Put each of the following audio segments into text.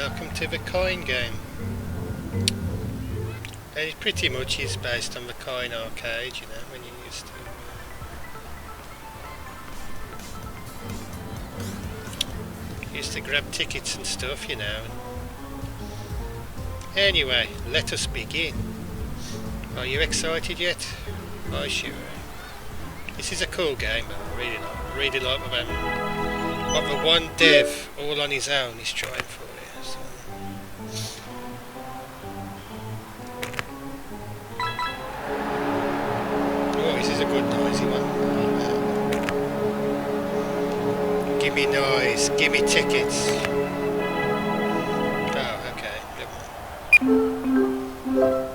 welcome to the coin game. And it pretty much is based on the coin arcade, you know, when you used to grab tickets and stuff, you know. Anyway, let us begin. Are you excited yet? I sure am. This is a cool game, but I really like what the one dev all on his own is trying for it. So. Oh, this is a good noisy one. Give me noise, give me tickets. Oh, okay, never mind.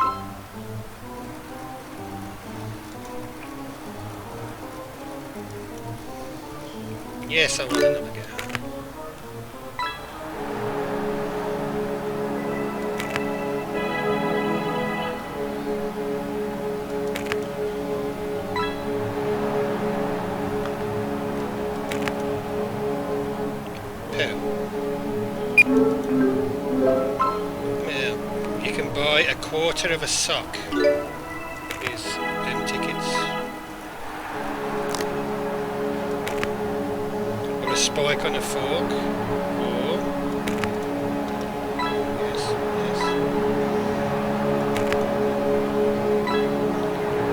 Yes, I want another go. Well, you can buy a quarter of a sock. Here's them tickets. Or a spike on a fork. Or yes.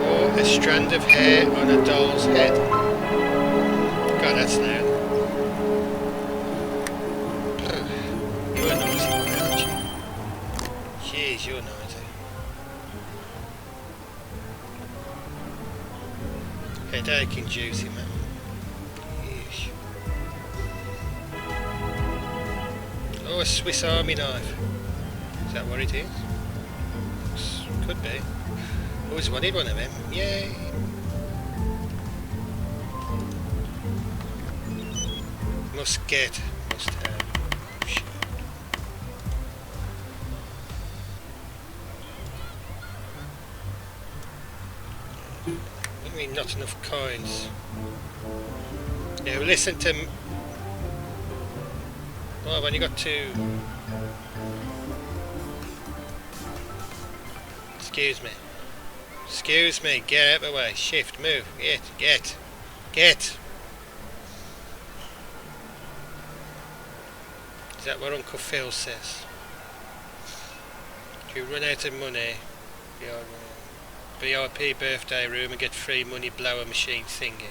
Or a strand of hair on a doll's head. God, that's loud. Jeez, you're noisy. Headache and juicy, man. Yeesh. Oh, a Swiss Army knife. Is that what it is? Could be. Always wanted one of them. Yay! Must have. Not enough coins. Now listen to well, I've only got two. Excuse me, get out of the way. Shift, move, get. Is that what Uncle Phil says? If you run out of money, VIP birthday room and get free money blower machine thingy.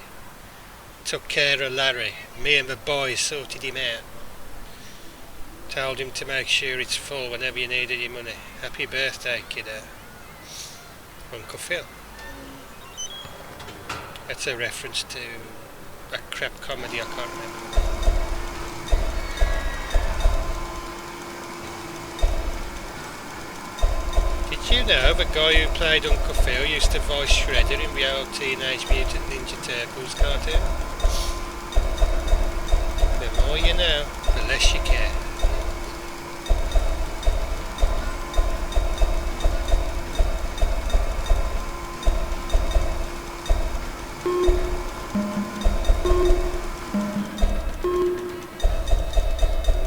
Took care of Larry. Me and the boys sorted him out. Told him to make sure it's full whenever you needed your money. Happy birthday, kiddo. Uncle Phil. That's a reference to a crap comedy I can't remember. Did you know the guy who played Uncle Phil used to voice Shredder in the old Teenage Mutant Ninja Turtles cartoon? The more you know, the less you care.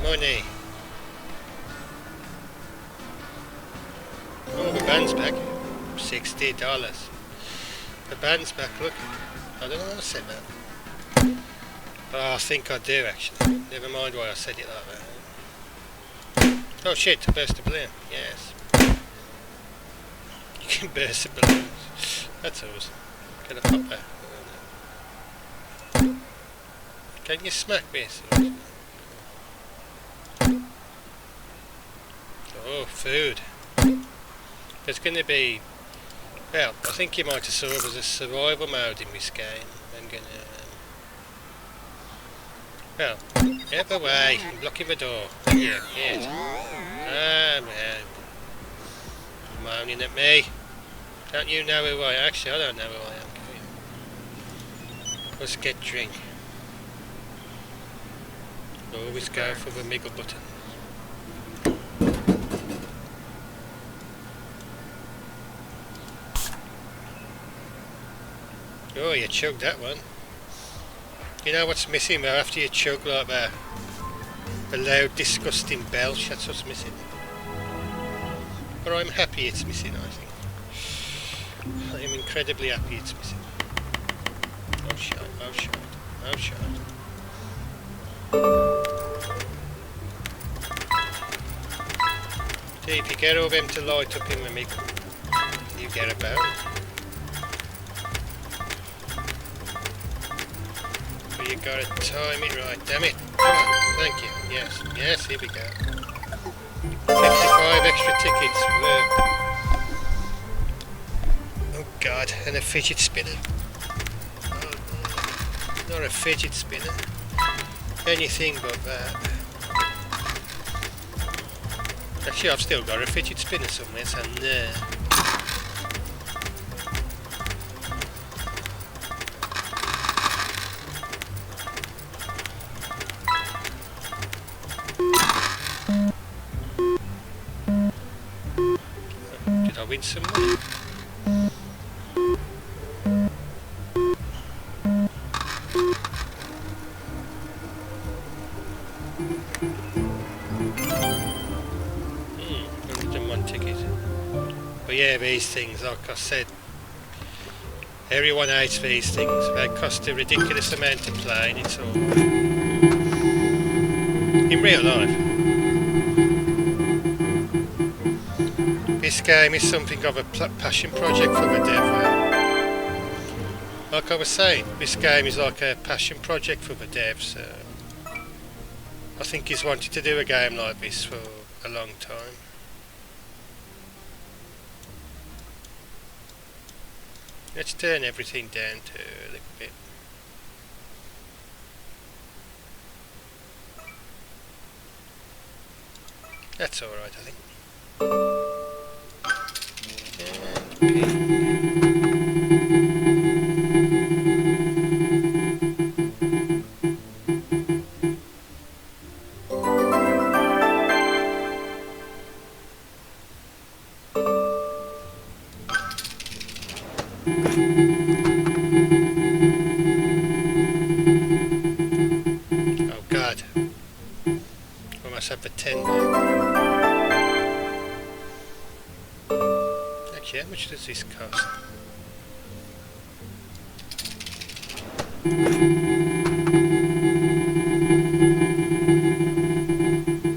Money. Oh, the band's back. $60. The band's back, look. I don't know what I said that. Oh, I think I do actually. Never mind why I said it like that. Oh shit, I burst a balloon. Yes. You can burst the balloons. That's awesome. Can I pop that? Can you smack this? Oh, food. There's going to be, well, I think you might have saw there's a survival mode in this game. I'm going to, well, out the way, I'm blocking the door. Yeah, yes. Ah, man. Moaning at me. Don't you know who I am? Actually, I don't know who I am. Let's get drink. Always go for the middle button. Oh, you chugged that one. You know what's missing though after you chug like that? A loud, disgusting belch, that's what's missing. But I'm happy it's missing, I think. I am incredibly happy it's missing. Oh shite, oh shite, oh shite. See, if you get all them to light up in the middle, you get a bone. But you gotta time it right, damn it. Come on, thank you. Yes, yes, here we go. 55 extra tickets. Oh god, and a fidget spinner. Oh, not a fidget spinner. Anything but that. Actually, I've still got a fidget spinner somewhere, so no. Did I win some money? Yeah, these things, like I said, everyone hates these things. They cost a ridiculous amount to play, and it's all in real life. This game is something of a passion project for the dev. Like I was saying, this game is like a passion project for the devs. I think he's wanted to do a game like this for a long time. Let's turn everything down to a little bit. That's alright, I think. Oh god, we must have a 10 there. Actually, how much does this cost?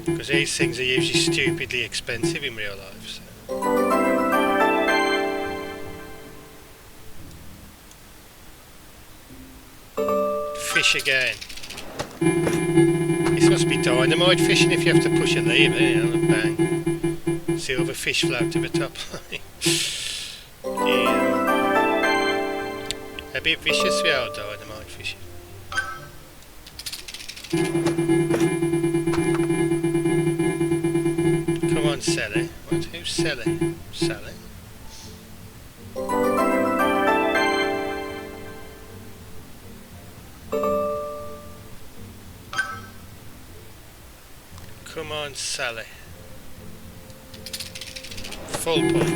Because these things are usually stupidly expensive in real life. So. Fish again. This must be dynamite fishing if you have to push a lever, and bang. See all the fish float to the top. Yeah. A bit vicious the old dynamite fishing. Come on, Sally. What? Who's Sally? Sally? Come on, Sally. Full pull.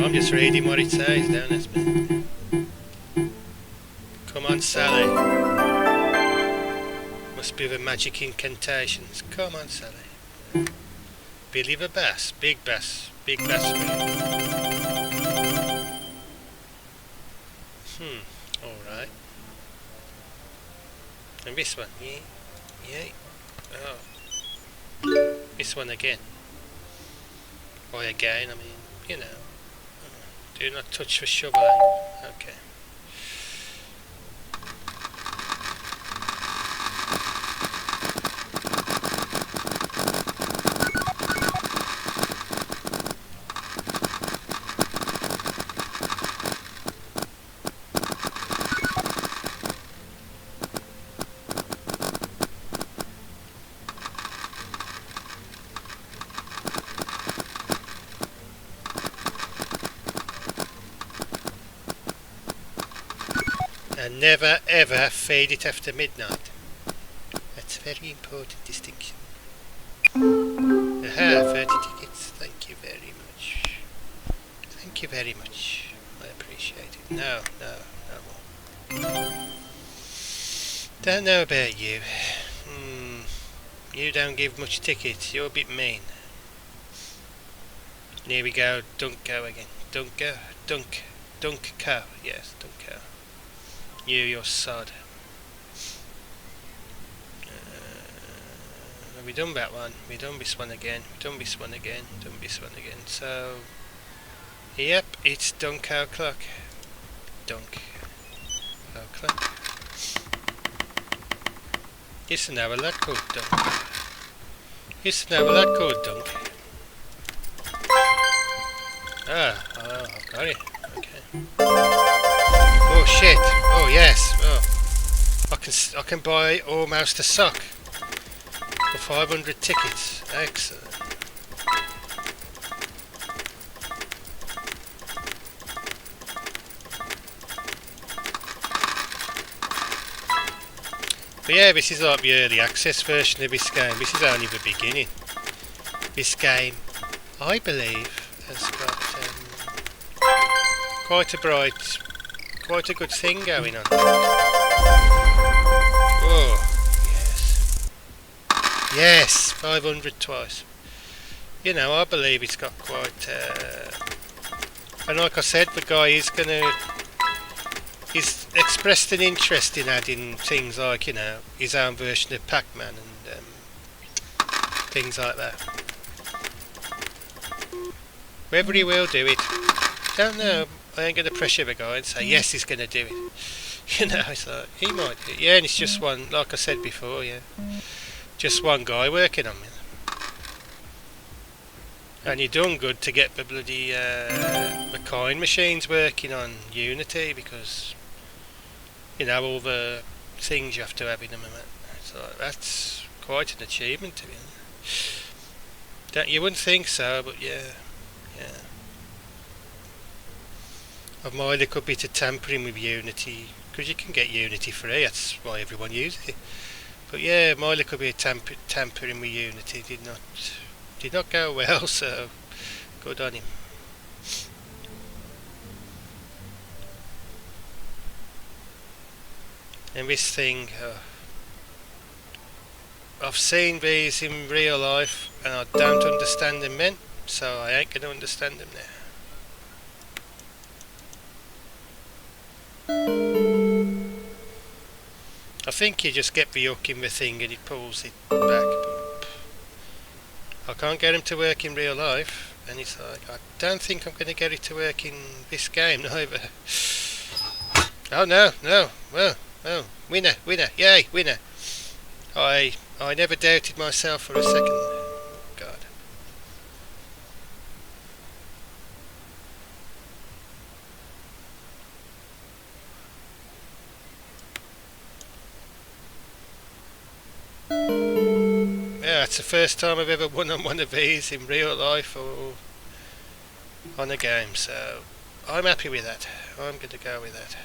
I'm just reading what it says down this bit. Come on, Sally. Must be the magic incantations. Come on, Sally. Billy the bass. Big bass. Big bass. Alright. And this one, yeah. Oh. This one again. Or again, I mean, you know. Do not touch the shovel angle. Okay. And never ever fade it after midnight. That's a very important distinction. Aha, 30 tickets. Thank you very much. Thank you very much. I appreciate it. No more. Don't know about you. You don't give much tickets. You're a bit mean. And here we go. Dunko again. Dunko. Dunko. Yes, Dunko. You're sod. Have we done that one? We done this one again. Done this one again. Done this one again. So, yep, it's Dunko o'clock. Dunk. O'clock. Used to know a lad called Dunk. Used to know a lad called Dunk. Ah, oh, I've got it. Okay. Oh shit! Oh yes! Oh, I can buy almost a sock for 500 tickets. Excellent. But yeah, this is like the early access version of this game. This is only the beginning. This game, I believe, has got quite a good thing going on. Oh, yes. Yes, 500 twice. You know, I believe it's got quite... and like I said, the guy is he's expressed an interest in adding things like, you know, his own version of Pac-Man and things like that. Whether he will do it, don't know. I ain't going to pressure the guy and say, yes, he's going to do it. You know, it's like, he might do it. Yeah, and it's just one, like I said before, yeah. Just one guy working on it. And you're done good to get the bloody the coin machines working on Unity, because you know all the things you have to have in them and that. So that's quite an achievement to be honest. You wouldn't think so, but yeah. Of my little bit of tampering with Unity, because you can get Unity free, that's why everyone uses it. But yeah, my little bit of tampering with Unity did not go well, so good on him. And this thing, I've seen these in real life and I don't understand them then, so I ain't going to understand them now. I think you just get the hook in the thing and it pulls it back. I can't get him to work in real life, and it's like, I don't think I'm going to get it to work in this game neither. Oh no, well, winner, yay, winner. I never doubted myself for a second. Oh, God. Yeah, it's the first time I've ever won on one of these in real life or on a game, so I'm happy with that. I'm going to go with that.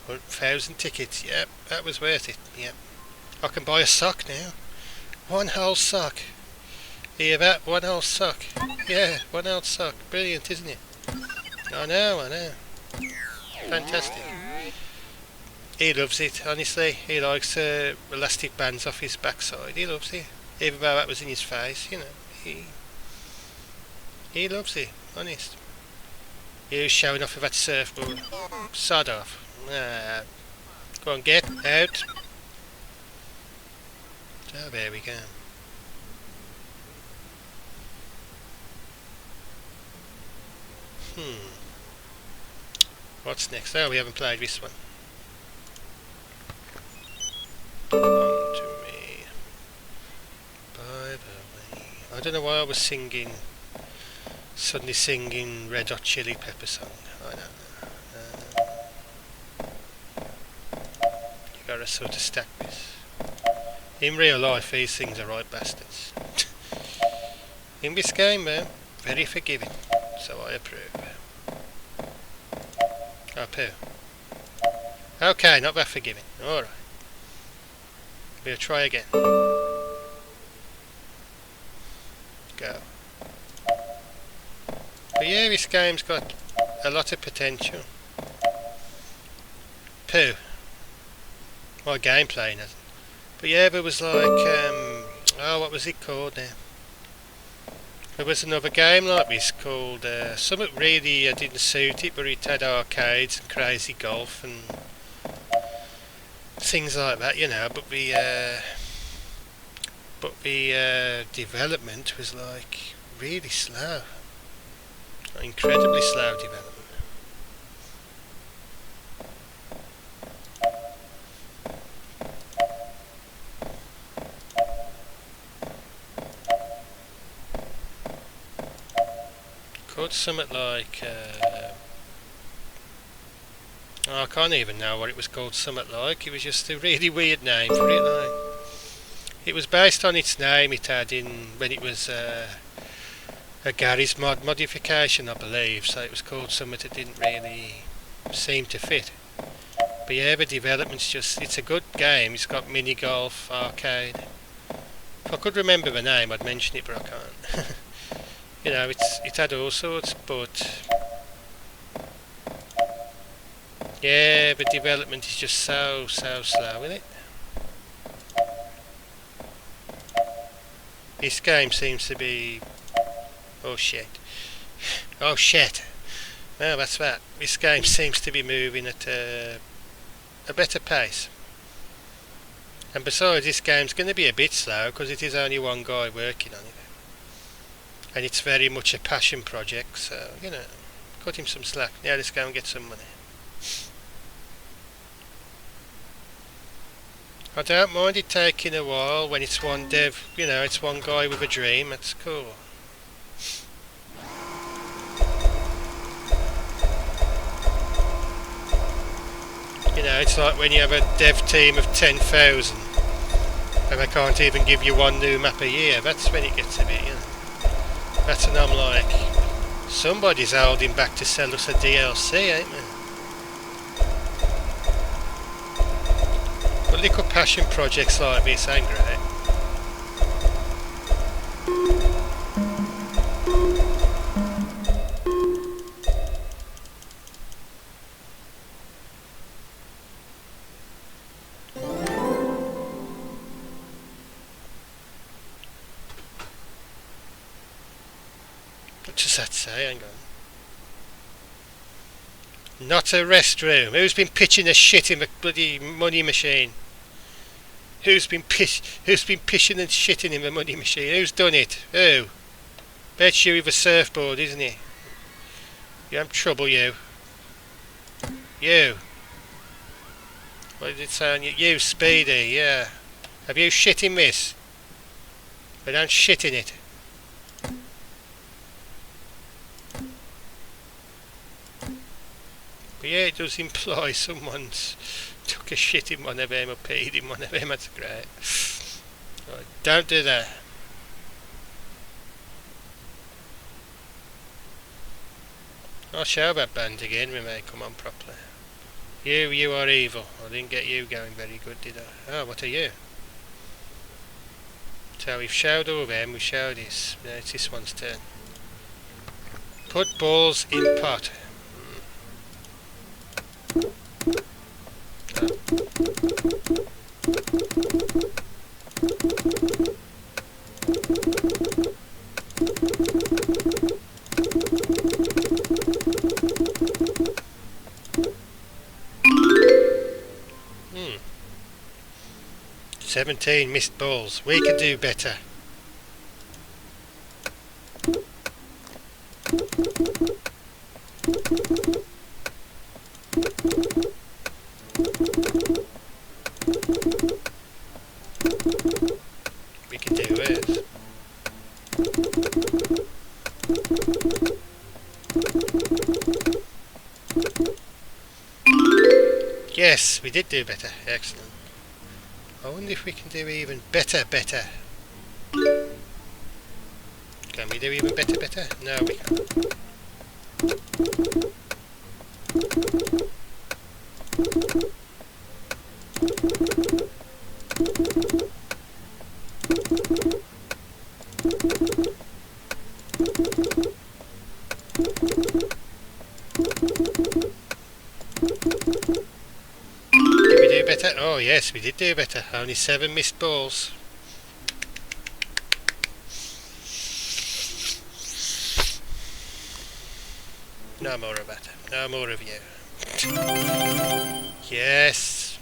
1,000 tickets, yep, that was worth it, yep. I can buy a sock now. One whole sock. Hear that? One whole sock. Yeah, one whole sock. Brilliant, isn't it? I know. Fantastic. He loves it, honestly. He likes elastic bands off his backside. He loves it. Even though that was in his face, you know. He loves it, honest. He was showing off with that surfboard. Sod off. Go on, get out. So there we go. What's next? Oh, we haven't played this one. On to me. By the way, I don't know why I was suddenly singing Red Hot Chili Pepper song. I don't know. You gotta sort of stack this. In real life, these things are right bastards. In this game, though, very forgiving, so I approve. Oh, poo. Okay, not that forgiving. Alright. We'll try again. Go. But yeah, this game's got a lot of potential. Poo. My gameplay hasn't. But yeah, there was like, oh, what was it called now? There was another game like this called, something really didn't suit it, but it had arcades and crazy golf and things like that, you know, but the development was like really slow. Incredibly slow development. Called something like, I can't even know what it was called, something like. It was just a really weird name for it. Like, it was based on its name it had in when it was a garage modification, I believe. So it was called something that didn't really seem to fit. But yeah, the development's just—it's a good game. It's got mini golf, arcade. If I could remember the name, I'd mention it, but I can't. You know, it had all sorts, but yeah, the development is just so slow, isn't it? This game seems to be, oh shit, oh shit. Well, that's that. This game seems to be moving at a better pace. And besides, this game's going to be a bit slow because it is only one guy working on it. And it's very much a passion project, so, you know, cut him some slack. Now let's go and get some money. I don't mind it taking a while when it's one dev, you know, it's one guy with a dream, that's cool. You know, it's like when you have a dev team of 10,000 and they can't even give you one new map a year, that's when it gets a bit, you know. That's when I'm like, somebody's holding back to sell us a DLC, ain't they? But little passion projects like this ain't great. What does that say? Hang on. Not a restroom. Who's been pitching the shit in the bloody money machine? Who's been pissing and shitting in the money machine? Who's done it? Who? Bet you with a surfboard, isn't he? You have trouble, you. You. What did it say on you? You, Speedy, yeah. Have you shit in this? But don't shit in it. But yeah, it does imply someone's took a shit in one of them or peed in one of them. That's great. Right, don't do that. I'll show that band again when they come on properly. You are evil. I didn't get you going very good, did I? Oh, what are you? So we've showed all them, we showed this. Now it's this one's turn. Put balls in pot. Hmm. 17 missed balls. We can do better. We can do it. Yes, we did do better. Excellent. I wonder if we can do even better. Can we do even better? No, we can't. Did we do better? Oh yes, we did do better. Only 7 missed balls. No more of that. No more of you. Yes.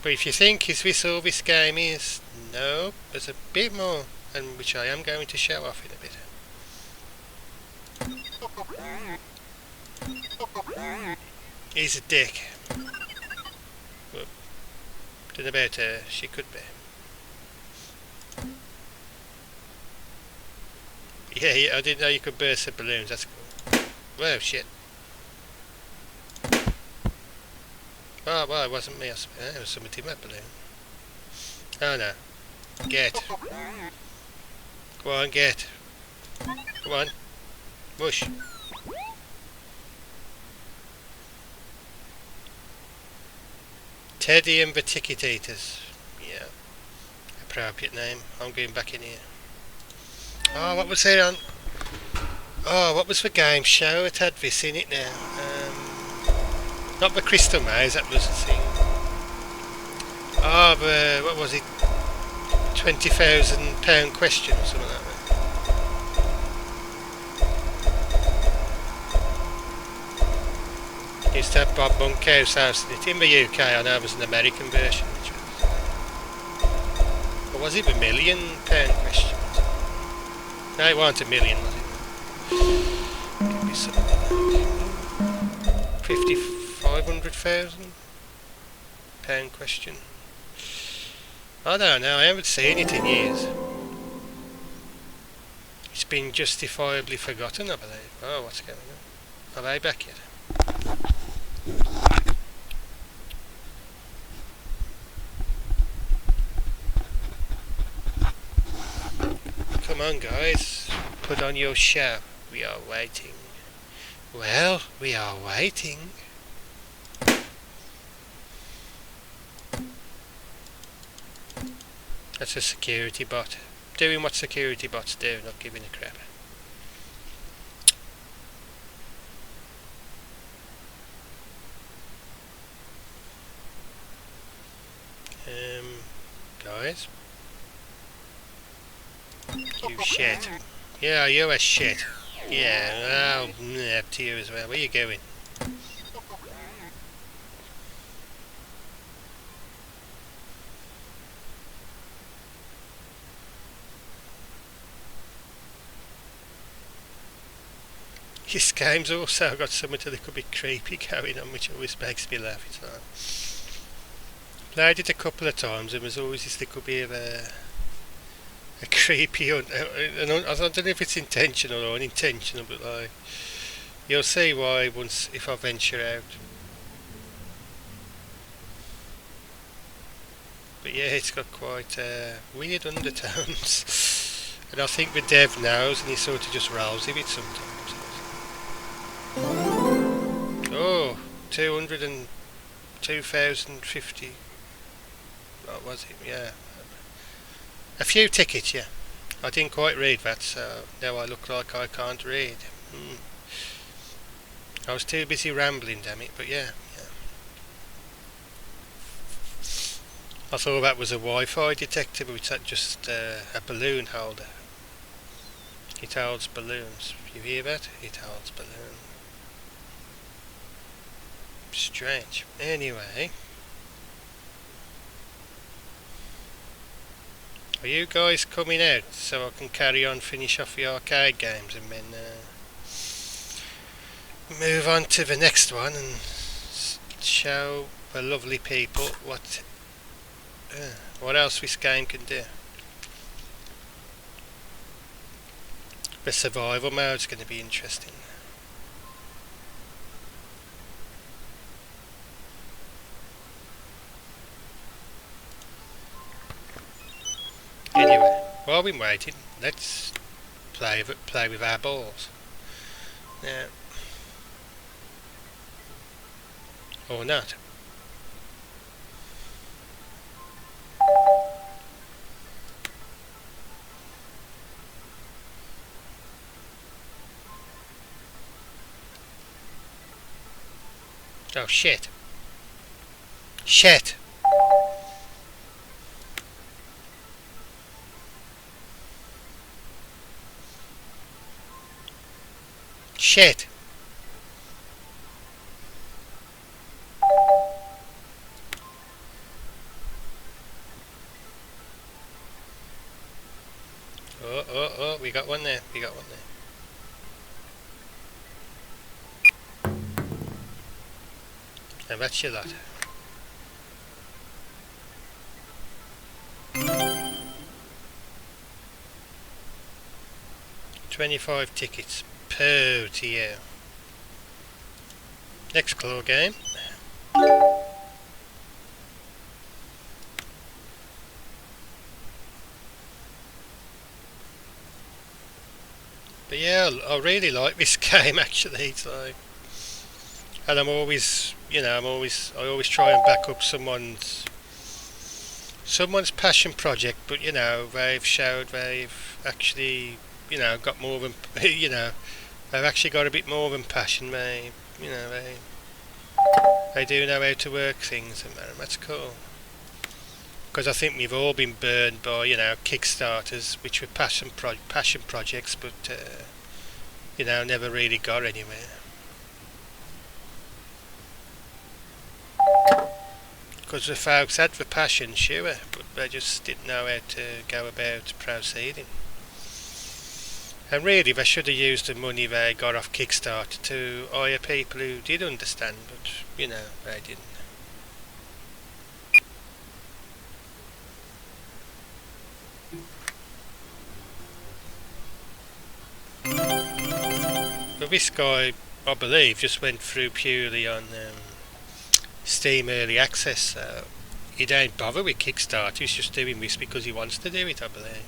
But if you think is this all this game is, no, there's a bit more, and which I am going to show off in a bit. He's a dick. Well, don't know about her, she could be. Yeah, I didn't know you could burst the balloons, that's cool. Whoa, shit. Oh, well, it wasn't me, I suppose. It was somebody in that balloon. Oh no. Get. Go on, get. Come on. Mush. Teddy and the Ticket Eaters. Yeah. Appropriate name. I'm going back in here. Oh, what was it on? Oh, what was the game show? It had this in it now. Not the Crystal Maze, that was the thing. Oh, the, what was it? £20,000 question or something like that. Used to have Bob Bunkhouse House in it. In the UK, I know there was an American version. Which was, or was it the £1 million question? No, it wasn't a million, was it? Could be something like that. 500,000 pound question. I don't know, I haven't seen it in years. It's been justifiably forgotten, I believe. Oh, what's going on? Are they back yet? Come on guys, put on your show. We are waiting. Well, we are waiting. That's a security bot. Doing what security bots do, not giving a crap. Guys. You shit. Yeah, you're a shit. Yeah, I'll up to you as well. Where you going? This game's also got something a little bit creepy going on, which always makes me laugh. It's like, played it a couple of times and there's always this little bit of a creepy, I don't know if it's intentional or unintentional, but like, you'll see why once if I venture out. But yeah, it's got quite weird undertones. And I think the dev knows and he sort of just rolls with it sometimes. Oh, 202,050. What was it? Yeah. A few tickets, yeah. I didn't quite read that, so now I look like I can't read. I was too busy rambling, damn it, but yeah. I thought that was a Wi-Fi detector, but it's just a balloon holder. It holds balloons. You hear that? It holds balloons. Strange. Anyway. Are you guys coming out so I can carry on, finish off the arcade games and then move on to the next one and show the lovely people what else this game can do. The survival mode's going to be interesting. Anyway, while we're waiting, let's play with our balls. Now, or not. Oh shit. Shit! Shit! Oh, we got one there, we got one there. And that's your lot. $25 tickets. Pooh to you. Next claw game. But yeah, I really like this game actually. It's like, and I'm always, you know, I always try and back up someone's passion project. But you know, they've showed they've actually, you know, got more than, you know, they've actually got a bit more than passion. You know, they do know how to work things, and that's cool. Because I think we've all been burned by, you know, Kickstarters, which were passion projects, but you know, never really got anywhere. Because the folks had the passion, sure, but they just didn't know how to go about proceeding. And really, they should have used the money they got off Kickstarter to hire people who did understand, but you know, they didn't. But this guy, I believe, just went through purely on Steam Early Access, so he don't bother with Kickstarter, he's just doing this because he wants to do it, I believe.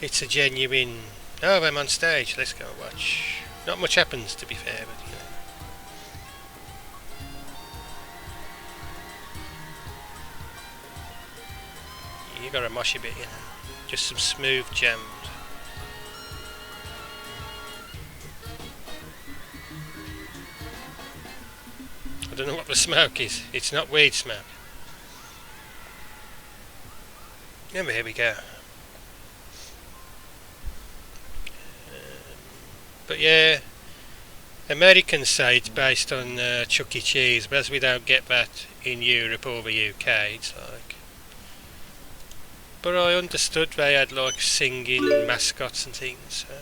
It's a genuine... Oh, I'm on stage, let's go and watch. Not much happens, to be fair, but you know. You gotta mosh a bit, you know. Just some smooth jams. I don't know what the smoke is. It's not weed smoke. And there we go. But yeah, Americans say it's based on Chuck E. Cheese, but as we don't get that in Europe or the UK, it's like... But I understood they had like singing mascots and things. So.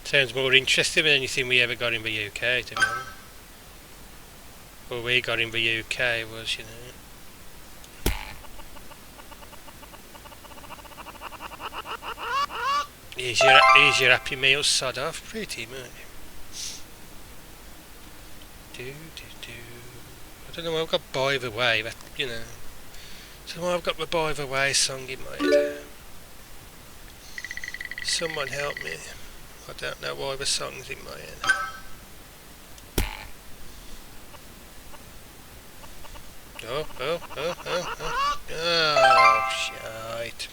Sounds more interesting than anything we ever got in the UK, to be honest. What we got in the UK was, you know... Here's your Happy Meal, sod off, pretty much. I don't know why I've got By the Way, that, you know. I don't know why I've got the By the Way song in my head. Someone help me. I don't know why the song's in my head. Oh, shite.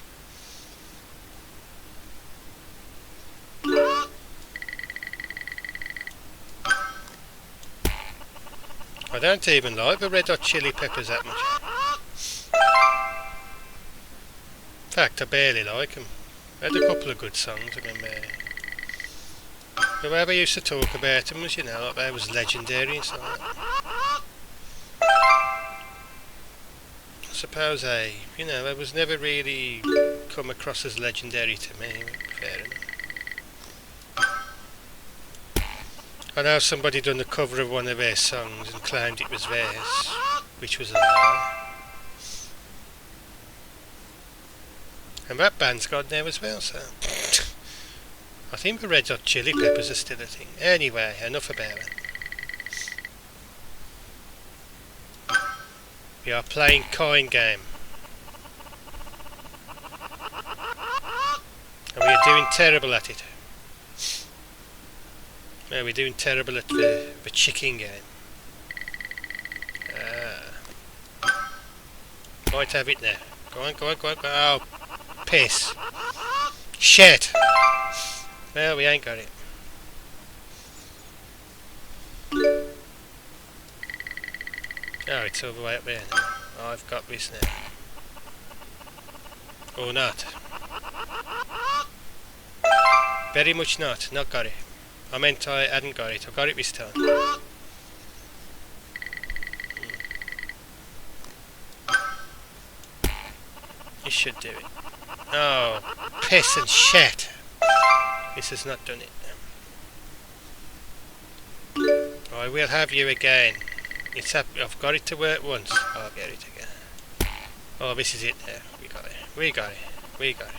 I don't even like the Red Hot Chili Peppers that much. In fact, I barely like them. They had a couple of good songs, I remember. The way they used to talk about them was, you know, like they was legendary and stuff like that. I suppose you know, they was never really come across as legendary to me, fair enough. I know somebody done a cover of one of their songs and claimed it was theirs, which was a lie. And that band's gone now as well, so... I think the Red Hot Chili Peppers are still a thing. Anyway, enough about it. We are playing Coin Game. And we are doing terrible at it. No, we're doing terrible at the chicken game. Might have it now. Go on. Oh, piss. Shit. Well, we ain't got it. Oh, it's all the way up there now. I've got this now. Or not. Very much not. Not got it. I meant I hadn't got it. I got it this time. You should do it. Oh, piss and shit. This has not done it. I will have you again. It's up. I've got it to work once. I'll get it again. Oh, this is it now. We got it. We got it. We got it.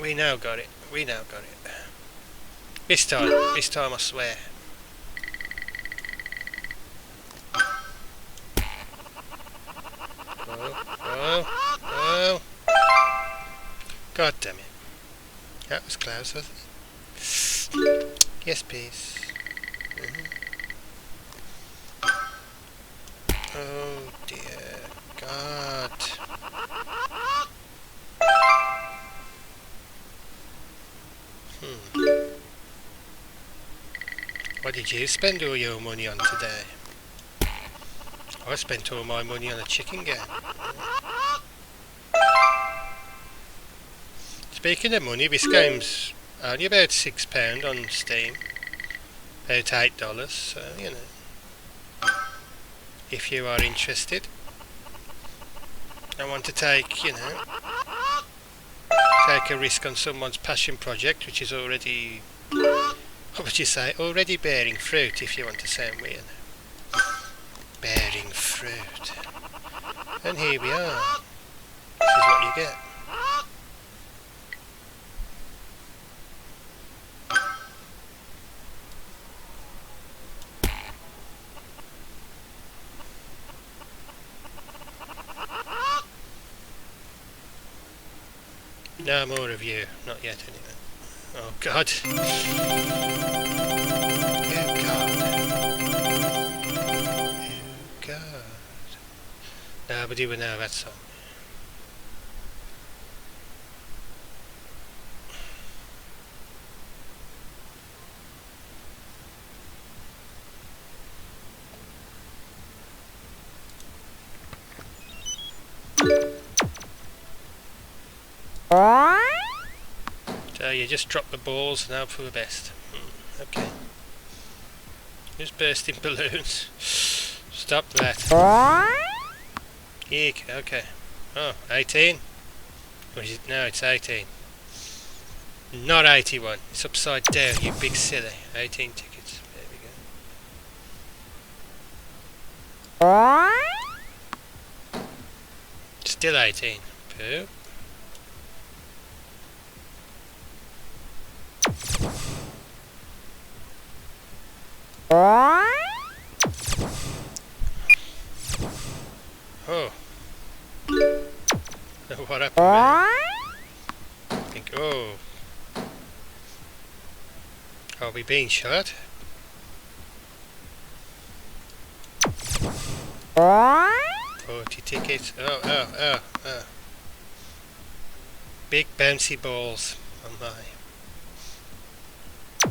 We now got it. We now got it. This time I swear. Oh. God damn it. That was close, wasn't it? Yes, please. Oh dear God. What did you spend all your money on today? I spent all my money on a chicken game. Speaking of money, this game's only about £6 on Steam. About $8, so you know. If you are interested. I want to take, you know, take a risk on someone's passion project, which is already, what would you say, already bearing fruit, if you want to sound weird. Bearing fruit. And here we are. This is what you get. No more of you. Not yet, anyway. Oh, God. Oh, God. Oh, God. Nobody will know that song. So you just drop the balls and hope for the best. Okay. Just bursting balloons. Stop that. Eek, okay. Oh, 18? Or is it? No, it's 18. Not 81. It's upside down, you big silly. 18 tickets. There we go. Still 18. Pooh. Oh. What happened there? I think, oh. Are we being shot? 40 tickets. Oh. Big bouncy balls on my.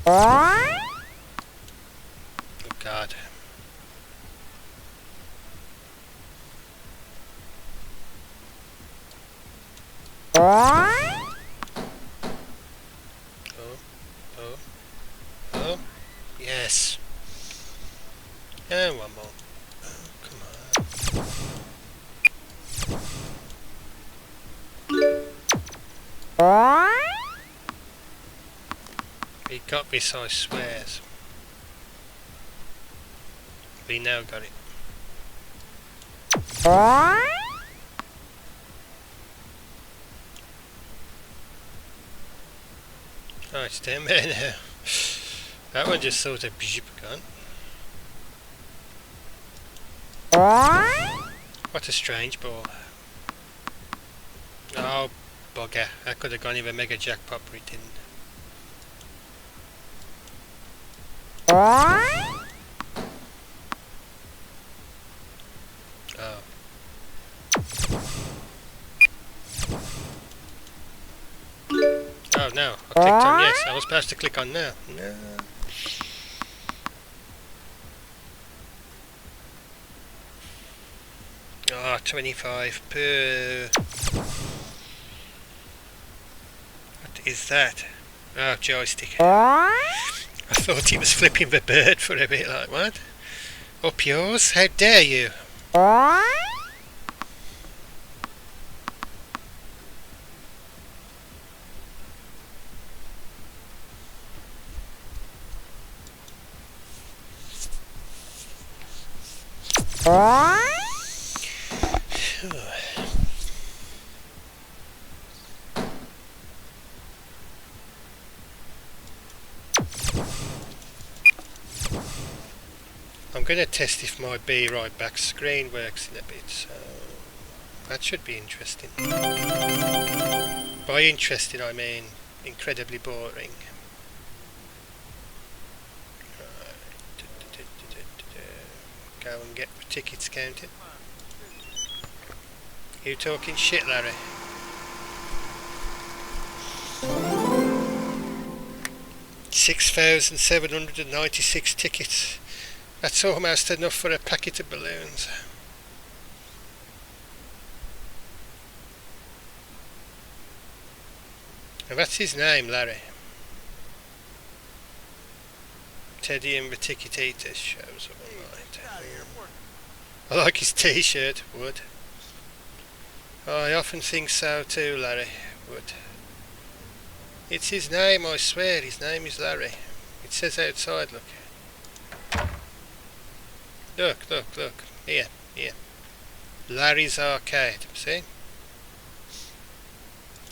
Oh God. Oh. Yes. And one more. Oh, come on. We got this, I swears. We now got it. Oh, it's down there now. That one just sort of gone. What a strange ball. Oh, bugger. That could have gone even mega jackpot, but it didn't. Oh. Oh no, I clicked on yes. I was supposed to click on no. No. $1.25 per... What is that? Oh, joystick. I thought he was flipping the bird for a bit, like, what? Up yours? How dare you? I'm going to test if my Be Right Back screen works in a bit, so that should be interesting. By interesting I mean incredibly boring. Go and get the tickets counted. You talking shit, Larry? $6,796 tickets. That's almost enough for a packet of balloons. And that's his name, Larry. Teddy and the Ticket Eaters shows up all night. I like his t-shirt, would. I often think so too, Larry, would. It's his name, I swear, his name is Larry. It says outside, look. Look, here. Larry's Arcade, see?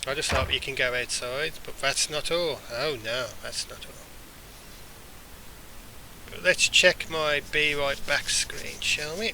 I just thought you can go outside, but that's not all. Oh no, that's not all. But let's check my Be Right Back screen, shall we?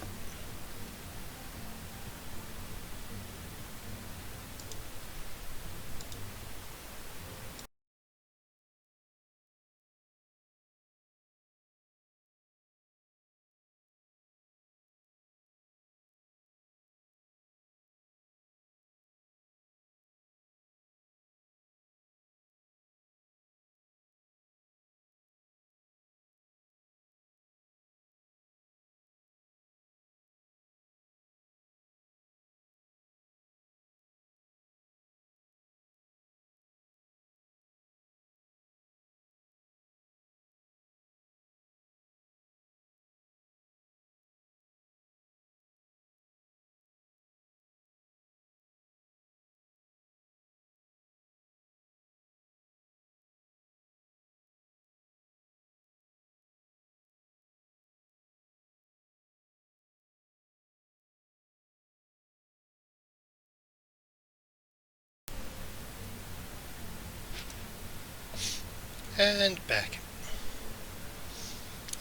And back.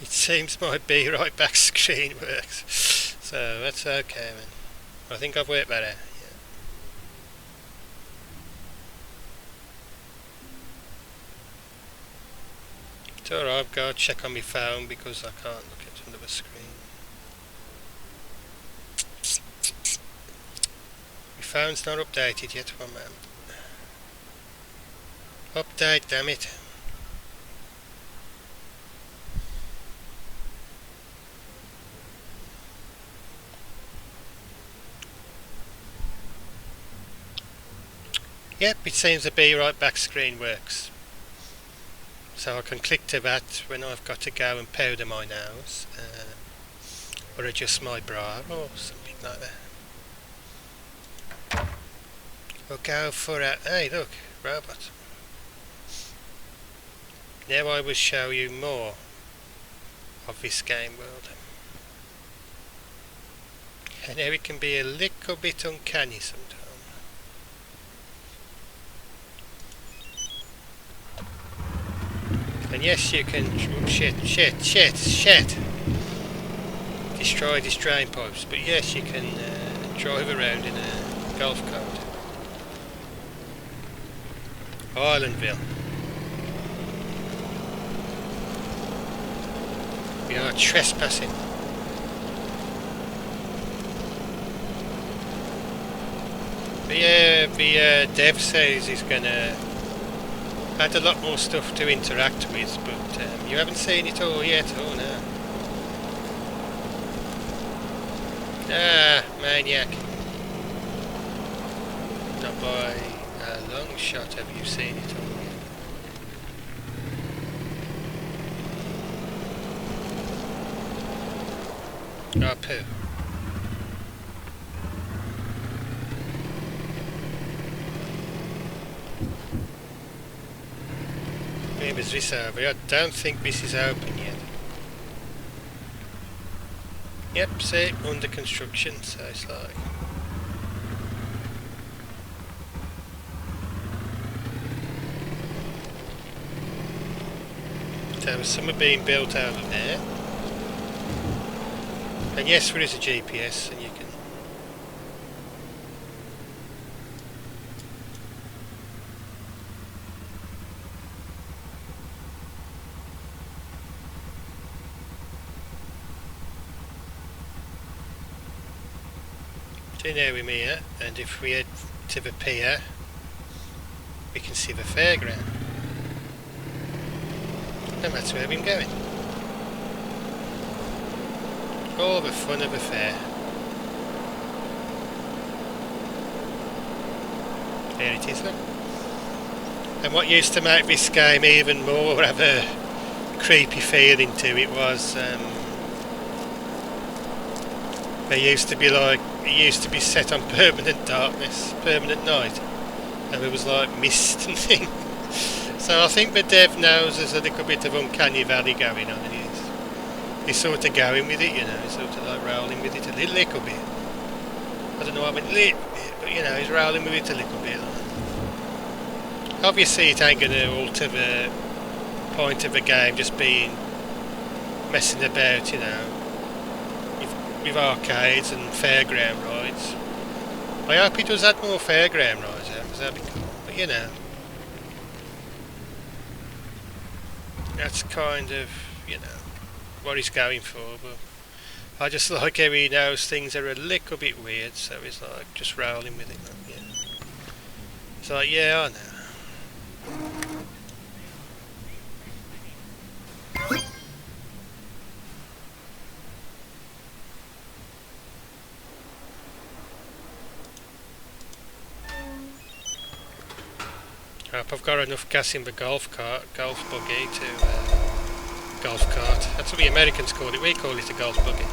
It seems my Be Right Back screen works, so that's okay, man. I think I've worked that out. Yeah. It's alright, I've got to check on my phone because I can't look at another screen. My phone's not updated yet, one man. Update, damn it. Yep, it seems the Be Right Back screen works. So I can click to that when I've got to go and powder my nose, or adjust my bra or something like that. We'll go for a... Hey look, robot. Now I will show you more of this game world. And now it can be a little bit uncanny sometimes. And yes, you can... Shit. Destroy these drain pipes. But yes, you can drive around in a golf cart. Islandville. We are trespassing. The dev says he's gonna add a lot more stuff to interact with, but you haven't seen it all yet. Oh no. Ah, maniac. Not by a long shot have you seen it all yet. Oh, poo. Maybe it's this over. I don't think this is open yet. Yep, see, under construction, so it's like... So there's something being built over there. And yes, there is a GPS, and you can... So now we're here, and if we head to the pier, we can see the fairground. And that's where we're going. All the fun of a fair. There it is, look. And what used to make this game even more of a creepy feeling to it was there used to be like, it used to be set on permanent darkness, permanent night, and there was like mist and things. So I think the dev knows there's a little bit of uncanny valley going on, and he's sort of going with it, you know, he's sort of like rolling with it a little bit. I don't know, I mean little bit, but you know, he's rolling with it a little bit. Obviously it ain't going to alter the point of the game just being messing about, you know, with arcades and fairground rides. I hope he does add more fairground rides out, because that'd be cool, but you know. That's kind of, you know, what he's going for, but I just like how he knows things are a little bit weird, so he's like just rolling with it. Yeah. It's like, yeah, I know. I hope I've got enough gas in the golf buggy to golf cart. That's what the Americans call it. We call it a golf buggy.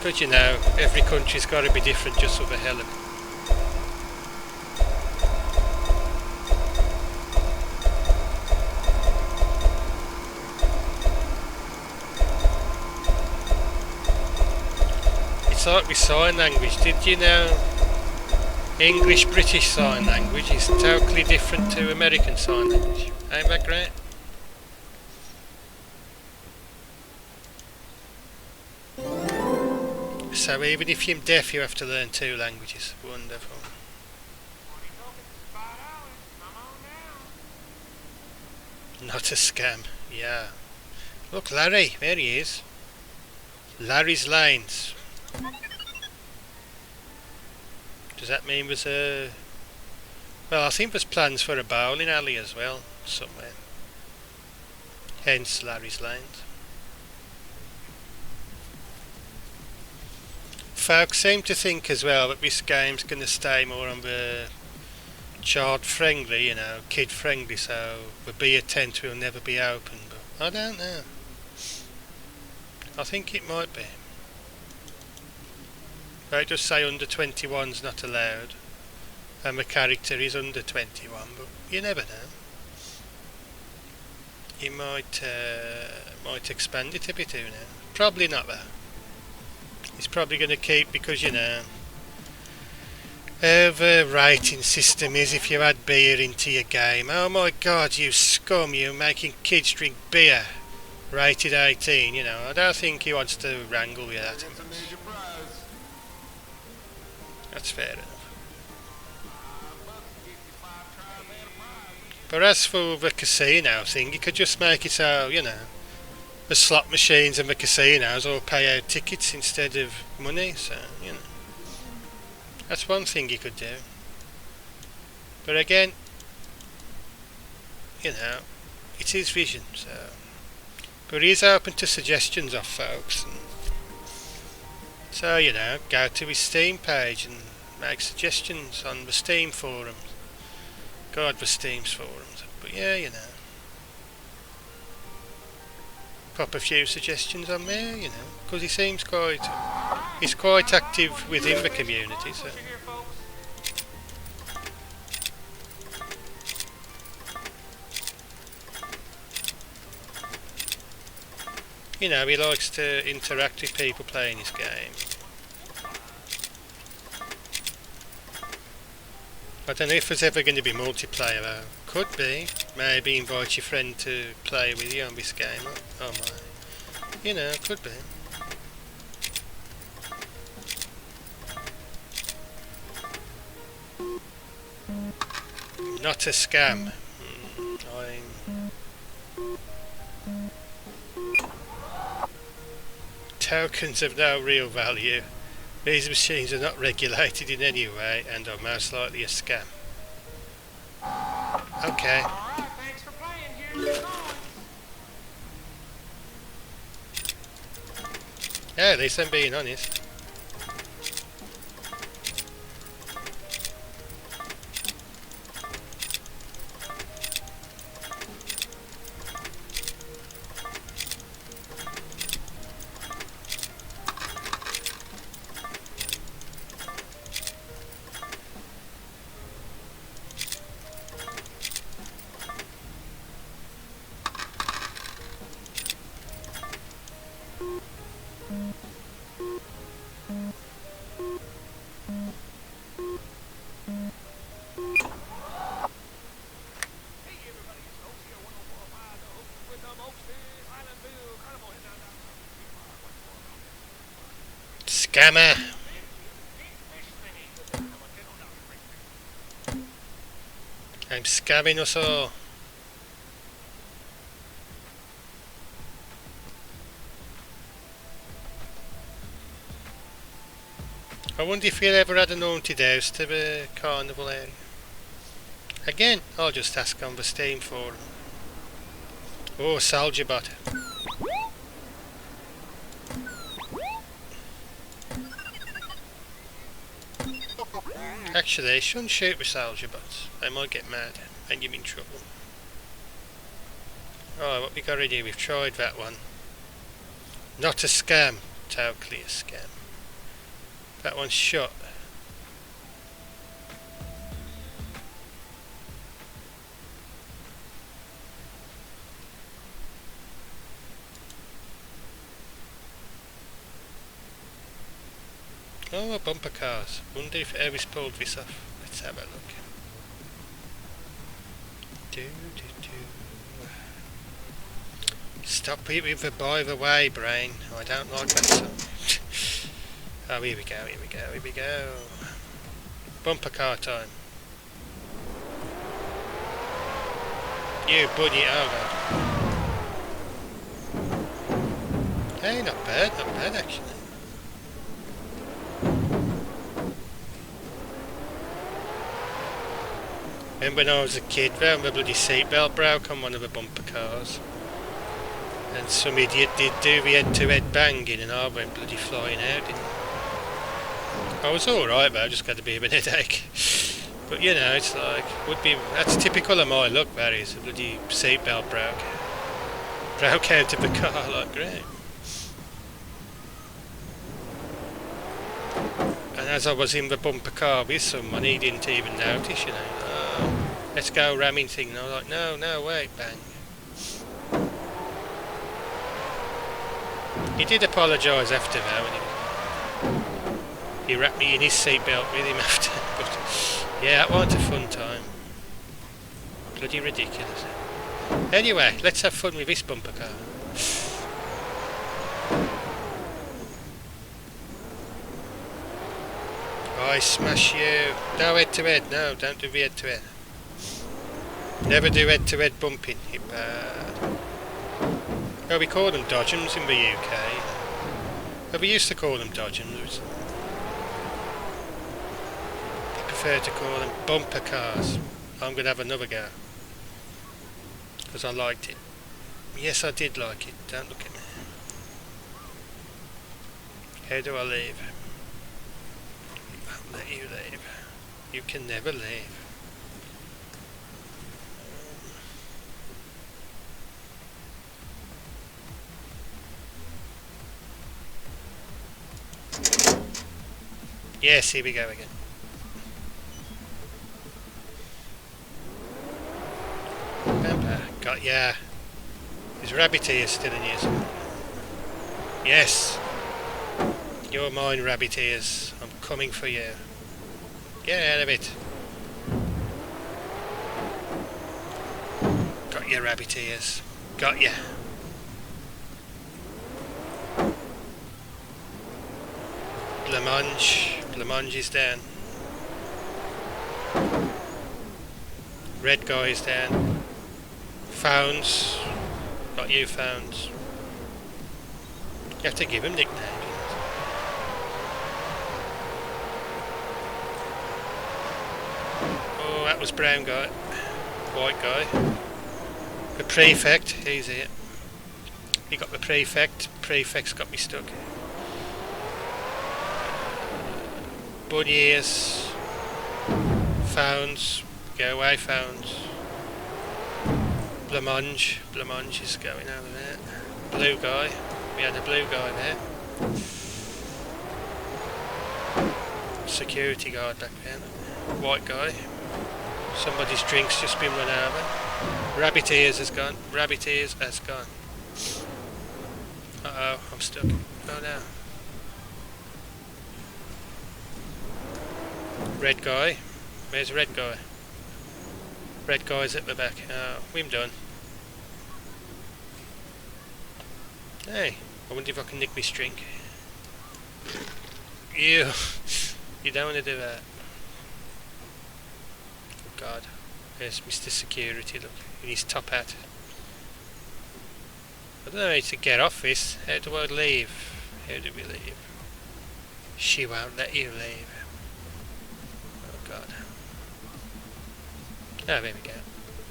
But you know, every country's got to be different just for the hell of it. It's like with sign language. Did you know English-British sign language is totally different to American sign language? Ain't that great? So even if you're deaf, you have to learn 2 languages. Wonderful. Not a scam. Yeah. Look, Larry. There he is. Larry's Lanes. Does that mean there's a... Well, I think there's plans for a bowling alley as well, somewhere. Hence Larry's Lanes. Folks seem to think as well that this game's going to stay more on the child friendly, you know, kid friendly, so the beer tent will never be open, but I don't know. I think it might be. They just say under 21's not allowed, and the character is under 21, but you never know. He might expand it a bit too now. Probably not though. He's probably going to keep, because you know how the rating system is. If you add beer into your game, oh my god, you scum, you're making kids drink beer, rated 18, you know. I don't think he wants to wrangle with that. That's fair enough. But as for the casino thing, you could just make it so, you know, the slot machines and the casinos all pay out tickets instead of money, so, you know. That's one thing you could do. But again, you know, it's his vision, so But he's open to suggestions off folks. And so, you know, go to his Steam page and make suggestions on the Steam forums. God, the Steam's forums. But yeah, you know. Pop a few suggestions on there, you know, because he seems he's quite active within the community, so. You know, he likes to interact with people playing his game. I don't know if there's ever going to be multiplayer though. Could be. Maybe invite your friend to play with you on this game. Oh my. You know, could be. Not a scam. Tokens have no real value. These machines are not regulated in any way and are most likely a scam. Okay. Alright, thanks for playing. Here's your coins. Yeah, at least I'm being honest. Scammer! I'm scamming us all. I wonder if you'll ever had an haunted house to the carnival area. Again, I'll just ask on the Steam forum. Oh, soldier bot. Actually, I shouldn't shoot the soldier bots. They might get mad and you're in trouble. Oh, what we gotta do? We've tried that one. Not a scam. Totally a scam. That one's shot. Oh, bumper cars. Wonder if Elvis pulled this off. Let's have a look. Stop it with the by the way, brain. Oh, I don't like that song. Oh, here we go, here we go, here we go. Bumper car time. You buddy, oh god. Hey, not bad actually. Remember when I was a kid, though, my bloody seatbelt broke on one of the bumper cars. And some idiot did do the head-to-head banging and I went bloody flying out, didn't I? I was alright though, I just got a bit of a headache. But you know, it's like, that's typical of my luck, that is. The bloody seatbelt broke out of the car, like, great. And as I was in the bumper car with someone, he didn't even notice, you know. Let's go ramming thing. And I was like, no, wait, bang. He did apologise after though, and he wrapped me in his seatbelt with him after. But yeah, that wasn't a fun time. Bloody ridiculous. Anyway, let's have fun with this bumper car. I smash you. No head to head, no, don't do the head to head. Never do head to head bumping. Oh, we call them dodgems in the UK. Oh, we used to call them dodgems. I prefer to call them bumper cars. I'm going to have another go. Because I liked it. Yes, I did like it. Don't look at me. How do I leave? I'll let you leave. You can never leave. Yes, here we go again. Remember, got ya. Is Rabbit Ears still in here somewhere? Yes. You're mine, Rabbit Ears. I'm coming for you. Get out of it. Got ya, Rabbit Ears. Got ya. Blancmange. Blancmange is down. Red guy is down. Founds. Got you, Founds. You have to give him nicknames. Oh, that was brown guy. White guy. The prefect, he's here. He got the prefect. Prefect's got me stuck. Bunny ears. Founds. Go away, Founds. Blancmange. Blancmange is going over there. Blue guy. We had a blue guy there. Security guard back there. White guy. Somebody's drink's just been run over. Rabbit Ears has gone. Rabbit Ears has gone. Uh-oh, I'm stuck. Oh no. Red guy. Where's red guy? Red guy's at the back. Oh, we're done. Hey, I wonder if I can nick my string. Ew. You don't want to do that. Oh God. There's Mr. Security, look, in his top hat. I don't know how to get off this. How do I leave? How do we leave? She won't let you leave. Oh God. No, there we go.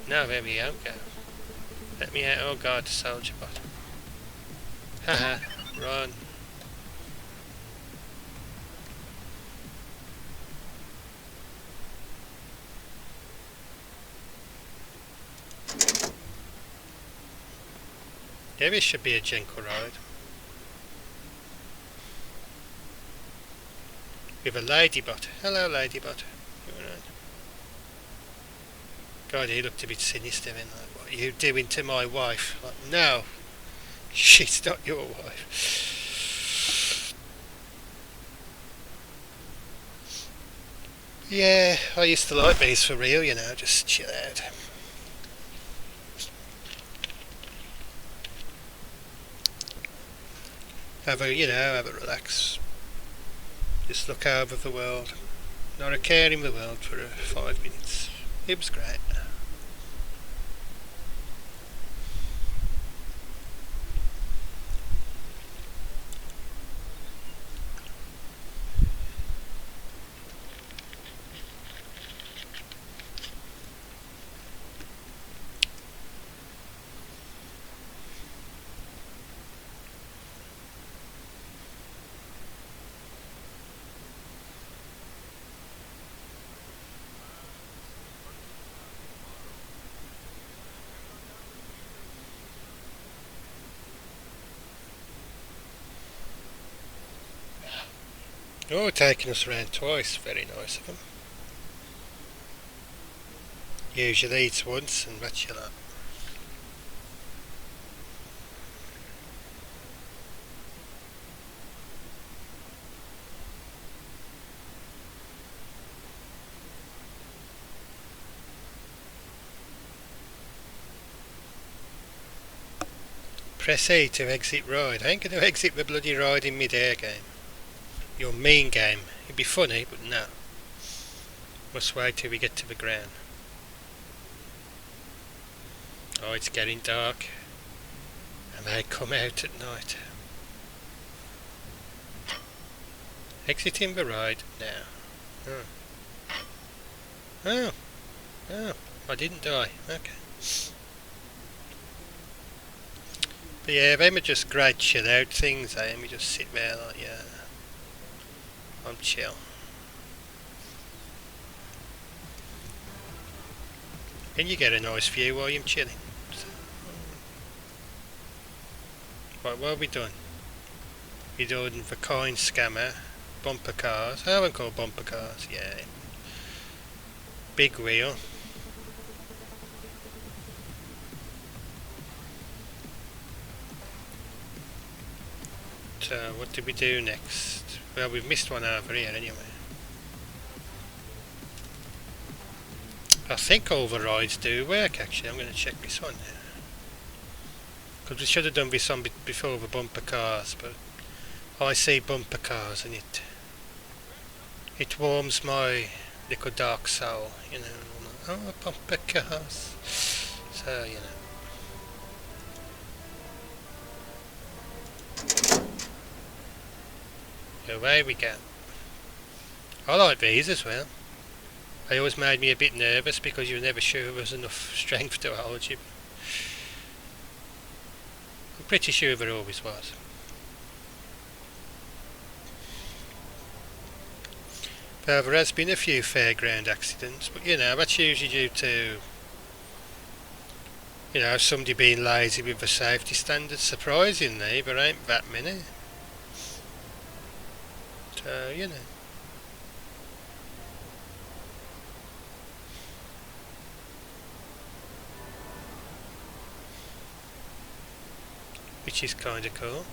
No, there we don't go. Let me out. Oh God, soldier bot. Haha, run. Yeah, this should be a gentle ride. With a ladybot. Hello, ladybot. You alright? God, he looked a bit sinister then. Like, what are you doing to my wife? Like, no, she's not your wife. Yeah, I used to like these for real, you know, just chill out. Have a relax. Just look over the world. Not a care in the world for 5 minutes. It was great. Oh, taking us around twice. Very nice of them. Usually it's once and that's your lot. Press A to exit ride. I ain't going to exit the bloody ride in mid-air, game. Your mean game. It'd be funny, but no. Must wait till we get to the ground. Oh, it's getting dark. And they come out at night. Exiting the ride now. Oh, I didn't die. Okay. But yeah, them are just great chill out things, eh? And we just sit there like, yeah, I'm chill. And you get a nice view while you're chilling. So, right, what have we done? We done the coin scammer, bumper cars. I haven't called bumper cars, yeah. Big wheel. So what did we do next? Well, we've missed one over here anyway. I think overrides do work actually. I'm going to check this one now. Because we should have done this one before the bumper cars, but I see bumper cars and it warms my little dark soul, you know. Oh, bumper cars. So, you know. Away we go. I like these as well. They always made me a bit nervous because you were never sure there was enough strength to hold you. I'm pretty sure there always was. Well, there has been a few fairground accidents, but you know, that's usually due to, you know, somebody being lazy with the safety standards. Surprisingly, there ain't that many. So, you know. Which is kind of cool.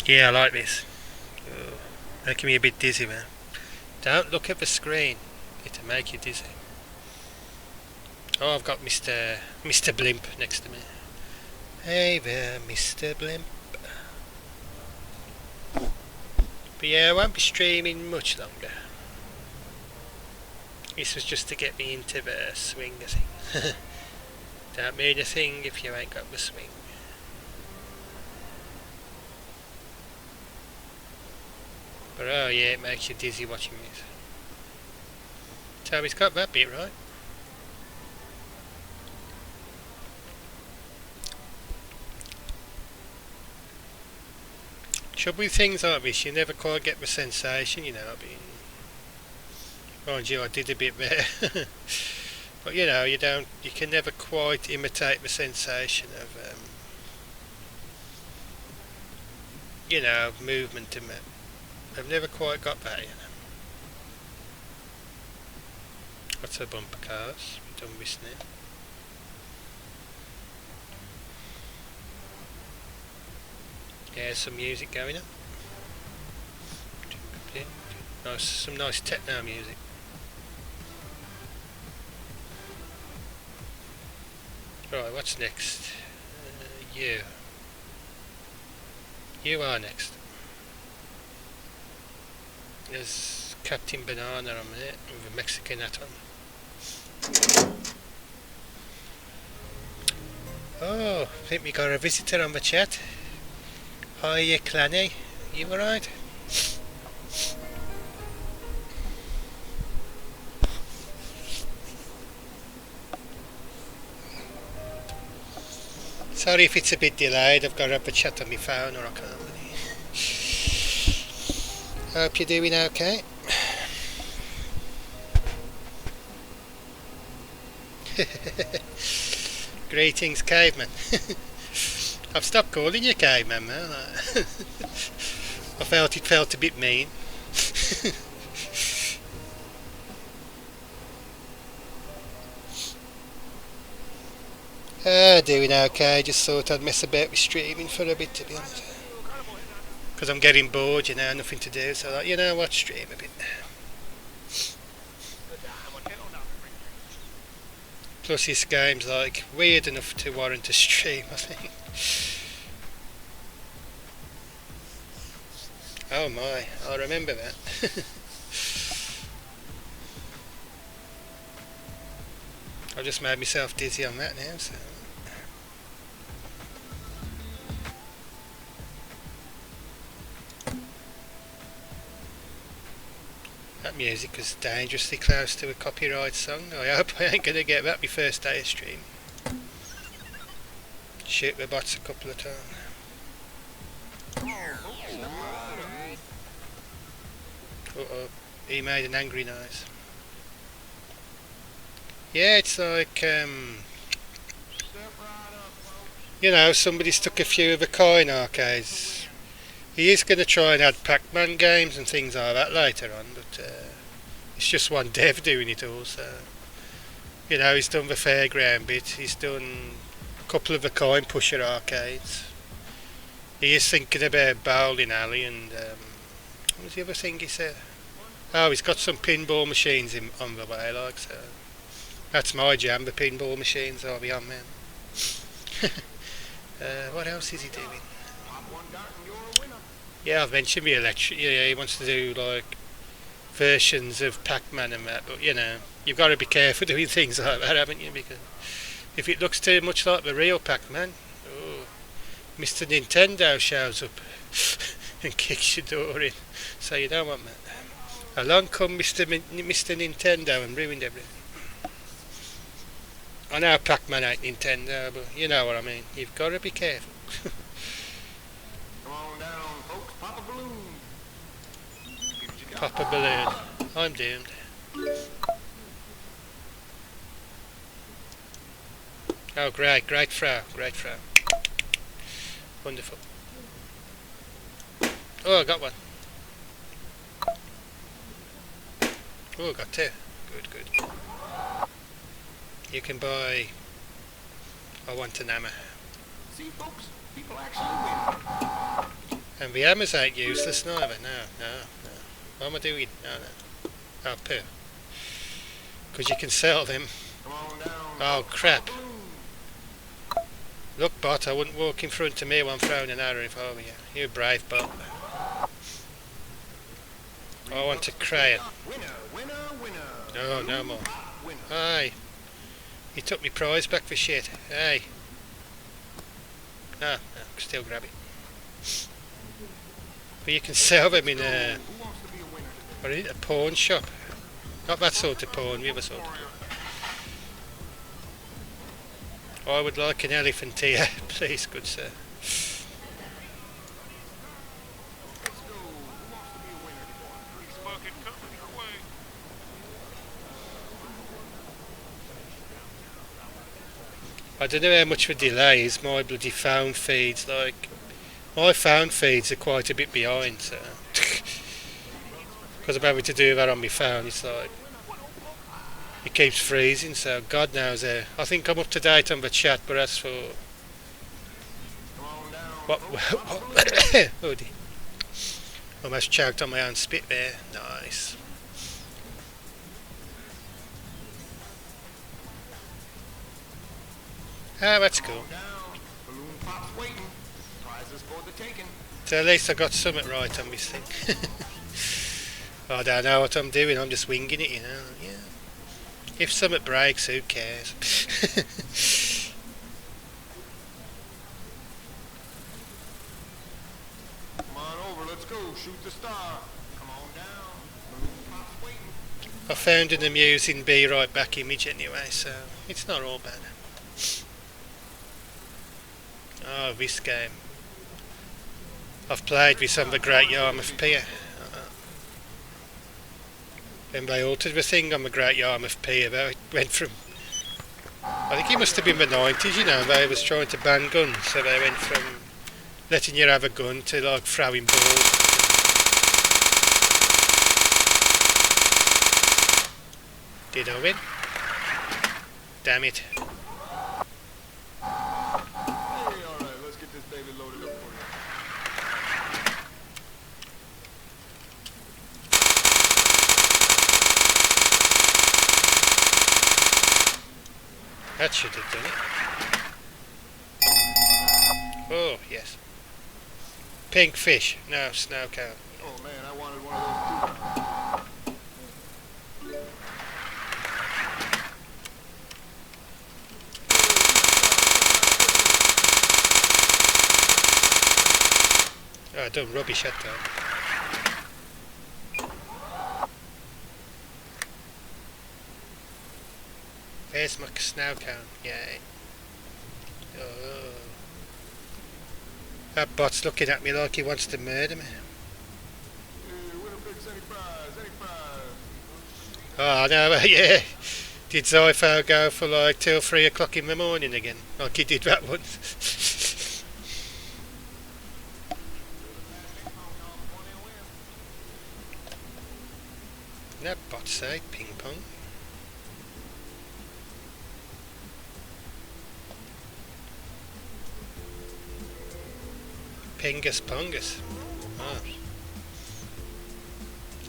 Yeah, I like this. Oh, making me a bit dizzy, man. Don't look at the screen. It'll make you dizzy. Oh, I've got Mr. Blimp next to me. Hey there, Mr. Blimp. But yeah, I won't be streaming much longer. This was just to get me into the swing of things. Don't mean a thing if you ain't got the swing. But oh yeah, it makes you dizzy watching this. So he's got that bit right. Trouble with things like this, you never quite get the sensation, you know. I mean, mind you, I did a bit there. But you know, you can never quite imitate the sensation of, you know, movement in it. I've never quite got that, you know. What's a bumper cars? We've done this now. Yeah, some music going on. Nice, some nice techno music. Right, what's next? You. You are next. There's Captain Banana on there with a Mexican hat on. Oh, I think we got a visitor on the chat. Hiya, Clannie. You alright? Sorry if it's a bit delayed, I've got to have a chat on my phone or I can't really. Hope you're doing okay. Greetings, caveman. I've stopped calling you caveman, man. I felt it felt a bit mean. Doing okay, just thought I'd mess about with streaming for a bit, to be honest. Because I'm getting bored, you know, nothing to do, so I thought, you know what, stream a bit. Plus this game's like weird enough to warrant a stream, I think. Oh my, I remember that. I just made myself dizzy on that now, so. That music is dangerously close to a copyright song. I hope I ain't gonna get that my first day of stream. Shoot the bots a couple of times. Uh-oh, he made an angry noise. Yeah, it's like, you know, somebody's took a few of the coin arcades. He is going to try and add Pac-Man games and things like that later on, but it's just one dev doing it all, so... You know, he's done the fairground bit, he's done a couple of the coin pusher arcades. He is thinking about bowling alley and, what was the other thing he said? Oh, he's got some pinball machines on the way, like, so... That's my jam, the pinball machines, I'll be on, man. What else is he doing? Yeah, I've mentioned the electric. Yeah, he wants to do like versions of Pac-Man and that, but you know, you've got to be careful doing things like that, haven't you? Because if it looks too much like the real Pac-Man, oh, Mr. Nintendo shows up and kicks your door in. So you don't want that. Along come Mr. Nintendo and ruined everything. I know Pac-Man ain't Nintendo, but you know what I mean. You've got to be careful. Come on down, folks. Pop a balloon. Pop a balloon. I'm doomed. Oh, great throw. Wonderful. Oh, I got one. Oh, I got two. Good. You can buy... I want an hammer. See, folks, people actually win. And the hammers ain't useless neither. No. What am I doing? No. Oh, poo. Because you can sell them. Come on down. Oh, crap. Look, bot, I wouldn't walk in front of me while I'm throwing an arrow if I were you. You brave bot. I want to cry it. Winner. No, no more. Aye. He took me prize back for shit. Hey. No, still grab it. But you can sell them in a... What is it? A pawn shop. Not that sort of pawn, the other sort. I would like an elephant here, please, good sir. I don't know how much of a delay is my bloody phone feeds, like... My phone feeds are quite a bit behind, so... Because I'm having to do that on my phone, it's like... It keeps freezing, so God knows how... I think I'm up to date on the chat, but as for... What? Oh dear. Almost choked on my own spit there. Nice. Ah, that's cool. So at least I got something right on this thing. I don't know what I'm doing, I'm just winging it, you know. Yeah. If something breaks, who cares? Come on over, let's go. Shoot the star. Come on down. Balloon pop's waiting. I found an amusing be right back image anyway, so it's not all bad. Oh, this game. I've played this on the Great Yarmouth Pier. When they altered the thing on the Great Yarmouth Pier, they went from... I think it must have been the 90s, you know, they was trying to ban guns, so they went from letting you have a gun to like throwing balls. Did I win? Damn it. That should have done it. Oh, yes. Pink fish. No, snow cone. Oh man, I wanted one of those too. Oh, I done rubbish at that. There's my snow cone. Yay. Oh. That bot's looking at me like he wants to murder me. Winner picks any prize, any prize. Oh no, yeah. Did Zypho go for like 2 or 3 o'clock in the morning again? Like he did that once. That bot say ping pong. Pingus Pongus. Oh.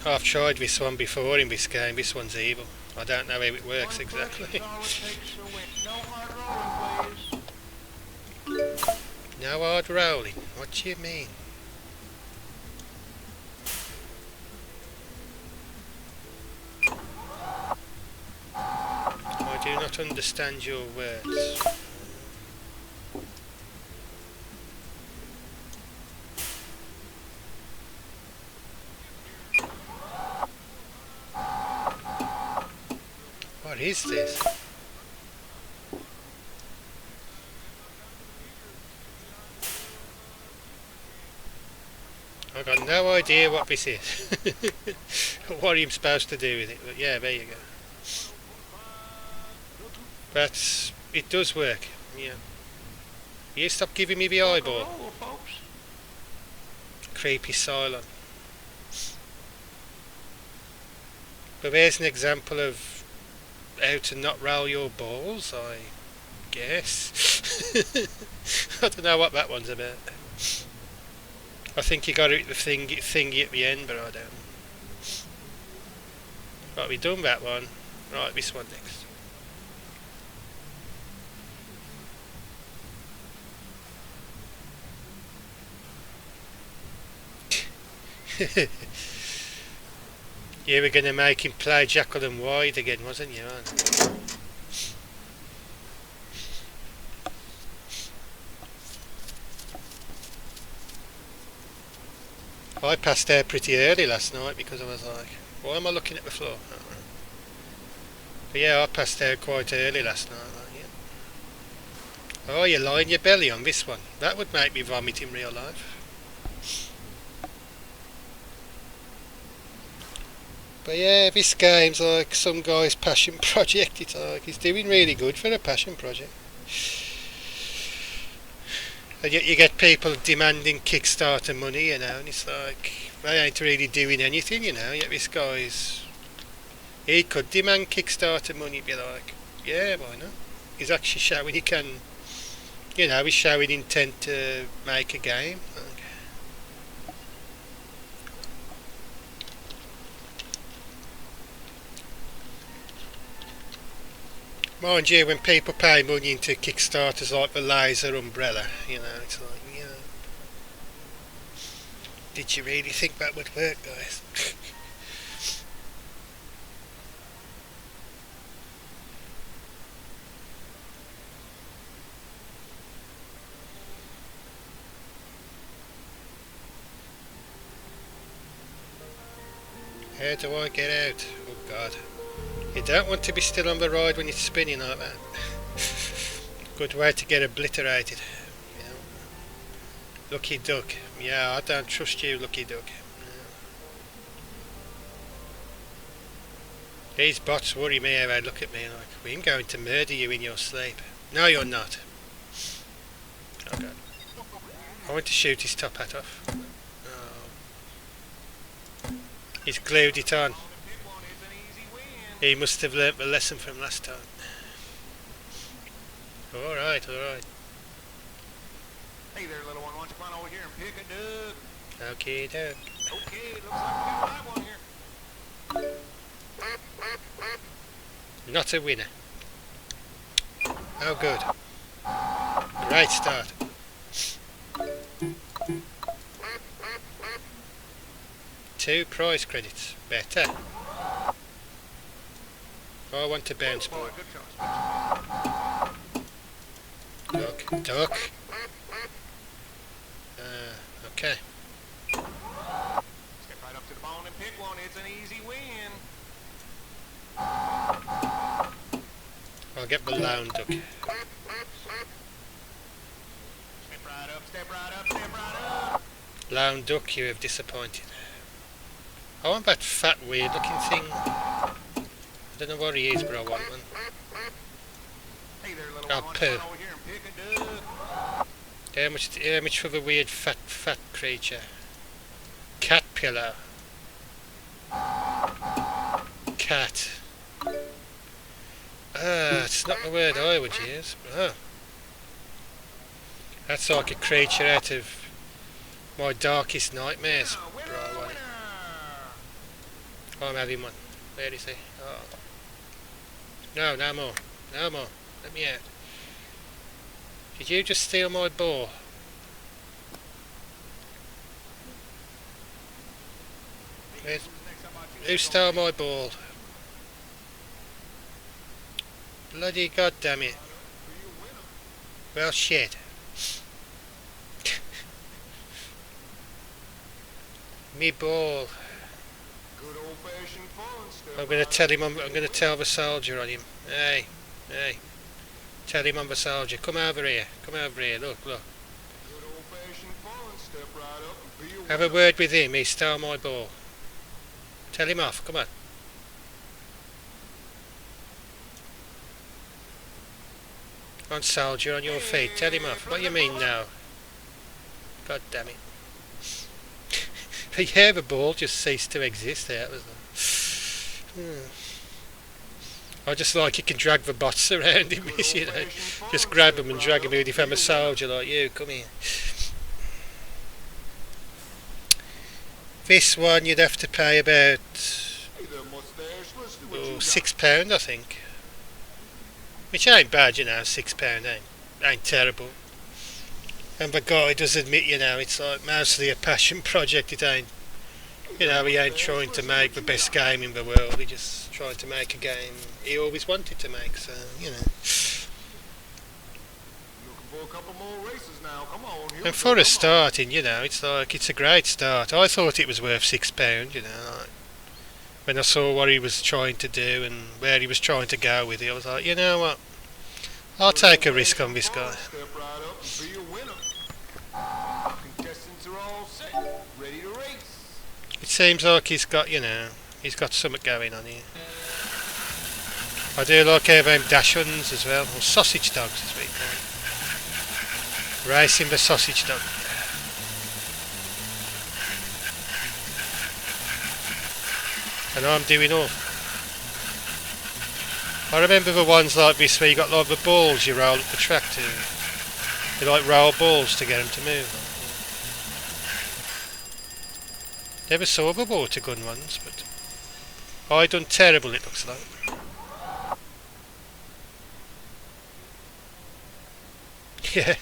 I've tried this one before in this game. This one's evil. I don't know how it works exactly. No hard rolling. What do you mean? I do not understand your words. What is this? I've got no idea what this is. What I'm supposed to do with it, but yeah, there you go. But it does work, yeah. You stop giving me the eyeball. Creepy Cylon. But there's an example of how to not roll your balls, I guess. I don't know what that one's about. I think you got it the thingy at the end, but I don't. Right, we've done that one. Right, this one next. You were going to make him play Jekyll and Hyde again, wasn't you, man? I passed out pretty early last night because I was like, why am I looking at the floor? But yeah, I passed out quite early last night. Like, yeah. Oh, you're lying your belly on this one. That would make me vomit in real life. But yeah, this game's like some guy's passion project. It's like he's doing really good for a passion project. And yet you get people demanding Kickstarter money, you know, and it's like they ain't really doing anything, you know. Yet this guy's, he could demand Kickstarter money, be like, yeah, why not? He's actually showing he can, you know, he's showing intent to make a game. Mind you, when people pay money into Kickstarters like the Laser Umbrella, you know, it's like, you know, did you really think that would work, guys? How do I get out? Oh God. You don't want to be still on the ride when it's spinning like that. Good way to get obliterated. Yeah. Lucky Duck. Yeah, I don't trust you, Lucky Duck. Yeah. These bots worry me how they look at me like, we're going to murder you in your sleep. No, you're not. Oh God. I want to shoot his top hat off. Oh. He's glued it on. He must have learnt the lesson from last time. Alright, alright. Hey there, little one. Why don't you come on over here and pick a duck? Okay, duck. Okay, looks like we got a live one here. Not a winner. Oh, good. Great start. Two prize credits. Better. I want to bounce ball. Duck, duck. Okay. Step right up to the bone and pick one. It's an easy win. I'll get the lone duck. Step right up, step right up, step right up. Lone duck, you have disappointed. I want that fat, weird looking thing. I don't know what he is, but I want one. Hey there, little Oh, one. poo. Come on over here and pick a duck. How much for the weird fat creature? Caterpillar. Cat. It's not the word I would use. Oh. That's like a creature out of my darkest nightmares. Winner, But I want it. winner. I'm having one. Where is he? Oh. No, no more. No more. Let me out. Did you just steal my ball? Who stole my ball? Bloody goddamn it. Well, shit. Me ball. Good old-fashioned fun stuff. I'm going to tell him. I'm going to tell the soldier on him. Hey, hey. Tell him I'm the soldier. Come over here. Come over here. Look, look. Good old-fashioned fun. Step right up and be a Have a word with him. He stole my ball. Tell him off. Come on. On soldier, on your feet. Tell him off. What do you mean now? God damn it. Yeah, the ball just ceased to exist there. I just like you can drag the bots around him, you know. Just grab them and drag him in if I'm a soldier like you. Come here. This one you'd have to pay about £6, I think. Which ain't bad, you know. £6 ain't terrible. And the guy does admit, you know, it's like mostly a passion project. It ain't, you know, he ain't trying to make the best game in the world. He just trying to make a game he always wanted to make. So, you know. Looking for a couple more races now. Come on. Here And for a starting, you know, it's like it's a great start. I thought it was worth £6, you know. Like, when I saw what he was trying to do and where he was trying to go with it, I was like, you know what? I'll take a risk on this guy. Step right up and be a winner. Contestants are all set, ready to race. It seems like he's got, you know, he's got something going on here. I do like how them dash-uns as well, or sausage dogs as we call them. Racing the sausage dog. And I'm doing all. I remember the ones like this where you got like the balls you roll up the track to. You like roll balls to get them to move. Never saw the water gun ones, but I done terrible it looks like. Yeah.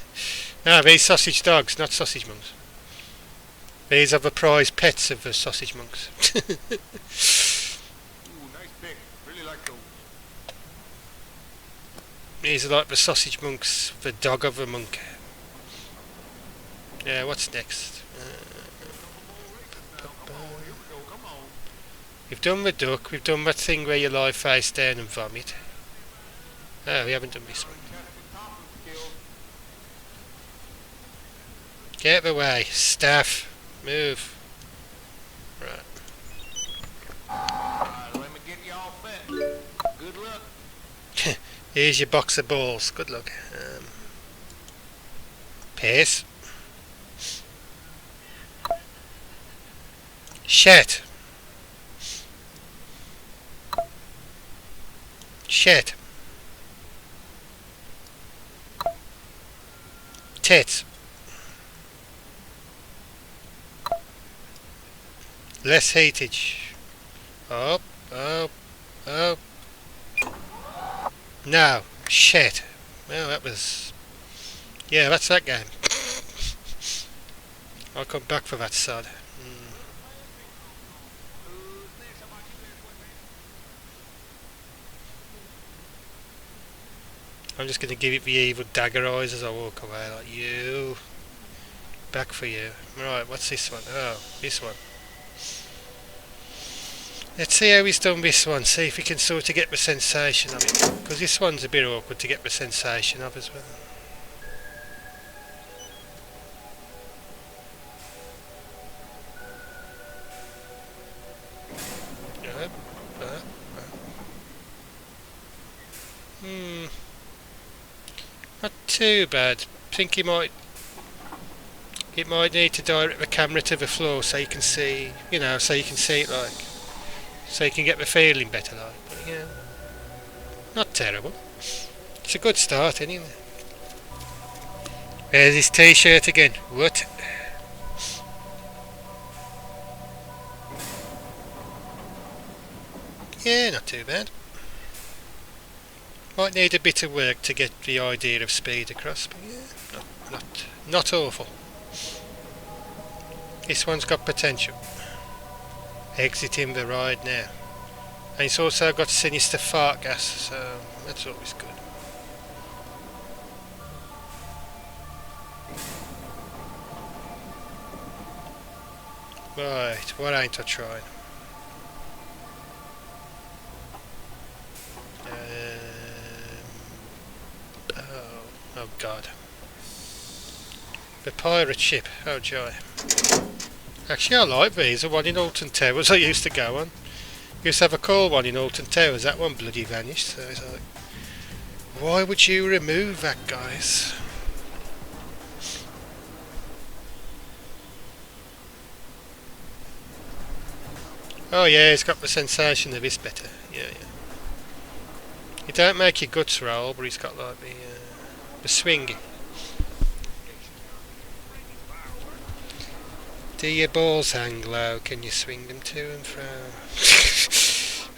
No, these sausage dogs, not sausage monks. These are the prize pets of the sausage monks. Ooh, nice pick. Really like those. These are like the sausage monks, the dog of a monk. Yeah, what's next? We've done the duck, we've done that thing where you lie face down and vomit. Oh, we haven't done this one. Get the way, staff, move. Right. Let me get you all fit. Good luck. Here's your box of balls, good luck. Pace. Shit. Shit. Tits. Less heatage. Up, up, up. No. Shit. Well, that was... Yeah, that's that game. I'll come back for that sod. I'm just going to give it the evil dagger eyes as I walk away, like, you. Back for you. Right, what's this one? Oh, this one. Let's see how he's done this one, see if he can sort of get the sensation of it. Because this one's a bit awkward to get the sensation of as well. too bad. Think it might need to direct the camera to the floor so you can see, you know, so you can see it like, so you can get the feeling better like. But yeah, not terrible. It's a good start anyway. There's his t-shirt again. What? Yeah, not too bad. Might need a bit of work to get the idea of speed across, but yeah, not awful. This one's got potential. Exiting the ride now. And it's also got sinister fart gas, so that's always good. Right, what ain't I trying? Oh god. The pirate ship, oh joy. Actually I like these, the one in Alton Towers I used to go on. Used to have a cool one in Alton Towers, that one bloody vanished, so it's like, why would you remove that, guys? Oh yeah, it's got the sensation of this better, yeah. It don't make your guts roll, but it's got like the swinging. Do your balls hang low? Can you swing them to and fro?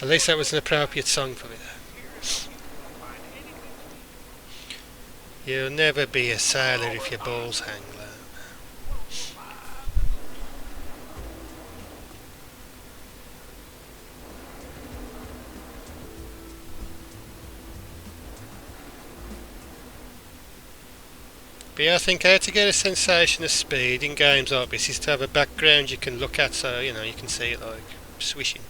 At least that was an appropriate song for it. You'll never be a sailor if your balls hang low. But yeah, I think how to get a sensation of speed in games like this is to have a background you can look at, so you know you can see it like swishing.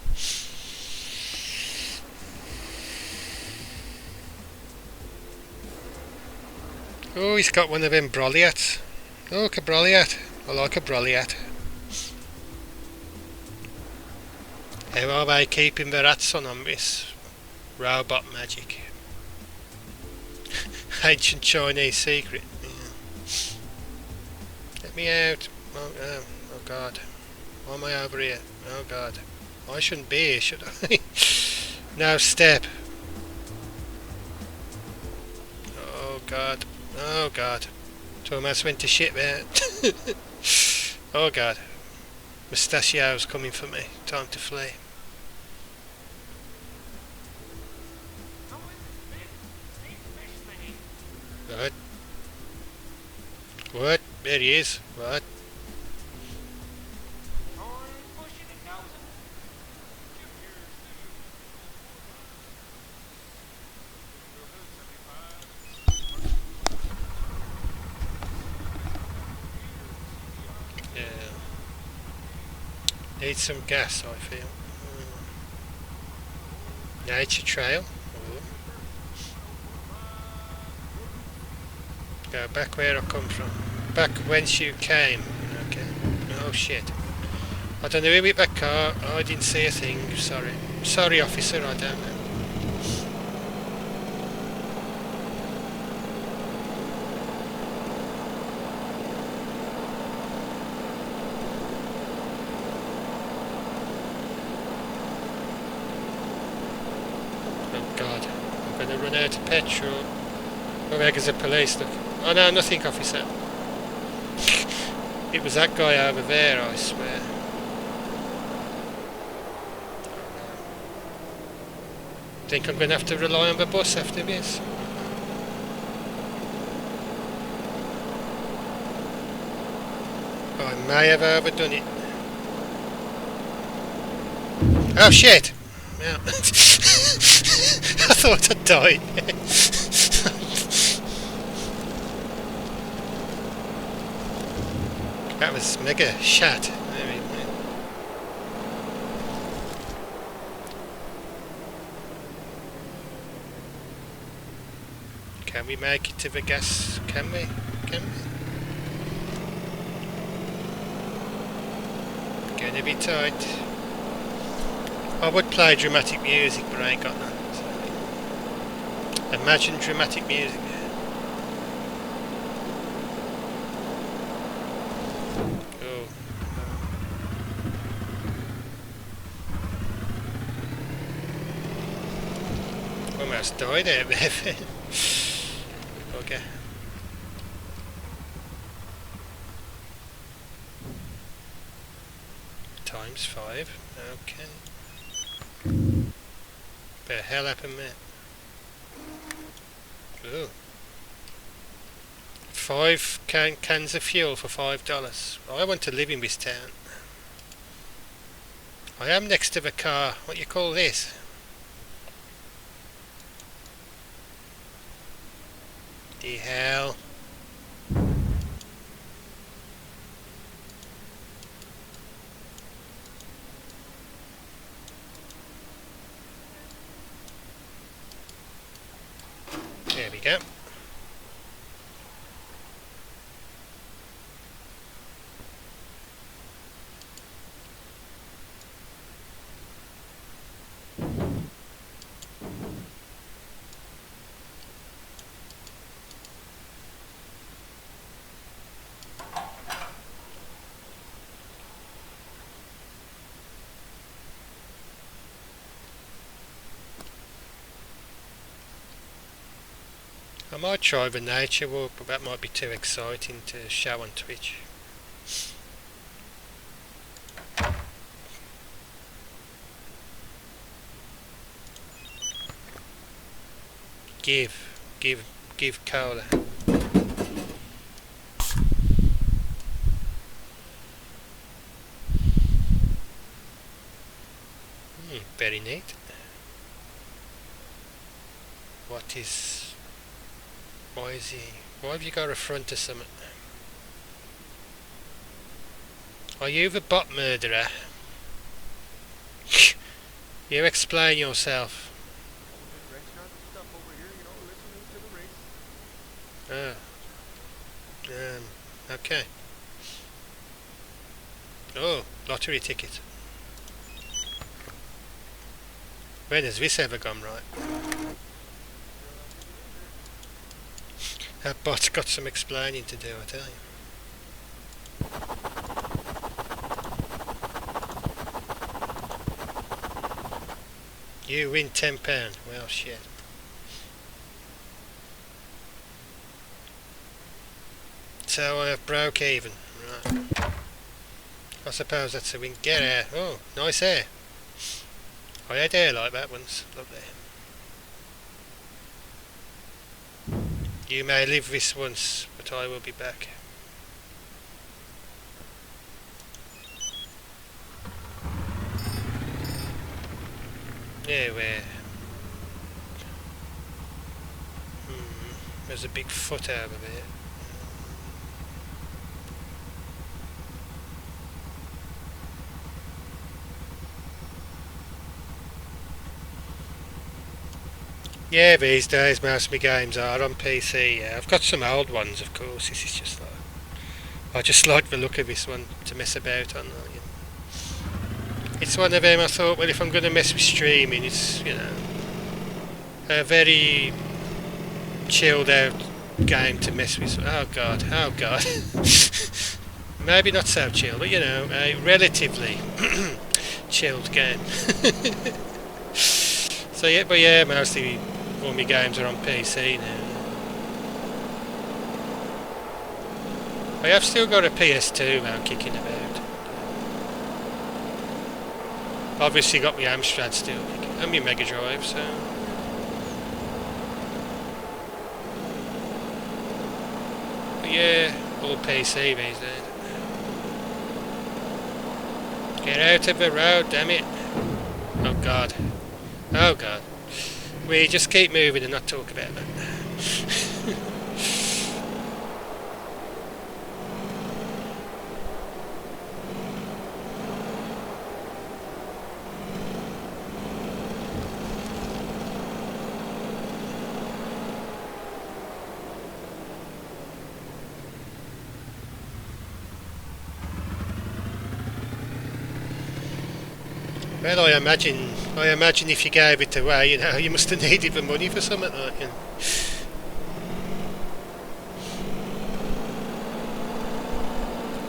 Oh, he's got one of them brolly hats. Oh, look, a brolly hat. I like a brolly hat. How are they keeping their hats on this? Robot magic. Ancient Chinese secret. Let me out. Oh god. Why am I over here? Oh god. I shouldn't be here, should I? No step. Oh god. Oh god. It almost went to shit there. Oh god. Mustachio's coming for me. Time to flee. What? What? There he is. What? Yeah. Need some gas, I feel. Nature trail. Ooh. Go back where I come from. Back whence you came. Okay. Oh shit. I don't know who hit that car. Oh, I didn't see a thing. Sorry. Sorry, officer. I don't know. Oh god. I'm going to run out of petrol. Oh, there's a police. Look. Oh no, nothing, officer. It was that guy over there, I swear. Think I'm going to have to rely on the bus after this. I may have overdone it. Oh shit! Yeah. I thought I'd died. That was mega shat. Can we make it to the gas? Can we? Can we? Gonna be tight. I would play dramatic music, but I ain't got none. So. Imagine dramatic music. Oh. Almost died out there. Okay. ×5. Okay. The hell happened there? Ooh. 5 cans of fuel for $5. I want to live in this town. I am next to the car. What you call this? The hell? There we go. I might try the nature walk, but that might be too exciting to show on Twitch. Give cola. Very neat. What is... Why is he... Why have you got a front to something? Are you the bot murderer? You explain yourself. Oh. Okay. Oh, lottery ticket. When has this ever gone right? That bot's got some explaining to do, I tell you. You win £10. Well, shit. So I have broke even. Right. I suppose that's a win. Get air. Oh, nice air. I had air like that once. Lovely. You may live this once, but I will be back. Yeah, where? There's a big foot over there. Yeah, these days most of my games are on PC. Yeah, I've got some old ones, of course. This is just like... I just like the look of this one to mess about on. You know. It's one of them I thought, well, if I'm going to mess with streaming, it's, you know, a very chilled out game to mess with. Oh god, oh god. Maybe not so chill, but you know, a relatively chilled game. So yeah, but yeah, mostly all my games are on PC now. I have still got a PS2 now kicking about. Obviously got my Amstrad still, and my Mega Drive, so... But yeah, all PC these days. Get out of the road, damn it! Oh god. Oh god. We just keep moving and not talk about that. Well, I imagine if you gave it away, you know, you must have needed the money for something like, you know.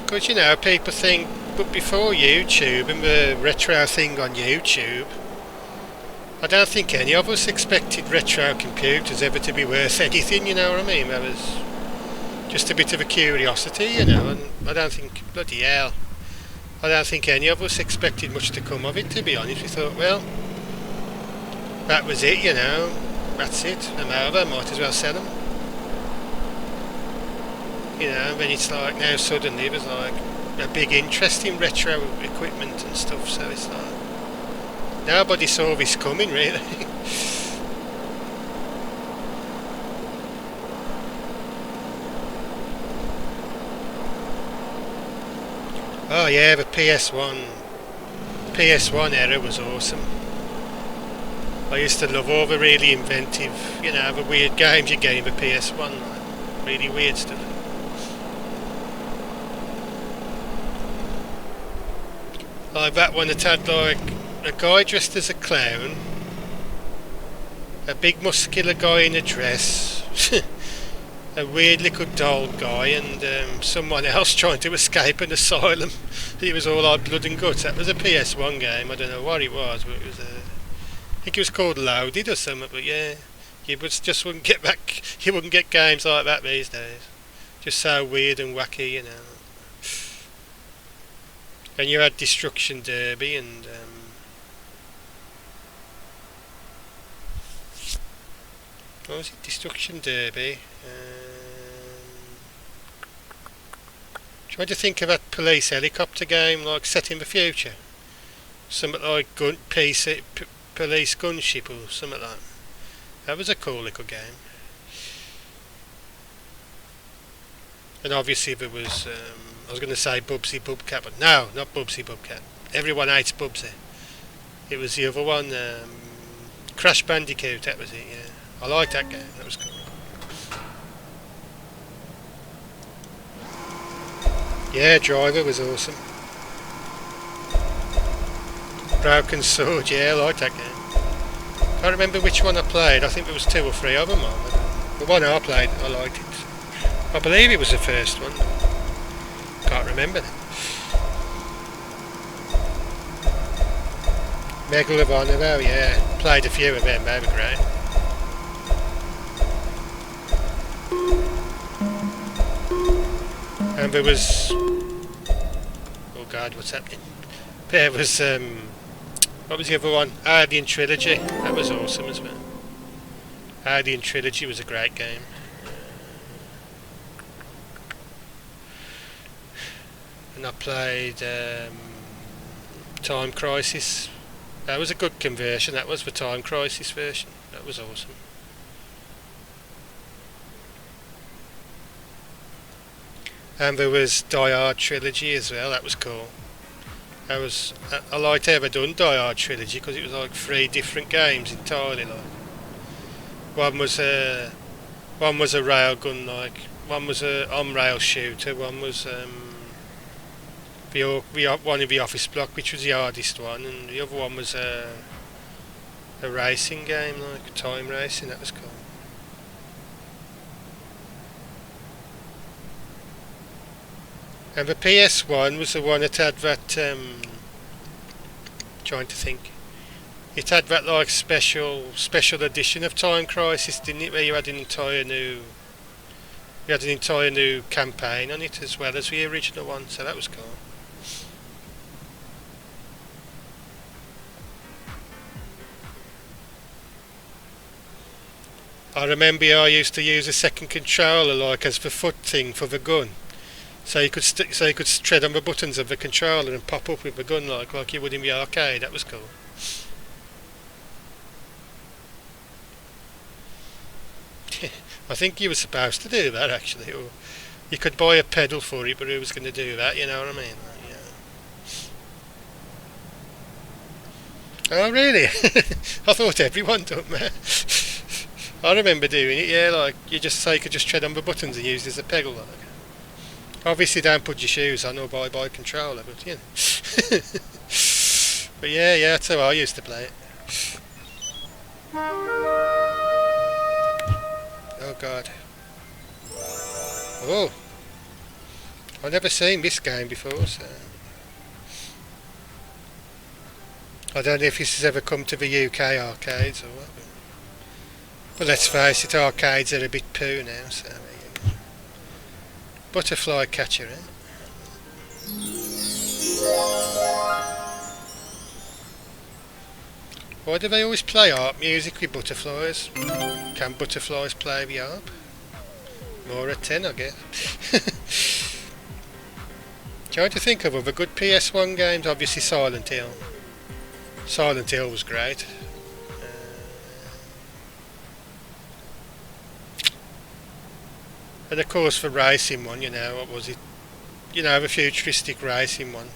Because, you know, people think, but before YouTube and the retro thing on YouTube, I don't think any of us expected retro computers ever to be worth anything, you know what I mean? That was just a bit of a curiosity, you know, and I don't think, bloody hell, I don't think any of us expected much to come of it, to be honest. We thought, well, that was it, you know, that's it, I'm over, might as well sell them. You know, but it's like now suddenly there's like a big interest in retro equipment and stuff, so it's like nobody saw this coming really. Oh yeah, the PS1 era was awesome. I used to love all the really inventive, you know, the weird games you get in the PS1, like, really weird stuff. Like that one that had like a guy dressed as a clown, a big muscular guy in a dress, a weird little doll guy, and someone else trying to escape an asylum. It was all like blood and guts. That was a PS1 game. I don't know what it was, but it was I think it was called Loaded or something. But yeah, just wouldn't get back. You wouldn't get games like that these days. Just so weird and wacky, you know. And you had Destruction Derby and what was it? Destruction Derby. Trying to think of that police helicopter game, like set in the future. Something like police gunship or something like that. That was a cool little game. And obviously there was, I was going to say Bubsy Bobcat, but no, not Bubsy Bobcat. Everyone hates Bubsy. It was the other one, Crash Bandicoot, that was it, yeah. I liked that game, that was cool. Yeah, Driver was awesome. Broken Sword, yeah, I liked that game. Can't remember which one I played, I think there was 2 or 3 of them. The one I played, I liked it. I believe it was the first one. Can't remember them. Medal of Honor, oh yeah. Played a few of them, they were great. And there was... oh god, what's happening? There was, what was the other one? Alien Trilogy, that was awesome as well. Alien Trilogy was a great game. And I played Time Crisis. That was a good conversion. That was the Time Crisis version. That was awesome. And there was Die Hard Trilogy as well. That was cool. I liked how they done Die Hard Trilogy because it was like 3 different games entirely. Like one was a railgun, like one was a on-rail shooter, one was one of the Office Block, which was the hardest one, and the other one was a racing game, like time racing. That was cool. And the PS1 was the one that had that trying to think. It had that like special edition of Time Crisis, didn't it? Where you had an entire new campaign on it as well as the original one. So that was cool. I remember I used to use a second controller like as the foot thing for the gun. So you could tread on the buttons of the controller and pop up with the gun like you would in the arcade. That was cool. I think you were supposed to do that actually, or you could buy a pedal for it, but who was going to do that? You know what I mean? Yeah. Oh really? I thought everyone done that. I remember doing it. Yeah, like you could just tread on the buttons and use it as a pedal. Like. Obviously, don't put your shoes on or buy a controller, but you know. But yeah, that's how I used to play it. Oh god. Oh. I've never seen this game before, so I don't know if this has ever come to the UK arcades or what. But let's face it, arcades are a bit poo now, so butterfly catcher, eh? Why do they always play harp music with butterflies? Can butterflies play the harp? More at 10, I guess. Trying to think of other good PS1 games. Obviously Silent Hill. Silent Hill was great. And of course the racing one, you know, what was it? You know, the futuristic racing one.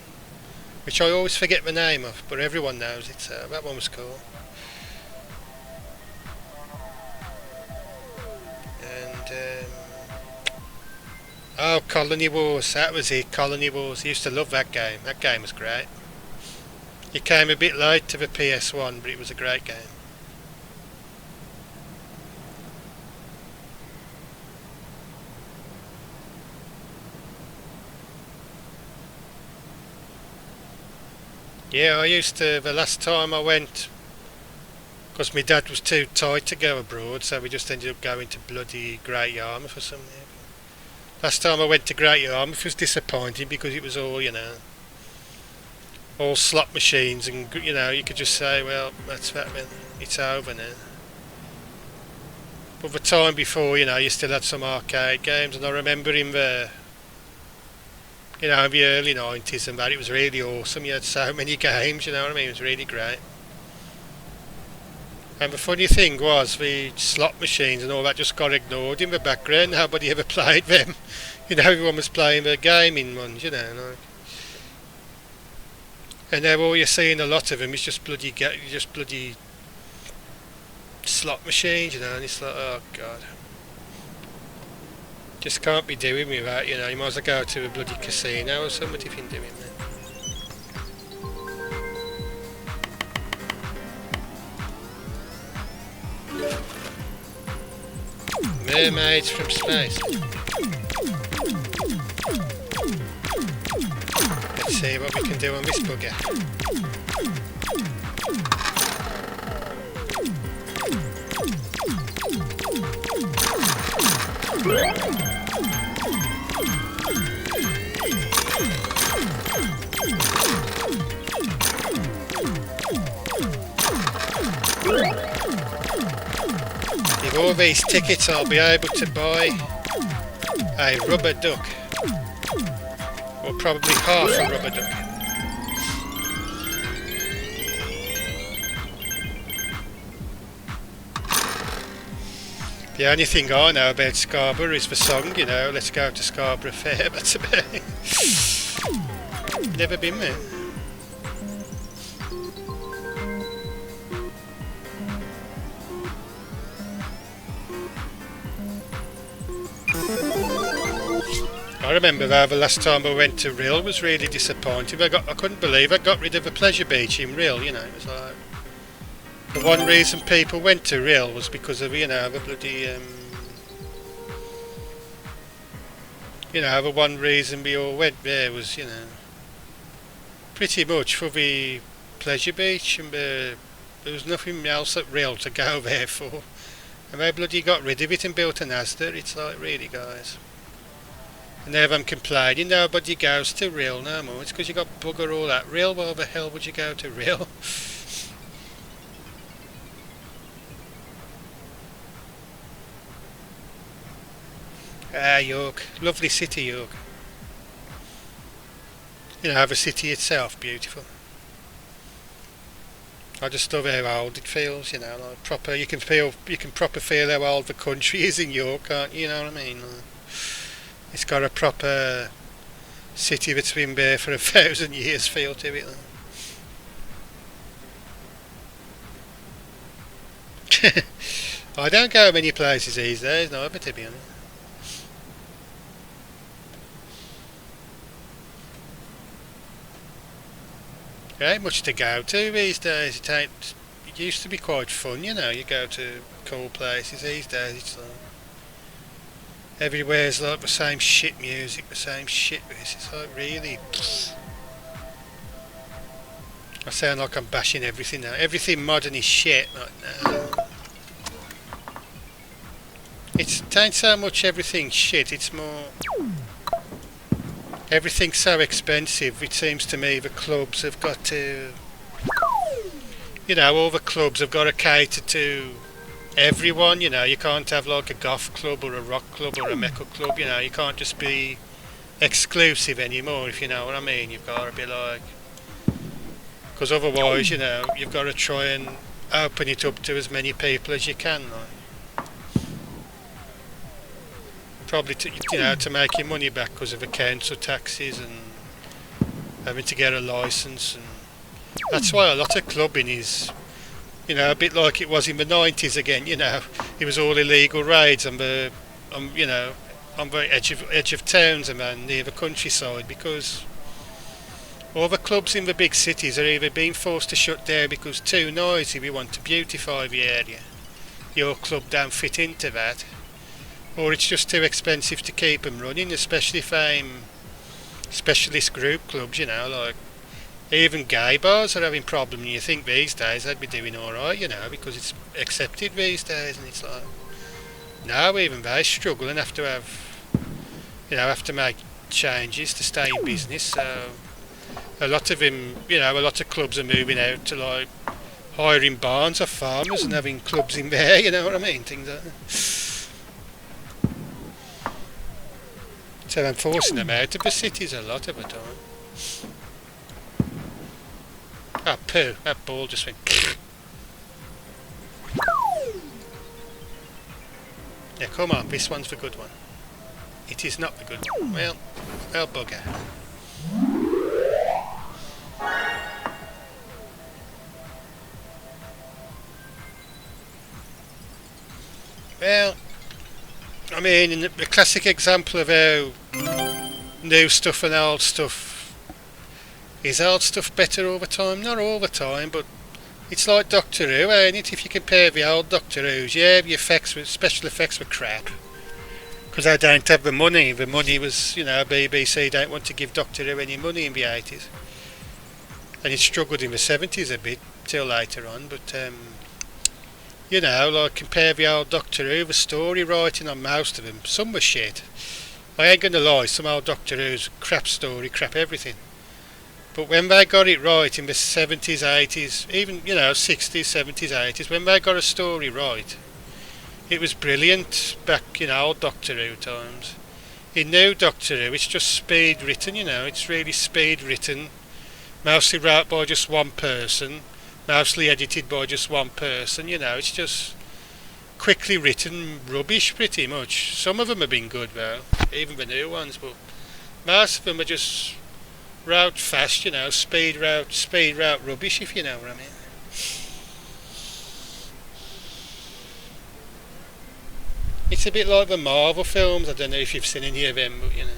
Which I always forget the name of, but everyone knows it, so that one was cool. And, oh, Colony Wars, that was it, Colony Wars. I used to love that game. That game was great. It came a bit late to the PS1, but it was a great game. Yeah, I used to, the last time I went, because my dad was too tight to go abroad, so we just ended up going to bloody Great Yarmouth or something. Last time I went to Great Yarmouth was disappointing because it was all, you know, all slot machines, and, you know, you could just say, well, that's that, man, it's over now. But the time before, you know, you still had some arcade games, and I remember in the, you know, in the early 90s and that, it was really awesome. You had so many games, you know what I mean, it was really great. And the funny thing was, the slot machines and all that just got ignored in the background. Nobody ever played them. You know, everyone was playing the gaming ones, you know. Like. And now all you're seeing a lot of them is just bloody slot machines, you know, and it's like, oh god. Just can't be doing with that, you know. You might as well go to a bloody casino or something if you're doing that. Mermaids from space. Let's see what we can do on this bugger. With all these tickets I'll be able to buy a rubber duck, or probably half a rubber duck. The only thing I know about Scarborough is the song, you know, let's go to Scarborough Fair, that's about it. Never been there. I remember though the last time I went to Rhyl was really disappointing. I couldn't believe I got rid of a pleasure beach in Rhyl, you know, it was like... The one reason people went to Rhyl was because of, you know, the bloody, you know, the one reason we all went there was, you know, pretty much for the pleasure beach, and there was nothing else at Rhyl to go there for. And they bloody got rid of it and built an Asda. It's like, really, guys. And now I'm complaining, nobody goes to Rhyl no more. It's because you got bugger all that Rhyl. Why the hell would you go to Rhyl? Ah, York. Lovely city, York. You know, the city itself, beautiful. I just love how old it feels, you know, like proper, you can proper feel how old the country is in York, can't you? You know what I mean? Like, it's got a proper city that's been there for 1,000 years feel to it. Like. I don't go many places these days, neither, to be honest. There ain't much to go to these days. It used to be quite fun, you know. You go to cool places these days. It's like, Everywhere's like the same shit music, the same shit. It's like really. I sound like I'm bashing everything now. Everything modern is shit. Like, no. It ain't so much everything shit. It's more. Everything's so expensive. It seems to me the clubs have got to. You know, all the clubs have got to cater to everyone. You know, you can't have like a goth club or a rock club or a metal club. You know, you can't just be exclusive anymore. If you know what I mean, you've got to be like. Because otherwise, you know, you've got to try and open it up to as many people as you can. Like. Probably to, you know, to make your money back because of the council taxes and having to get a licence, and that's why a lot of clubbing is, you know, a bit like it was in the 90s again. You know, it was all illegal raids on the, you know, on the edge of towns and near the countryside, because all the clubs in the big cities are either being forced to shut down because too noisy. We want to beautify the area. Your club don't fit into that. Or it's just too expensive to keep them running, especially if specialist group clubs, you know, like even gay bars are having problems. And you think these days they'd be doing alright, you know, because it's accepted these days, and it's like, no, even they struggle and have to make changes to stay in business. So a lot of them, you know, a lot of clubs are moving out to like hiring barns of farmers and having clubs in there, you know what I mean, things like that. So I'm forcing them out of the cities a lot of the time. Oh, poo. That ball just went... Yeah, come on. This one's the good one. It is not the good one. Well, bugger. Well, I mean, the classic example of how new stuff and old stuff, is old stuff better over time? Not all the time, but it's like Doctor Who, ain't it? If you compare the old Doctor Who's, yeah, the special effects were crap because they don't have the money. The money was, you know, BBC don't want to give Doctor Who any money in the 80s, and it struggled in the 70s a bit till later on, but you know, like compare the old Doctor Who, the story writing on most of them, some were shit. I ain't gonna lie, some old Doctor Who's crap story, crap everything. But when they got it right in the 70s, 80s, even, you know, 60s, 70s, 80s, when they got a story right, it was brilliant back in old Doctor Who times. In new Doctor Who, it's just speed written, you know, it's really speed written, mostly wrote by just one person, mostly edited by just one person, you know, it's just quickly written rubbish pretty much. Some of them have been good though, even the new ones, but most of them are just wrote fast, you know, speed route rubbish, if you know what I mean. It's a bit like the Marvel films. I don't know if you've seen any of them, but you know,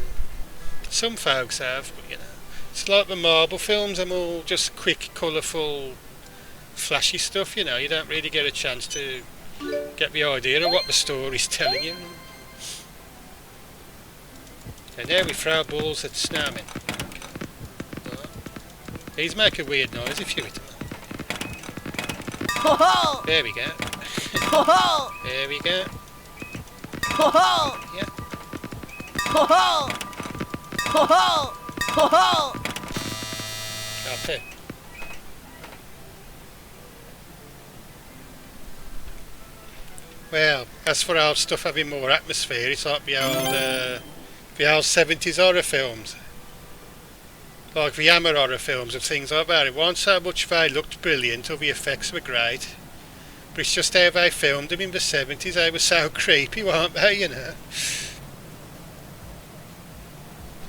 some folks have, but you know, it's like the Marvel films. They're all just quick, colourful, flashy stuff, you know. You don't really get a chance to get the idea of what the story's telling you. And now we throw balls at snowmen. These make a weird noise if you hit them. There we go. There we go. Yeah. Copy. Well, as for old stuff having more atmosphere, it's like the old 70s horror films. Like the Hammer horror films and things like that. It wasn't so much they looked brilliant or the effects were great, but it's just how they filmed them in the 70s. They were so creepy, weren't they, you know?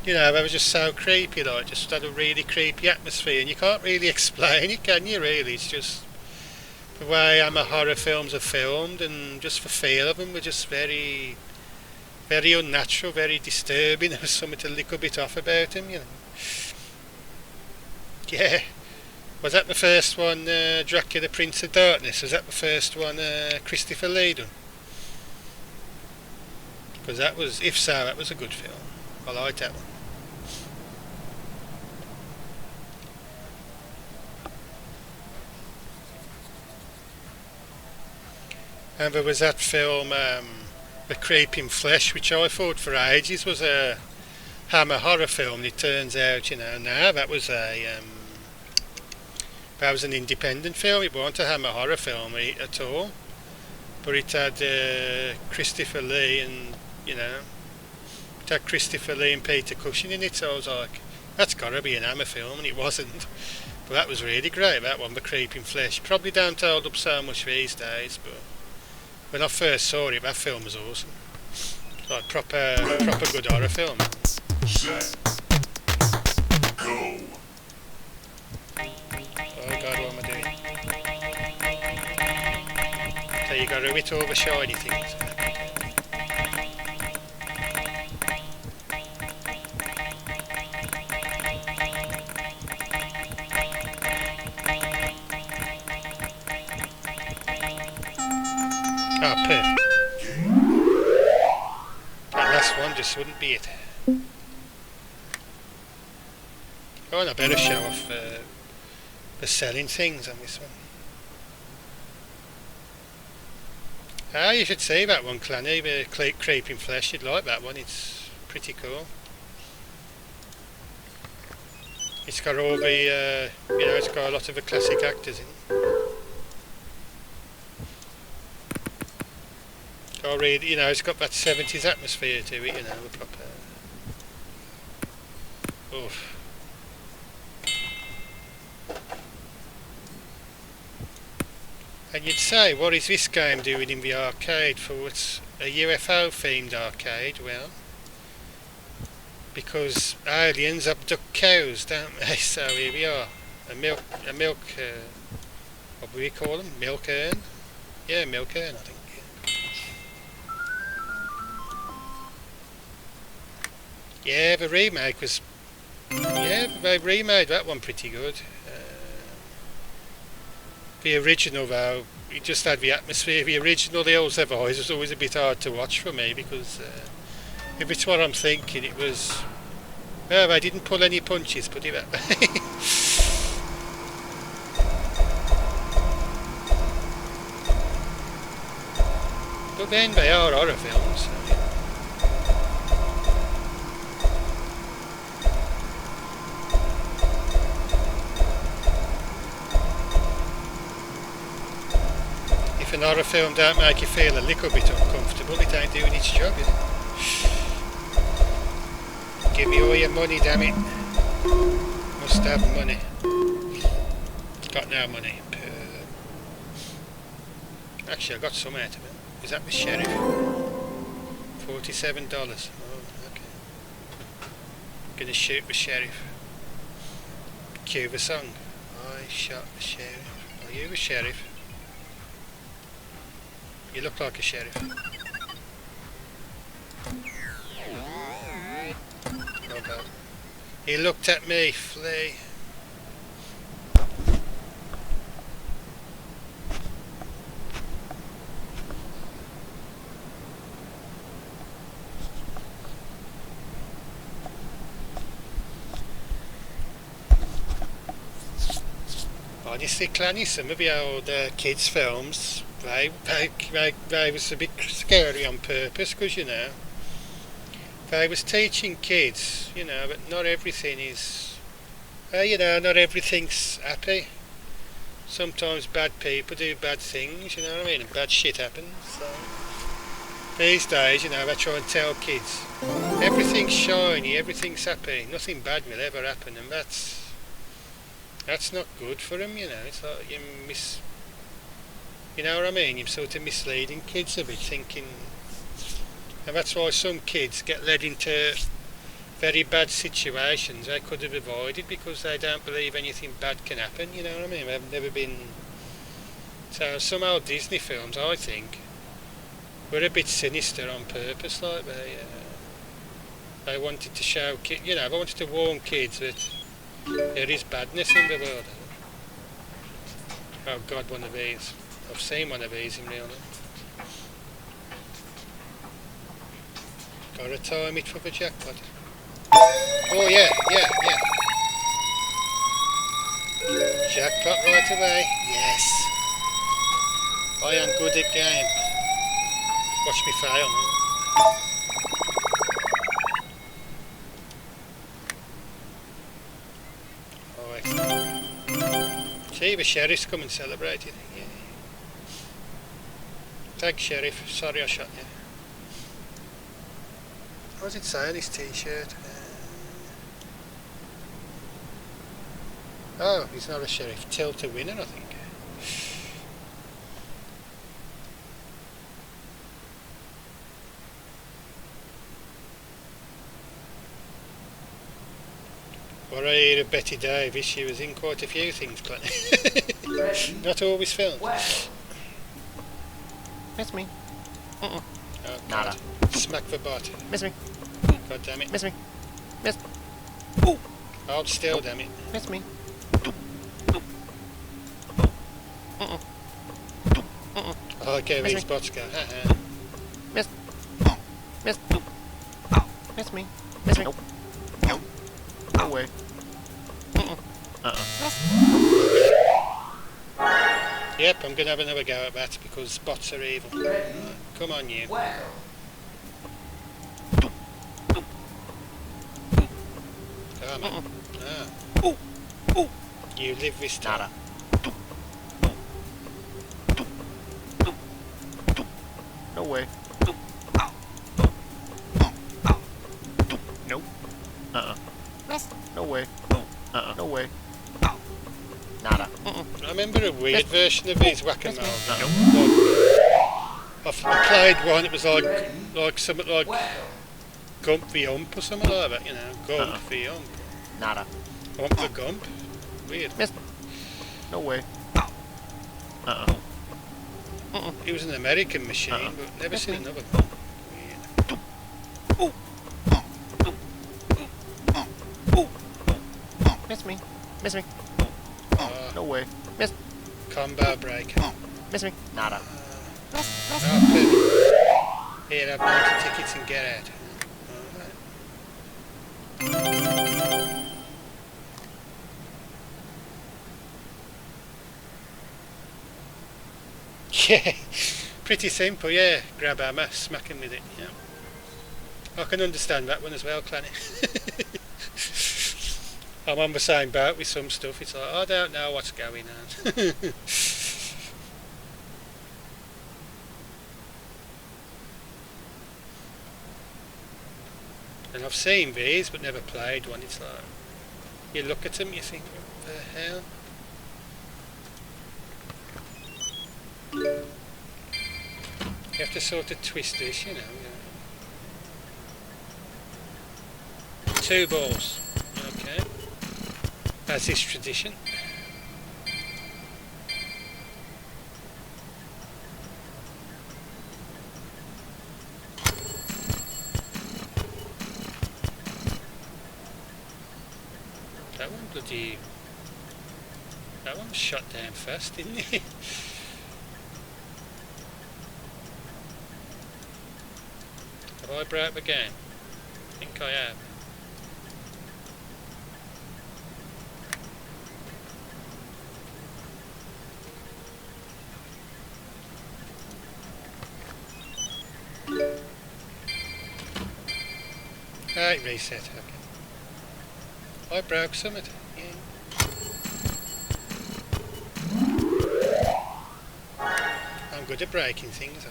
You know, they were just so creepy, like, just had a really creepy atmosphere, and you can't really explain it, can you, really? It's just the way Hammer horror films are filmed, and just the feel of them were just very, very unnatural, very disturbing. There was something a little bit off about them, you know. Yeah. Was that the first one, Dracula Prince of Darkness? Was that the first one Christopher Lee done? Because that was, if so, that was a good film. I liked that one. And there was that film, The Creeping Flesh, which I thought for ages was a Hammer horror film. And it turns out, you know, now that was an independent film. It wasn't a Hammer horror film at all. But it had Christopher Lee and, you know, it had Christopher Lee and Peter Cushing in it. So I was like, that's got to be an Hammer film, and it wasn't. But that was really great, that one, The Creeping Flesh. Probably don't hold up so much these days, but when I first saw it, that film was awesome. Like proper good horror film. Set. Go. Oh God, what am I doing? So you got to hit all the shiny things. Ah, perfect. That last one just wouldn't be it. Oh, and I better show off the selling things on this one. Ah, you should see that one, Clannie, the Creeping Flesh. You'd like that one, it's pretty cool. It's got all the, you know, it's got a lot of the classic actors in it. I read, you know, it's got that 70s atmosphere to it, you know, the proper. Oof. And you'd say, what is this game doing in the arcade for what's a UFO themed arcade? Well, because aliens abduct cows, don't they? So here we are. A milk, what do we call them? Milk urn? Yeah, milk urn, I think. Yeah, the remake was... Yeah, they remade that one pretty good. The original, though, it just had the atmosphere. The original, The Hills Have Eyes, was always a bit hard to watch for me because if it's what I'm thinking, it was... Well, they didn't pull any punches, put it that way. But then they are horror films. So, yeah. If an horror film don't make you feel a little bit uncomfortable, it ain't doing its job, is it? Give me all your money, damn it. Must have money. Got no money. Actually, I got some out of it. Is that the sheriff? $47. Oh, okay. Gonna shoot the sheriff. Cue the song. I shot the sheriff. Are you the sheriff? You look like a sheriff. Oh God. He looked at me, flee. Honestly, Clanny, some of the old kids' films, they was a bit scary on purpose, because, you know, they was teaching kids, you know, that not everything is, you know, not everything's happy. Sometimes bad people do bad things, you know what I mean, and bad shit happens. So these days, you know, they try and tell kids, everything's shiny, everything's happy, nothing bad will ever happen, and that's not good for them, you know. It's like you know what I mean? You're sort of misleading kids a bit, thinking, and that's why some kids get led into very bad situations they could have avoided because they don't believe anything bad can happen, you know what I mean? They've never been... So some old Disney films, I think, were a bit sinister on purpose, like they wanted to show kids, you know, they wanted to warn kids that there is badness in the world. Oh God, one of these. I've seen one of these in real life. Gotta time it for the jackpot. Oh yeah, yeah, yeah. Jackpot right away. Yes. I am good at game. Watch me fail. Oh, excellent. See, the sheriff's come and celebrated. Yeah. Thanks, Sheriff. Sorry I shot you. What does it say on his t-shirt? Oh, he's not a sheriff. Tilt to winner, I think. What I hear of Betty Davis, she was in quite a few things, Clannie. Not always filmed. Miss me. Oh, Nada. Smack the bot. Miss me. God damn it. Miss me. Miss. Hold still, damn it. Miss me. I like how these bots go. Haha. Miss. Miss. Miss me. Miss me. Nope. Nope. No way. Yep, I'm gonna have another go at that because bots are evil. Right, come on, you. Come on. Ah. You live this time. No way. Nope. No way. No way. Nada. I remember a weird version of these whack-a-mole. I played one, it was like something like Gump v Ump or something like that, you know. Gump v Ump. Nada. Ump the Gump. Weird. Missed. No way. It was an American machine, but never seen another one. Miss me. Miss me. No way. Miss. Combo breaker. Miss me. Nada. Oh, perfect. Here, have 90 tickets and get out. Yeah, pretty simple, yeah. Grab hammer, smack him with it, yeah. I can understand that one as well, Clannie. I'm on the same boat with some stuff, it's like, I don't know what's going on. And I've seen these, but never played one, it's like, you look at them, you think, what the hell? You have to sort of twist this, you know. 2 balls. Okay. As is tradition. That one was shot down fast, didn't it? Have I broke the game? I think I have. Right, reset, okay. I broke something, yeah. I'm good at breaking things,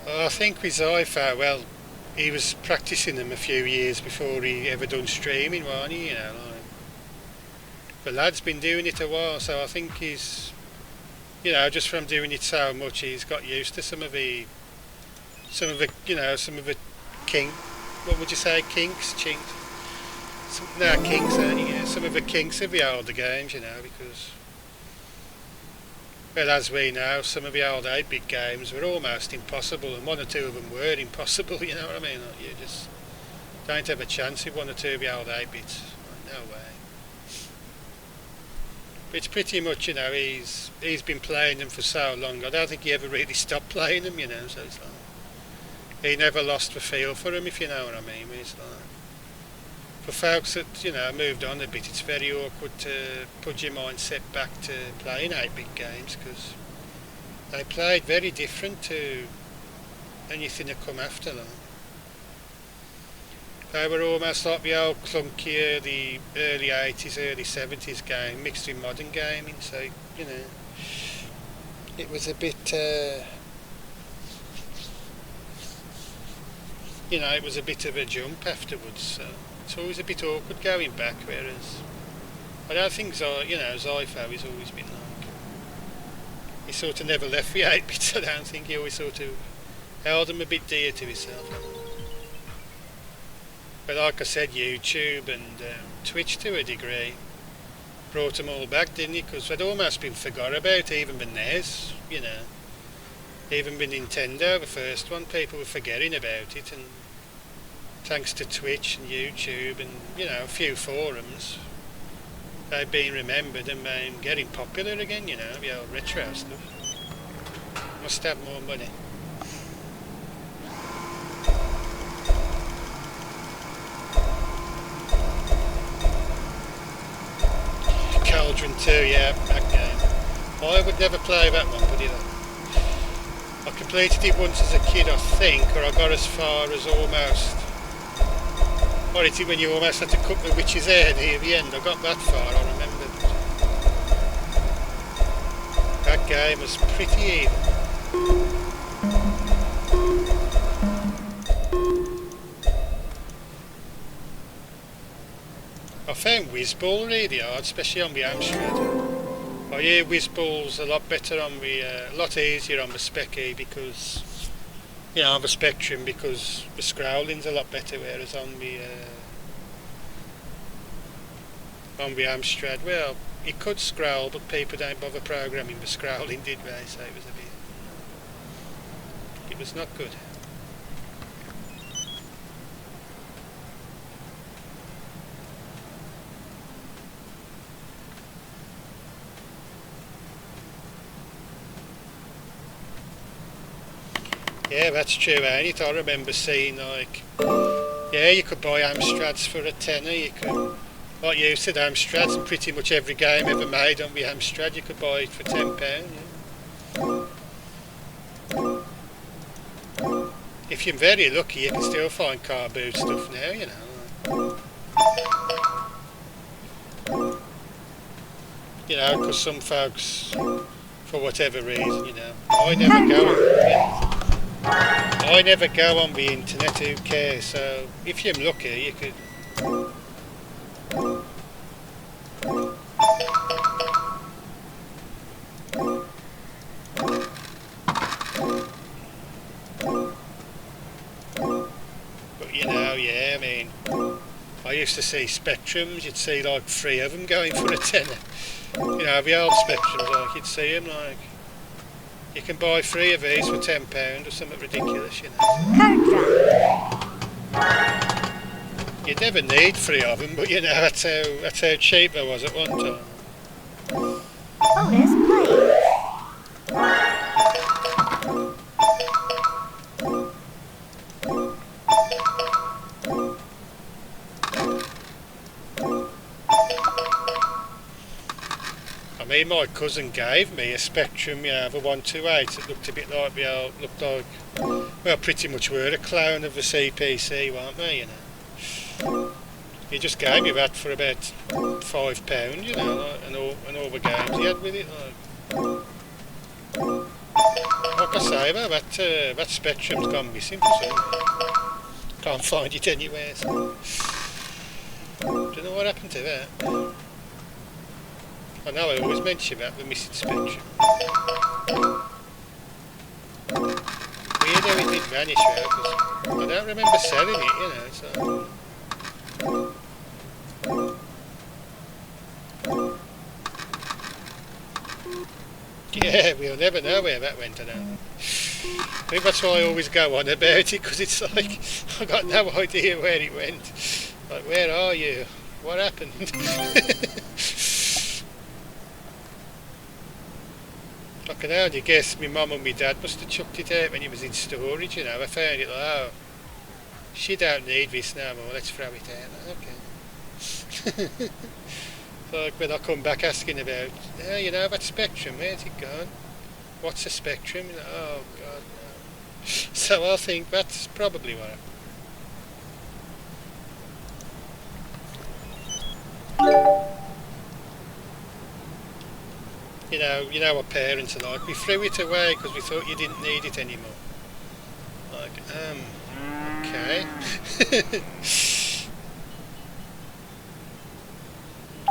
I think with Zypher, well, he was practicing them a few years before he ever done streaming, wasn't he? You know, like, the lad's been doing it a while, so I think he's, you know, just from doing it so much, he's got used to some of the kink. What would you say? Kinks, chinks. Kinks, aren't you? Yeah, some of the kinks of the older games, you know, because. Well, as we know, some of the old 8-bit games were almost impossible, and 1 or 2 of them were impossible, you know what I mean? Like, you just Don't have a chance with one or two of the old 8-bits. No way. But it's pretty much, you know, he's been playing them for so long. I don't think he ever really stopped playing them, you know. So it's like he never lost the feel for them, if you know what I mean. It's like for folks that, you know, moved on a bit, it's very awkward to put your mindset back to playing 8-bit games, because they played very different to anything that come after them. They were almost like the old clunkier, the early 80s, early 70s game mixed with modern gaming, so, you know, it was a bit, you know, it was a bit of a jump afterwards, so it's always a bit awkward going back, whereas I don't think, you know, Zypho has always been like, he sort of never left the 8-bits, I don't think, he always sort of held them a bit dear to himself. But like I said, YouTube and Twitch to a degree brought them all back, didn't it? Because they'd almost been forgot about, even the NES, you know. Even the Nintendo, the first one, people were forgetting about it, and thanks to Twitch and YouTube and, you know, a few forums, they've been remembered and been getting popular again, you know, the old retro stuff. Must have more money. Cauldron 2, yeah, that game. I would never play that one, but I completed it once as a kid, I think, or I got as far as almost, what is it when you almost had to cut the witch's hair near the end? I got that far, I remember. That game was pretty evil. I found Whizball really hard, especially on the Amstrad. I hear Whizball's a lot better on the, a lot easier on the Specky because, you know, on the Spectrum, because the scrolling's a lot better, whereas on the Amstrad, well, it could scroll, but people don't bother programming the scrolling, did they? So it was a bit, it was not good. Yeah, that's true, ain't it? I remember seeing, like, yeah, you could buy Amstrads for a tenner, you could, like you said, Amstrads, and pretty much every game ever made on the Amstrad, you could buy it for £10, yeah. If you're very lucky, you can still find car boot stuff now, you know. You know, because some folks, for whatever reason, you know, I never go on the internet, who cares? So if you're lucky, you could. But you know, yeah, I mean, I used to see Spectrums, you'd see like 3 of them going for a tenner. You know, the old Spectrums, like, you'd see them like, you can buy 3 of these for £10 or something ridiculous, you know. You'd never need 3 of them, but you know, that's how cheap they was at one time. Bonus play. I mean, my cousin gave me a Spectrum, you know, the 128 that looked a bit like the old, looked like, well, pretty much were a clone of the CPC, weren't they, you know. He just gave me that for about £5, you know, like, and all the games he had with it. Like I say, though, that Spectrum's gone missing for some reason. Can't find it anywhere. So. Don't know what happened to that. I know I always mention that, the missing Spectrum. Weird how it did vanish, though, because I don't remember selling it, you know, so. Yeah, we'll never know where that went, I don't know. I think that's why I always go on about it, because it's like, I've got no idea where it went. Like, where are you? What happened? I can only guess my mum and my dad must have chucked it out when it was in storage, you know. I found it like, oh, she don't need this no more, let's throw it out. Okay. Like when I come back asking about, oh, you know, that Spectrum, where's it gone? What's a Spectrum? Like, oh, God, no. So I think that's probably what happened. You know what parents are like. We threw it away because we thought you didn't need it anymore. Like, okay.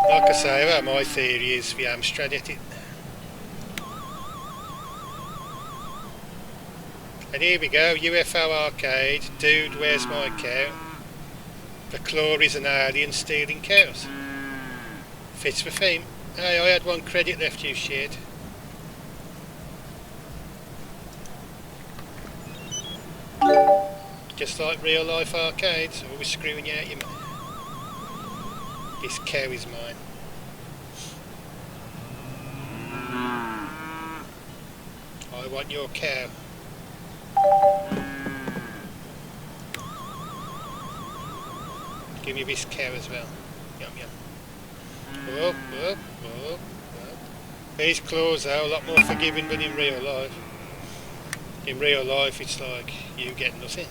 Like I say, well, my theory is the Amstrad hit it. And here we go, UFO arcade, dude, where's my cow? The claw is an alien stealing cows. Fits the theme. Hey, I had one credit left, you shit. Just like real life arcades, always screwing you out your money. This cow is mine. I want your cow. Give me this cow as well. Yum yum. Whoop, whoop, whoop, whoop. These claws are a lot more forgiving than in real life. In real life it's like you get nothing.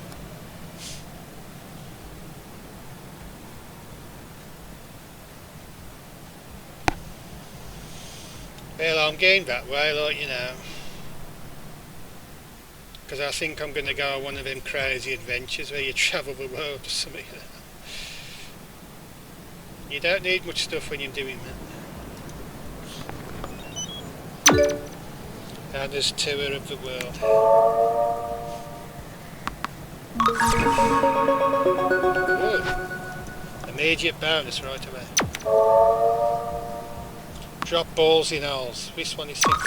Well, I'm going that way, like, you know, because I think I'm going to go on one of them crazy adventures where you travel the world or something. You don't need much stuff when you're doing that. And there's tour of the world. Whoa. Immediate bonus right away. Drop balls in holes. This one is simple.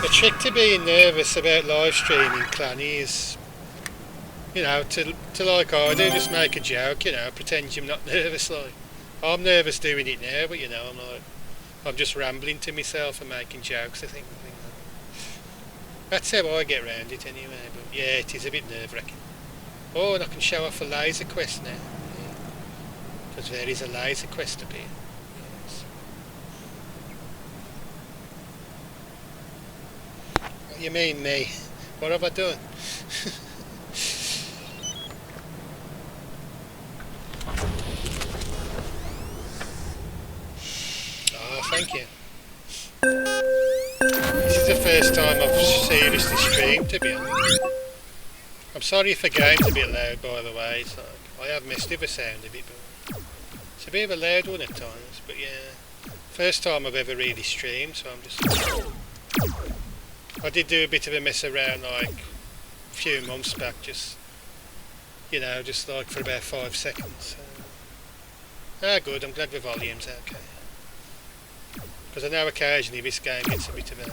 The trick to being nervous about live streaming, Clannie, is, you know, to like I do, just make a joke, you know, pretend you're not nervous. Like, I'm nervous doing it now, but you know, I'm just rambling to myself and making jokes, I think. That's how I get around it anyway, but yeah, it is a bit nerve-wracking. Oh, and I can show off a laser quest now. Because there is a laser quest up here. Yes. What do you mean, me? What have I done? Oh, thank you. This is the first time I've seriously streamed, to be honest. I'm sorry if the game's a bit loud, by the way. It's like, I have messed with the sound a bit, but it's a bit of a loud one at times. But yeah, first time I've ever really streamed, so I'm just... I did do a bit of a mess around like a few months back, just, you know, just like for about 5 seconds. Good, I'm glad the volume's okay. Because I know occasionally this game gets a bit of a...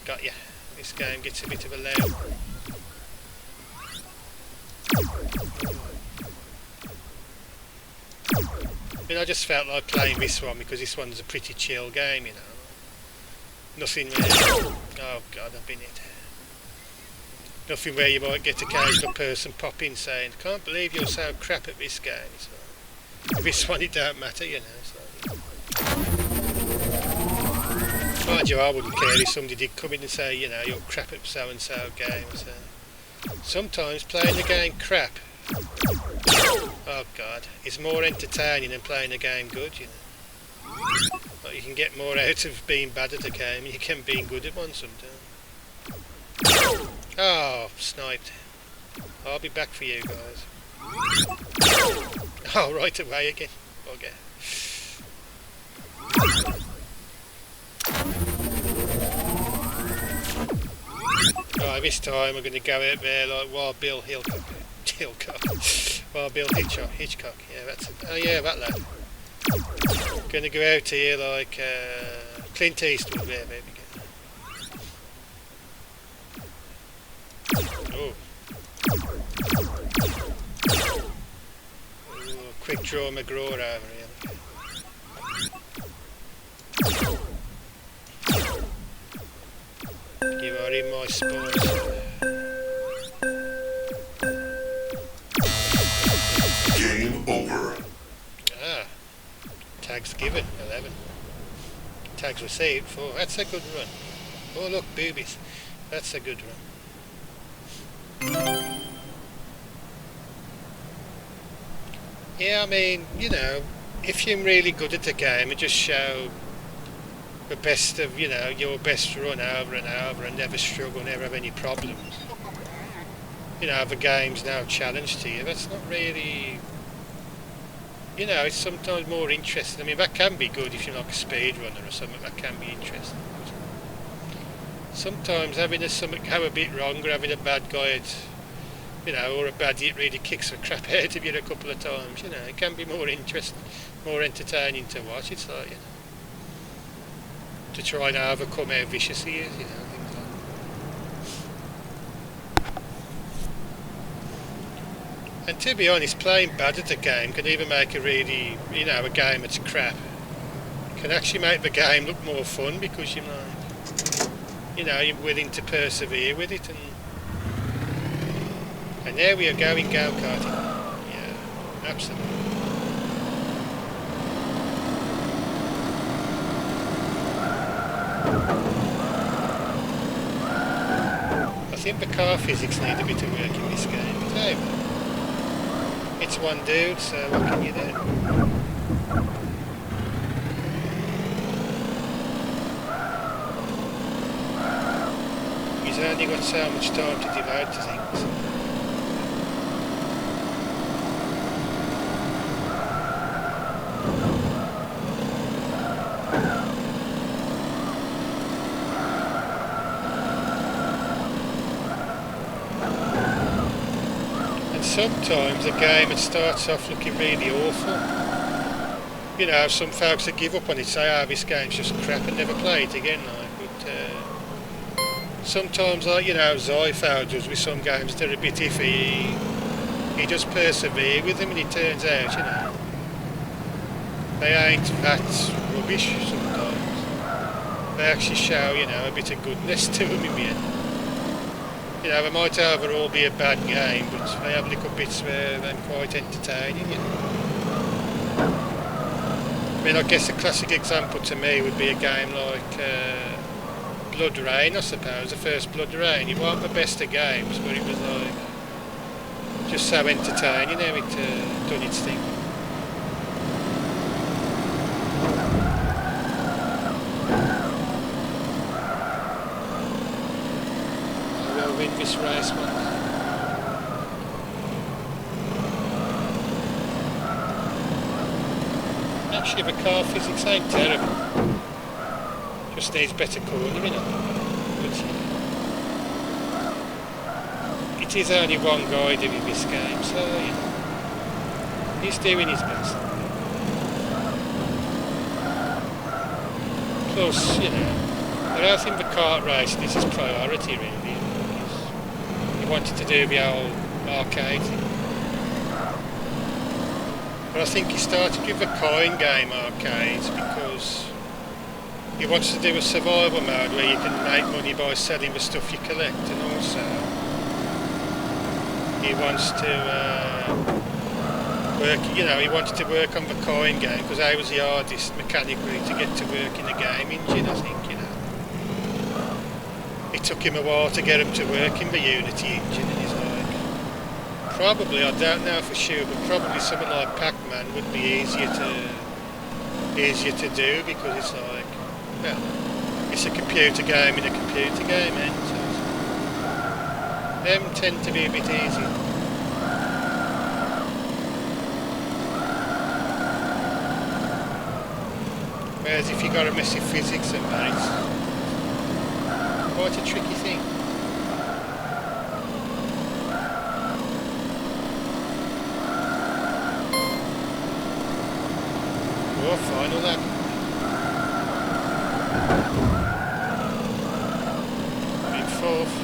Got ya. This game gets a bit of a loud. I mean, I just felt like playing this one because this one's a pretty chill game, you know. Nothing where... Oh God, I've been it. Nothing where you might get a occasional person pop in saying, "Can't believe you're so crap at this game." It's like, this one it don't matter, you know. It's like, mind you, I wouldn't care if somebody did come in and say, you know, "You're crap at so and so game." So sometimes playing the game crap, oh God, is more entertaining than playing a game good, you know. Like, you can get more out of being bad at a game than you can being good at one sometimes. Oh, sniped. I'll be back for you guys. Oh, right away again. Okay. Right, this time we're going to go out there like Wild Bill Hill. kill car. Wild Bill Hitchcock. Yeah, that's it. Oh yeah, that lad. Gonna go out here like Clint Eastwood. Yeah, maybe. Oh. Ooh, quick draw McGraw over here. You are in my spot. Game over. Ah. Tags given, 11. Tags received, 4. That's a good run. Oh look, boobies. That's a good run. Yeah, I mean, you know, if you're really good at the game and just show the best of, you know, your best run over and over and never struggle, never have any problems, you know, the game's now challenged to you, that's not really, you know, it's sometimes more interesting. I mean, that can be good if you're like a speedrunner or something, that can be interesting. But sometimes having something go a bit wrong or having a bad guy you know, or a baddie that really kicks the crap out of you a couple of times, you know, it can be more interesting, more entertaining to watch. It's like, you know, to try and overcome how vicious he is, you know, things like that. And to be honest, playing bad at the game can even make a really, you know, a game that's crap, can actually make the game look more fun because you're like, you know, you're willing to persevere with it. And there we are going go-karting. Yeah, absolutely. I think the car physics need a bit of work in this game. But hey, it's one dude, so what can you do? He's only got so much time to devote to things. Sometimes a game that starts off looking really awful, you know, some folks that give up on it say, oh, this game's just crap and never play it again, like, but sometimes, like, you know, Zyphow does with some games that are a bit iffy, he just persevere with them and it turns out, you know, they ain't that rubbish sometimes, they actually show, you know, a bit of goodness to them in the end. You know, they might overall be a bad game, but they have little bits where they're quite entertaining, you know. I mean, I guess a classic example to me would be a game like Blood Rain, I suppose, the first Blood Rain. It wasn't the best of games, but it was like just so entertaining how it done its thing. Win this race, man. Actually, the car physics ain't terrible. Just needs better cornering, you know. But it is only one guy doing this game, so you know, he's doing his best. Plus, you know, I don't think the kart racing is his priority, really. He wanted to do the old arcade thing. But I think he started with the coin game arcades because he wants to do a survival mode where you can make money by selling the stuff you collect, and also he wants to work, you know, he wanted to work on the coin game because I was the hardest mechanically to get to work in the game engine, I think, you know. It took him a while to get him to work in the Unity engine, and he's like, probably, I don't know for sure, but probably something like Pac-Man would be easier to do because it's like, well, it's a computer game in a computer game, and so them tend to be a bit easier. Whereas if you got a mess of physics and maths, quite a tricky thing. final lap. I'm in fourth.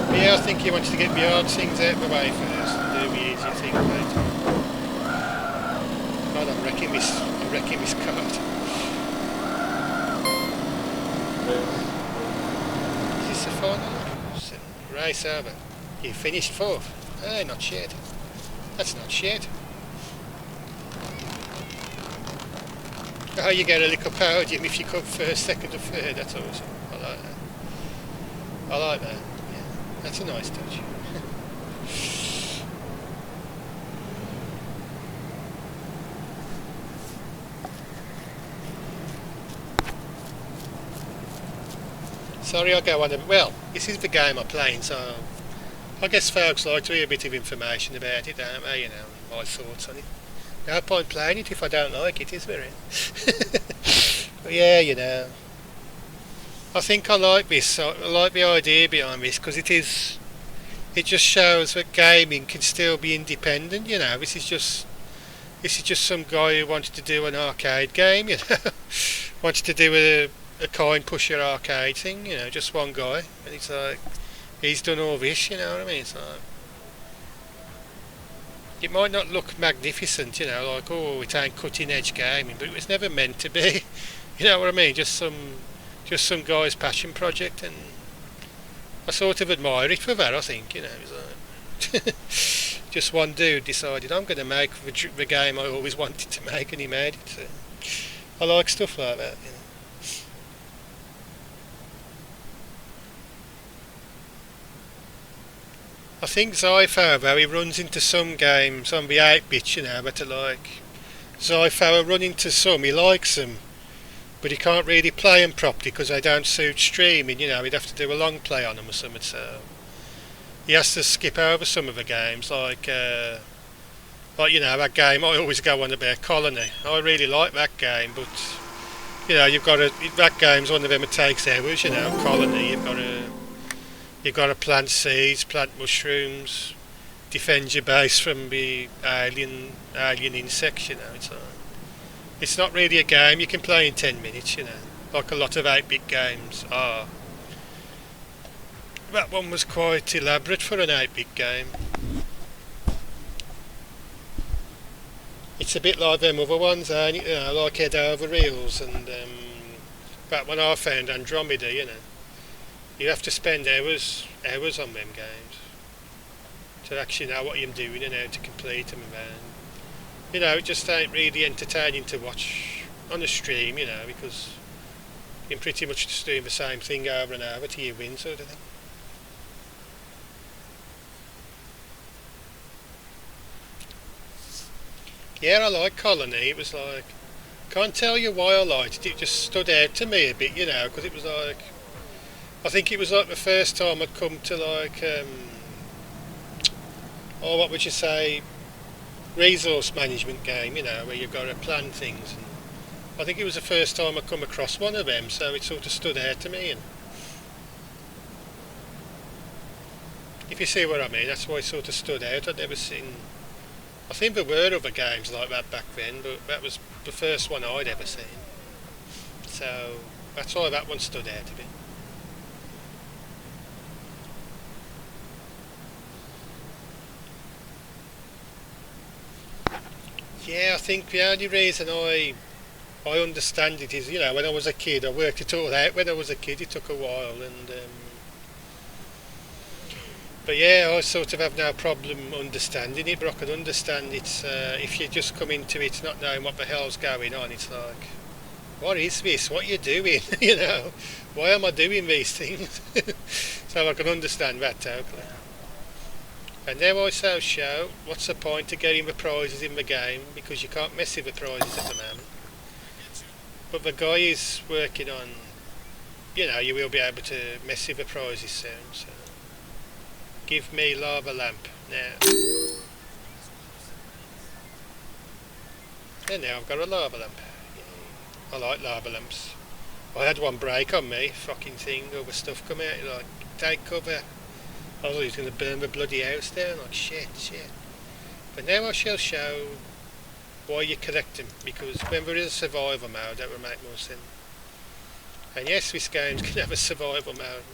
But yeah, I think he wants to get the hard things out of the way first and do the easy thing later. God, I'm wrecking this cart. Is this the final lap? So, race over. You finished fourth. Eh, not shit. That's not shit. Oh, you get a little podium if you come first, second or third. That's awesome. I like that. I like that. Yeah, that's a nice touch. Sorry, I'll go on. Well, this is the game I'm playing, so I guess folks like to hear a bit of information about it, don't they? You know, my thoughts on it. No point playing it if I don't like it, is there? But yeah, you know, I think I like this. I like the idea behind this because it just shows that gaming can still be independent. You know, this is just some guy who wants to do an arcade game. You know, wants to do a coin pusher arcade thing. You know, just one guy, and it's like he's done all this. You know what I mean? It's like, it might not look magnificent, you know, like, oh, it ain't cutting edge gaming, but it was never meant to be. You know what I mean? Just some guy's passion project, and I sort of admire it for that. I think, you know, it was like just one dude decided I'm going to make the game I always wanted to make, and he made it. So I like stuff like that. You know. I think Zyphower, though, he runs into some games on the 8-bit, you know, but like Zyphower run into some, he likes them, but he can't really play them properly because they don't suit streaming, you know, he'd have to do a long play on them or something, so he has to skip over some of the games, like you know, that game I always go on about, Colony. I really like that game, but, you know, that game's one of them that takes hours, you know, Colony, You've got to plant seeds, plant mushrooms, defend your base from the alien insects, you know. It's not really a game you can play in 10 minutes, you know, like a lot of 8-bit games are. That one was quite elaborate for an 8-bit game. It's a bit like them other ones, ain't it? You know, like Head Over Heels and that one I found, Andromeda, you know. You have to spend hours on them games to actually know what you're doing and how to complete them, and you know, it just ain't really entertaining to watch on a stream, you know, because you're pretty much just doing the same thing over and over till you win, sort of thing. Yeah, I like Colony. It was like, can't tell you why I liked it. It just stood out to me a bit, you know, because it was like, I think it was like the first time I'd come to like, what would you say, resource management game, you know, where you've got to plan things. And I think it was the first time I'd come across one of them, so it sort of stood out to me. And if you see what I mean, that's why it sort of stood out. I'd never seen, I think there were other games like that back then, but that was the first one I'd ever seen. So that's why that one stood out a bit. Yeah, I think the only reason I understand it is, you know, when I was a kid, I worked it all out when I was a kid. It took a while, and but yeah, I sort of have no problem understanding it, but I can understand it if you just come into it not knowing what the hell's going on. It's like, what is this? What are you doing? You know, why am I doing these things? So I can understand that totally. And now I so show, what's the point of getting the prizes in the game, because you can't mess with the prizes at the moment. But the guy is working on, you know, you will be able to mess with the prizes soon, so. Give me lava lamp now. And now I've got a lava lamp. I like lava lamps. I had one break on me, fucking thing, all the stuff come out, like, take cover. I was going to burn the bloody house down, like shit. But now I shall show why you collect them, because when we're in a survival mode that would make more sense. And yes, this game's going to have a survival mode.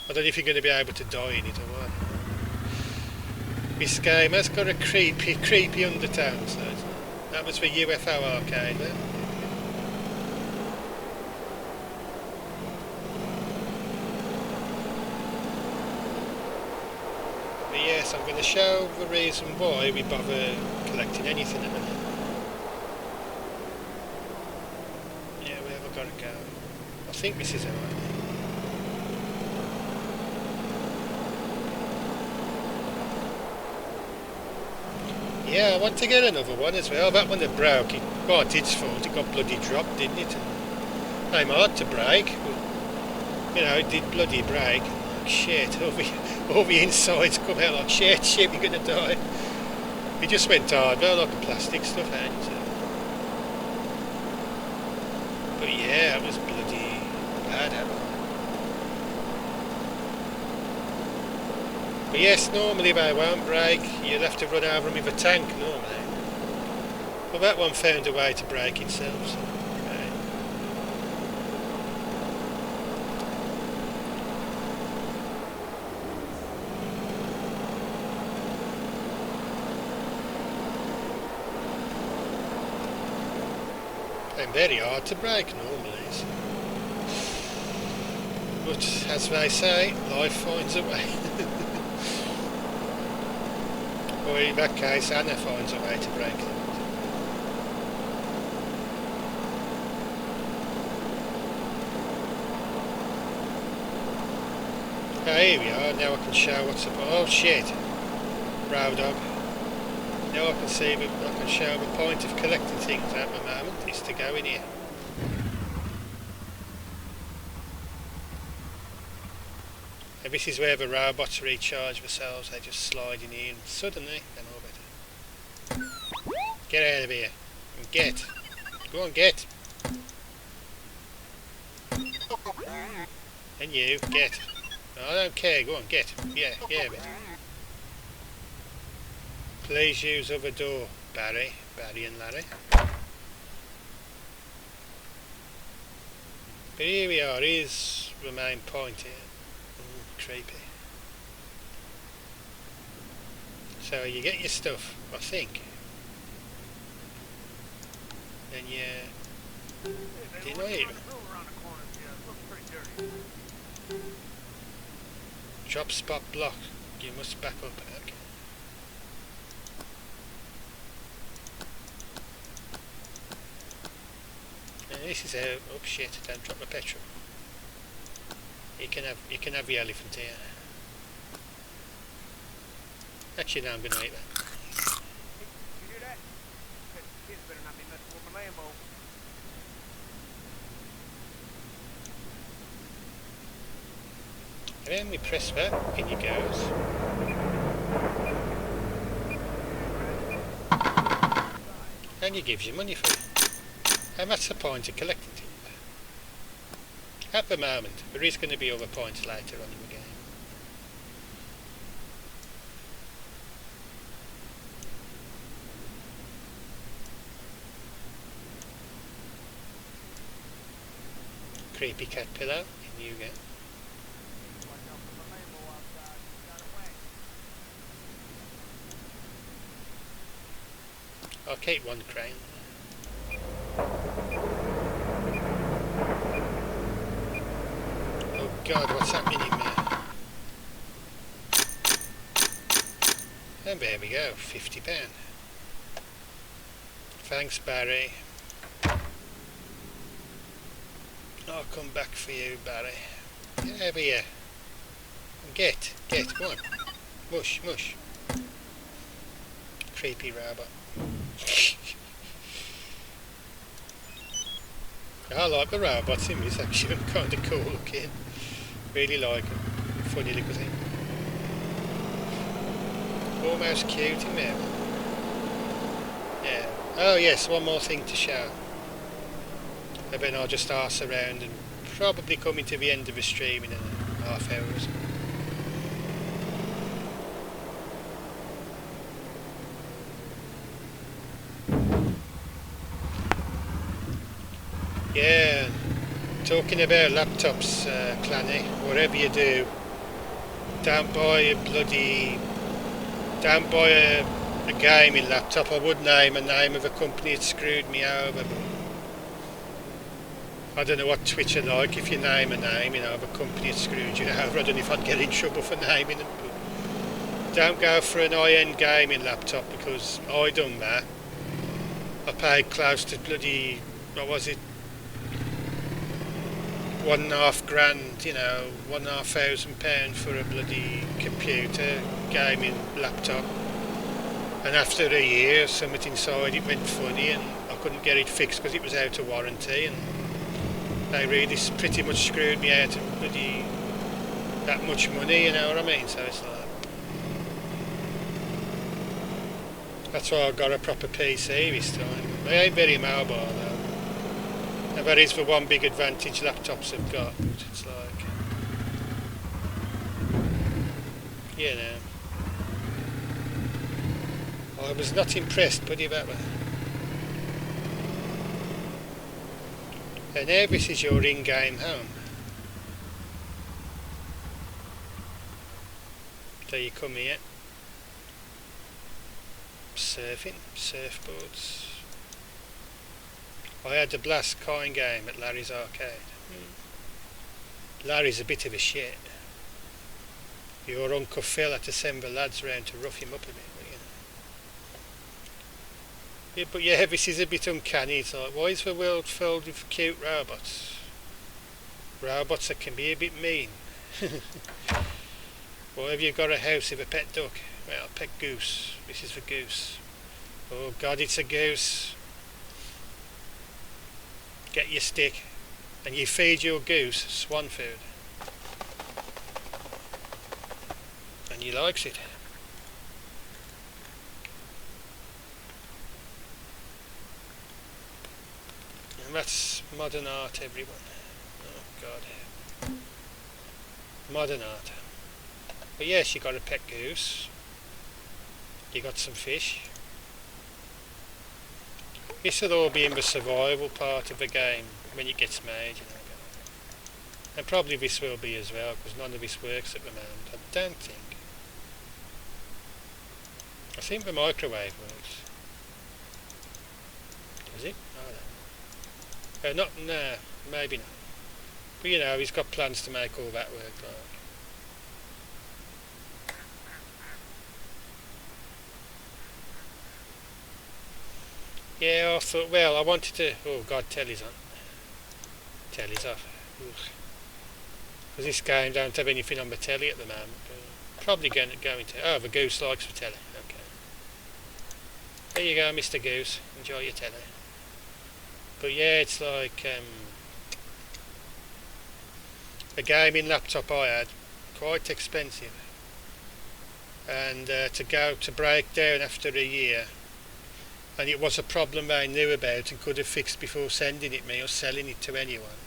I don't know if you're going to be able to die in it or what. This game has got a creepy undertones though. That was for UFO Arcade, man. But yes, I'm going to show the reason why we bother collecting anything at the minute. Yeah, where have I got to go? I think this is alright. Yeah, I want to get another one as well. That one that broke, it wasn't its fault, it got bloody dropped, didn't it? I'm hard to break, but, you know, it did bloody break. Like, shit, all the insides come out like shit, you're gonna die. It just went hard, well, like the plastic stuff, ain't it? But yeah, it was bloody bad, But yes, normally they won't break, you'll have to run over them with a tank normally. Well, that one found a way to break itself, so okay. They're very hard to break normally, so. But as they say, life finds a way. Or in that case, Anna finds a way to break them. Here we are, now I can show what's up. Oh shit! Row dog. Now I can see, I can show the point of collecting things at the moment is to go in here. And this is where the robots recharge themselves, they just slide in here and suddenly they're all better. Get out of here. And get. Go on, get. And you, get. No, I don't care, go on, get. Yeah, better. Please use other door, Barry and Larry. But here we are, here's the main point here. Creepy. So you get your stuff, I think. Then you deny it. Drop spot block. You must back up. Okay. And this is a oh shit! Don't drop my petrol. You can have the elephant here. Actually, no, I'm going to eat that. You hear that? Kids better not be messing with my Lambo. And then we press that, in it goes. And it gives you money for it. And that's the point of collecting things. At the moment, there is going to be other points later on in the game. Creepy cat pillow, in you go. I'll keep one crane. Oh God, what's happening in there? And there we go, £50. Thanks, Barry. I'll come back for you, Barry. Get over here. Get, come on. Mush. Creepy robot. I like the robots in this actually, kind of cool looking. Really like them. Funny little thing. Almost cute in there. Yeah. Oh yes, one more thing to show. And then I'll just arse around and probably coming to the end of the stream in a half hour or so. Yeah, talking about laptops, clannie, whatever you do, don't buy a gaming laptop. I would name a name of a company that screwed me over, but I don't know what Twitch are like. If you name a name, of a company that screwed you over, I don't know if I'd get in trouble for naming them, but don't go for an high-end gaming laptop, because I done that. I paid close to bloody, what was it, £1.5 grand, £1,500 for a bloody computer gaming laptop, and after a year something inside it went funny and I couldn't get it fixed because it was out of warranty, and they really pretty much screwed me out of bloody that much money, you know what I mean? So it's like, that's why I got a proper PC this time. They ain't very mobile though. And that is the one big advantage laptops have got. It's like, I was not impressed, put it that way. And now this is your in-game home. So you come here, surfing, surfboards. I had a blast coin game at Larry's arcade. Larry's a bit of a shit. Your Uncle Phil had to send the lads round to rough him up a bit, Yeah, but yeah, this is a bit uncanny. It's like, why is the world filled with cute robots? Robots that can be a bit mean. Why have you got a house with a pet duck? Well, pet goose. This is the goose. Oh God, it's a goose. Get your stick and you feed your goose swan food. And he likes it. And that's modern art, everyone. Oh God. Modern art. But yes, you got a pet goose. You got some fish. This will all be in the survival part of the game when it gets made, And probably this will be as well, because none of this works at the moment. I don't think. I think the microwave works. Does it? I don't know. No, maybe not. But he's got plans to make all that work. Like. Yeah, I thought, well, I wanted to... Oh God, telly's on. Telly's off. Because this game don't have anything on the telly at the moment. Probably going to... Oh, the goose likes the telly. Okay. There you go, Mr. Goose. Enjoy your telly. But yeah, it's like... a gaming laptop I had, quite expensive. And to break down after a year... And it was a problem they knew about and could have fixed before sending it me or selling it to anyone.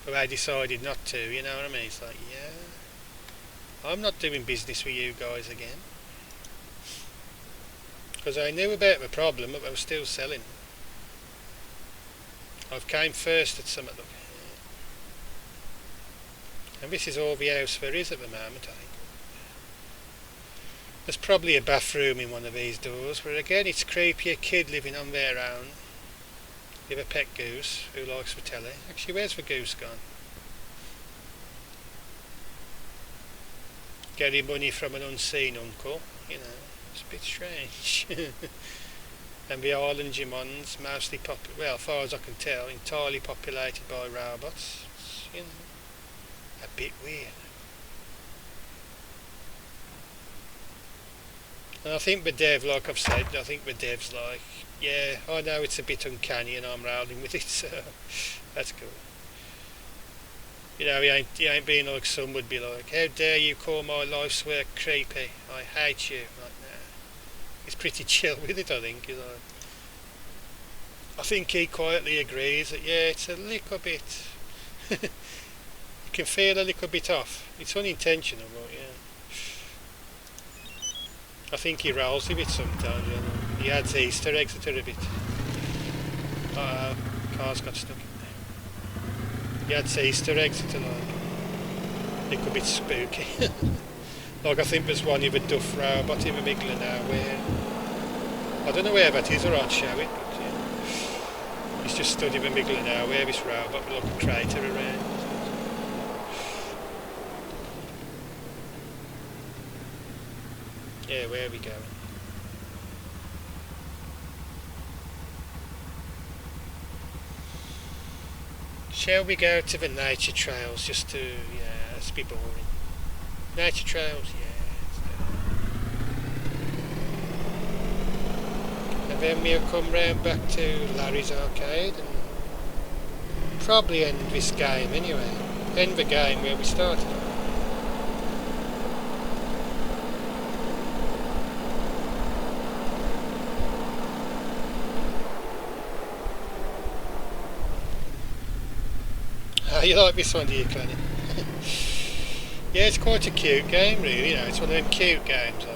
But they decided not to, you know what I mean? It's like, yeah, I'm not doing business with you guys again. Because I knew about the problem, but I was still selling. I've came first at some of them. And this is all the house there is at the moment, I think. There's probably a bathroom in one of these doors, but again it's creepy, a kid living on their own. You have a pet goose who likes the telly. Actually, where's the goose gone? Getting money from an unseen uncle, it's a bit strange. And the island Jimon's mostly well, as far as I can tell, entirely populated by robots. It's, a bit weird. And I think the dev, like I've said, I think the dev's like, yeah, I know it's a bit uncanny and I'm rolling with it, so that's cool. He ain't being like some would be like, how dare you call my life's work creepy? I hate you. Like, nah. He's pretty chill with it, I think. I think he quietly agrees that, yeah, it's a little bit, you can feel a little bit off. It's unintentional, but yeah. I think he rolls with it sometimes, He adds Easter eggs to it a bit. Uh-oh, car's got stuck. You had Easter eggs that are like, it could be spooky. Like I think there's one with a duff robot in the middle of nowhere. I don't know where that is, or I'd show it, but yeah. It's just stood in the middle of nowhere, this robot with like a crater around. Yeah, where are we going? Shall we go to the nature trails just to, yeah, it's a bit boring. Nature trails, yeah. And then we'll come round back to Larry's arcade and probably end this game anyway. End the game where we started. You like this one, do you, Clannie? Yeah, it's quite a cute game, really. You know, it's one of them cute games. Like,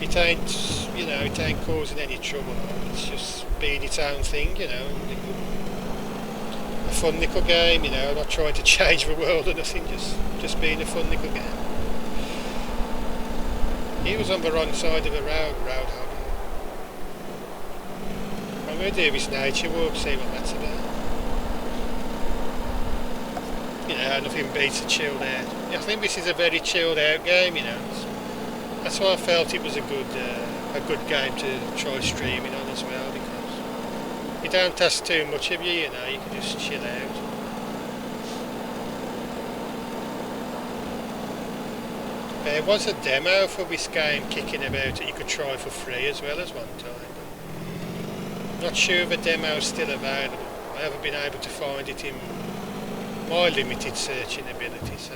it ain't, you know, it ain't causing any trouble. Like, it's just being its own thing, you know. A fun little game, you know. Not trying to change the world or nothing. Just being a fun little game. He was on the wrong side of the roadhog. I'm going to do this nature walk, see what that's about. You know, nothing beats a chilled out. I think this is a very chilled out game, you know. That's why I felt it was a good game to try streaming on as well, because you don't ask too much of you, you know, you can just chill out. There was a demo for this game kicking about that you could try for free as well as one time. I'm not sure if the demo is still available. I haven't been able to find it in my limited searching ability, so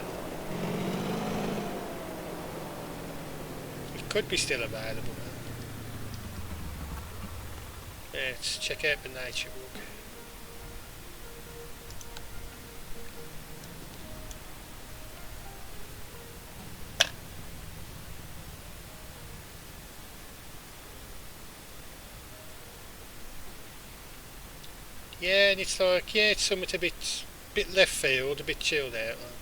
it could be still available. Yeah, let's check out the nature walk. Yeah, and it's like, yeah, it's something a bit left field, a bit chilled out. Like.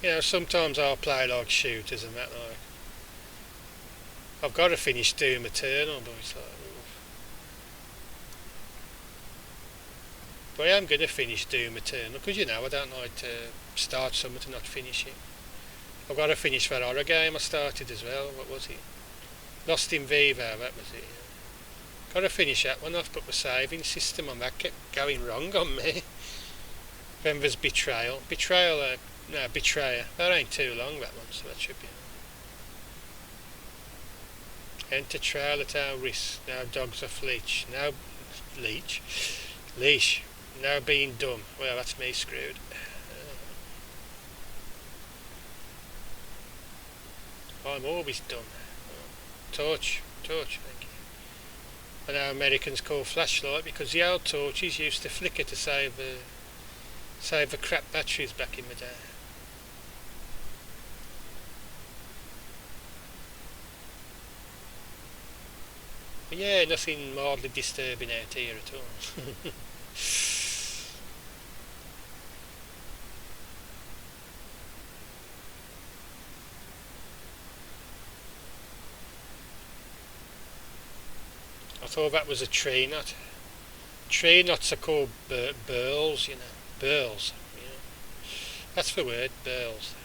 You know, sometimes I'll play like shooters and that, like. I've got to finish Doom Eternal, but it's like, oof. But I am going to finish Doom Eternal, because, you know, I don't like to start something to not finish it. I've got to finish that horror game I started as well. What was it? Lost in Vivo, that was it. Got to finish that one off, but the saving system on that kept going wrong on me. Then there's Betrayal. Betrayer. That ain't too long, that one, so that should be. Enter trail at our risk. Now dogs off leash. Leash. Now being dumb. Well, that's me screwed. I'm always dumb. Torch, thank you. I know Americans call flashlight because the old torches used to flicker to save the crap batteries back in the day. But yeah, nothing mildly disturbing out here at all. I thought that was a tree knot. Tree knots are called burls, you know. Burls. You know. That's the word, burls.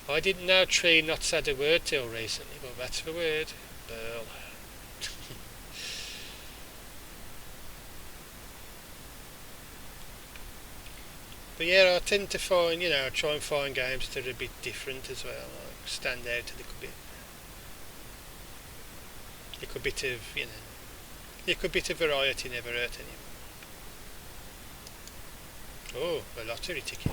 I didn't know tree knots had a word till recently, but that's the word, burl. But yeah, I tend to find, you know, try and find games that are a bit different as well, like stand out a little bit. A bit of, you know, a bit of variety never hurt anyone. Oh, a lottery ticket.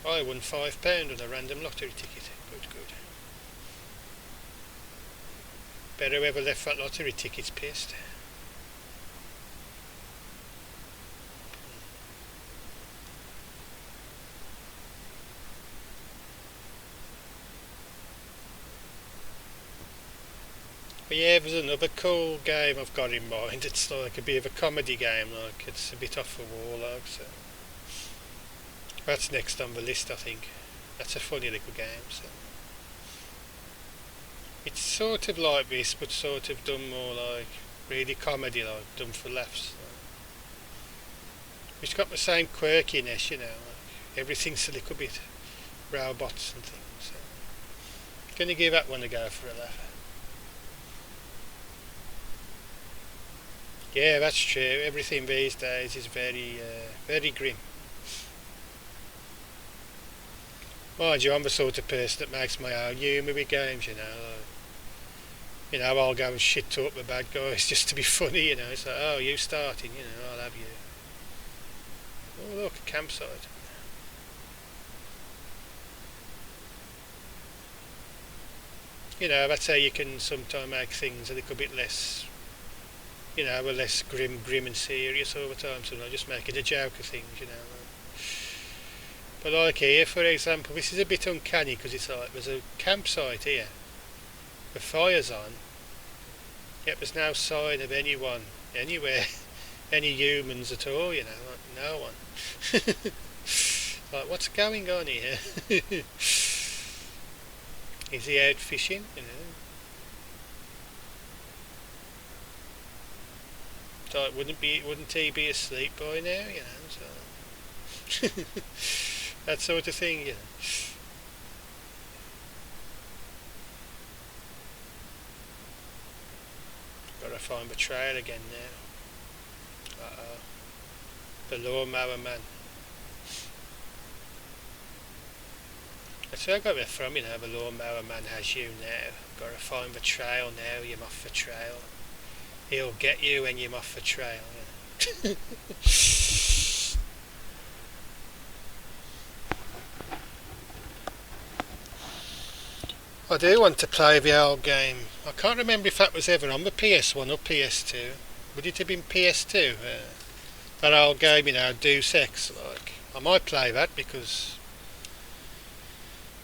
I won £5 on a random lottery ticket. Good. Bet whoever left that lottery ticket's pissed. But yeah, there's another cool game I've got in mind. It's like a bit of a comedy game, like it's a bit off the wall, like so. That's next on the list, I think. That's a funny little game. So it's sort of like this, but sort of done more like really comedy, like done for laughs. It's got the same quirkiness, you know. Like everything's a little bit robots and things. So gonna give that one a go for a laugh. Yeah, that's true. Everything these days is very, very grim. Mind you, I'm the sort of person that makes my own humour with games, you know. You know, I'll go and shit talk the bad guys just to be funny, you know. It's like, oh, you starting, you know, I'll have you. Oh, look, a campsite. You know, that's how you can sometimes make things a little bit less, you know, less grim and serious all the time. So I just make it a joke of things, you know. But like here, for example, this is a bit uncanny because it's like there's a campsite here, the fire's on, yet there's no sign of anyone anywhere, any humans at all, you know, like no one. Like, what's going on here? Is he out fishing, you know? So it wouldn't he be asleep by now, you know? So that sort of thing, you know. Gotta find the trail again now. Uh-oh. The lawnmower man. That's where I got it from, you know, the lawnmower man has you now. Gotta find the trail now, you're off the trail. He'll get you when you're off the trail, you know. I do want to play the old game. I can't remember if that was ever on the PS1 or PS2. Would it have been PS2? That old game, you know, Deus Ex. Like, I might play that because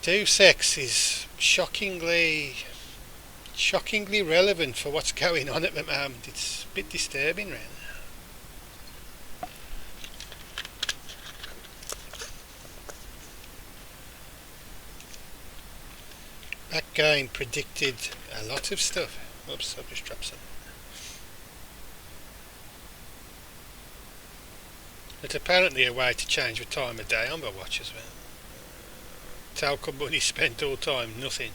Deus Ex is shockingly relevant for what's going on at the moment. It's a bit disturbing, really. That game predicted a lot of stuff. Oops, I've just dropped something. It's apparently a way to change the time of day on the watch as well. Telco money spent all time, nothing.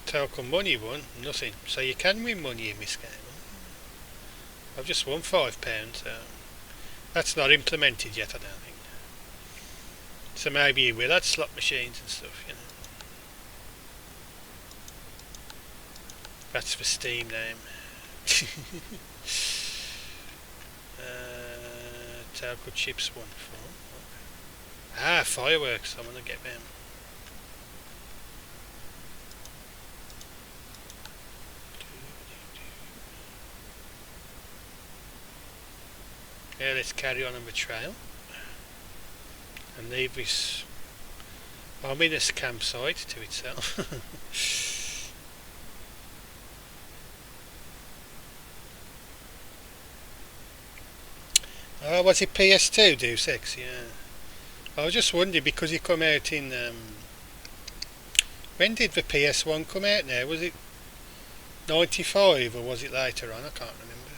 Telco money won, nothing. So you can win money in this game. I've just won £5, so that's not implemented yet, I don't think. So maybe you will add slot machines and stuff, you know. That's the Steam name. Telco chips 1 4. Ah, fireworks. I want to get them. Yeah, let's carry on the trail and leave this ominous campsite to itself. Oh, was it PS2 Deus Ex? Yeah. I was just wondering because it come out in when did the PS1 come out now? Was it 95 or was it later on? I can't remember.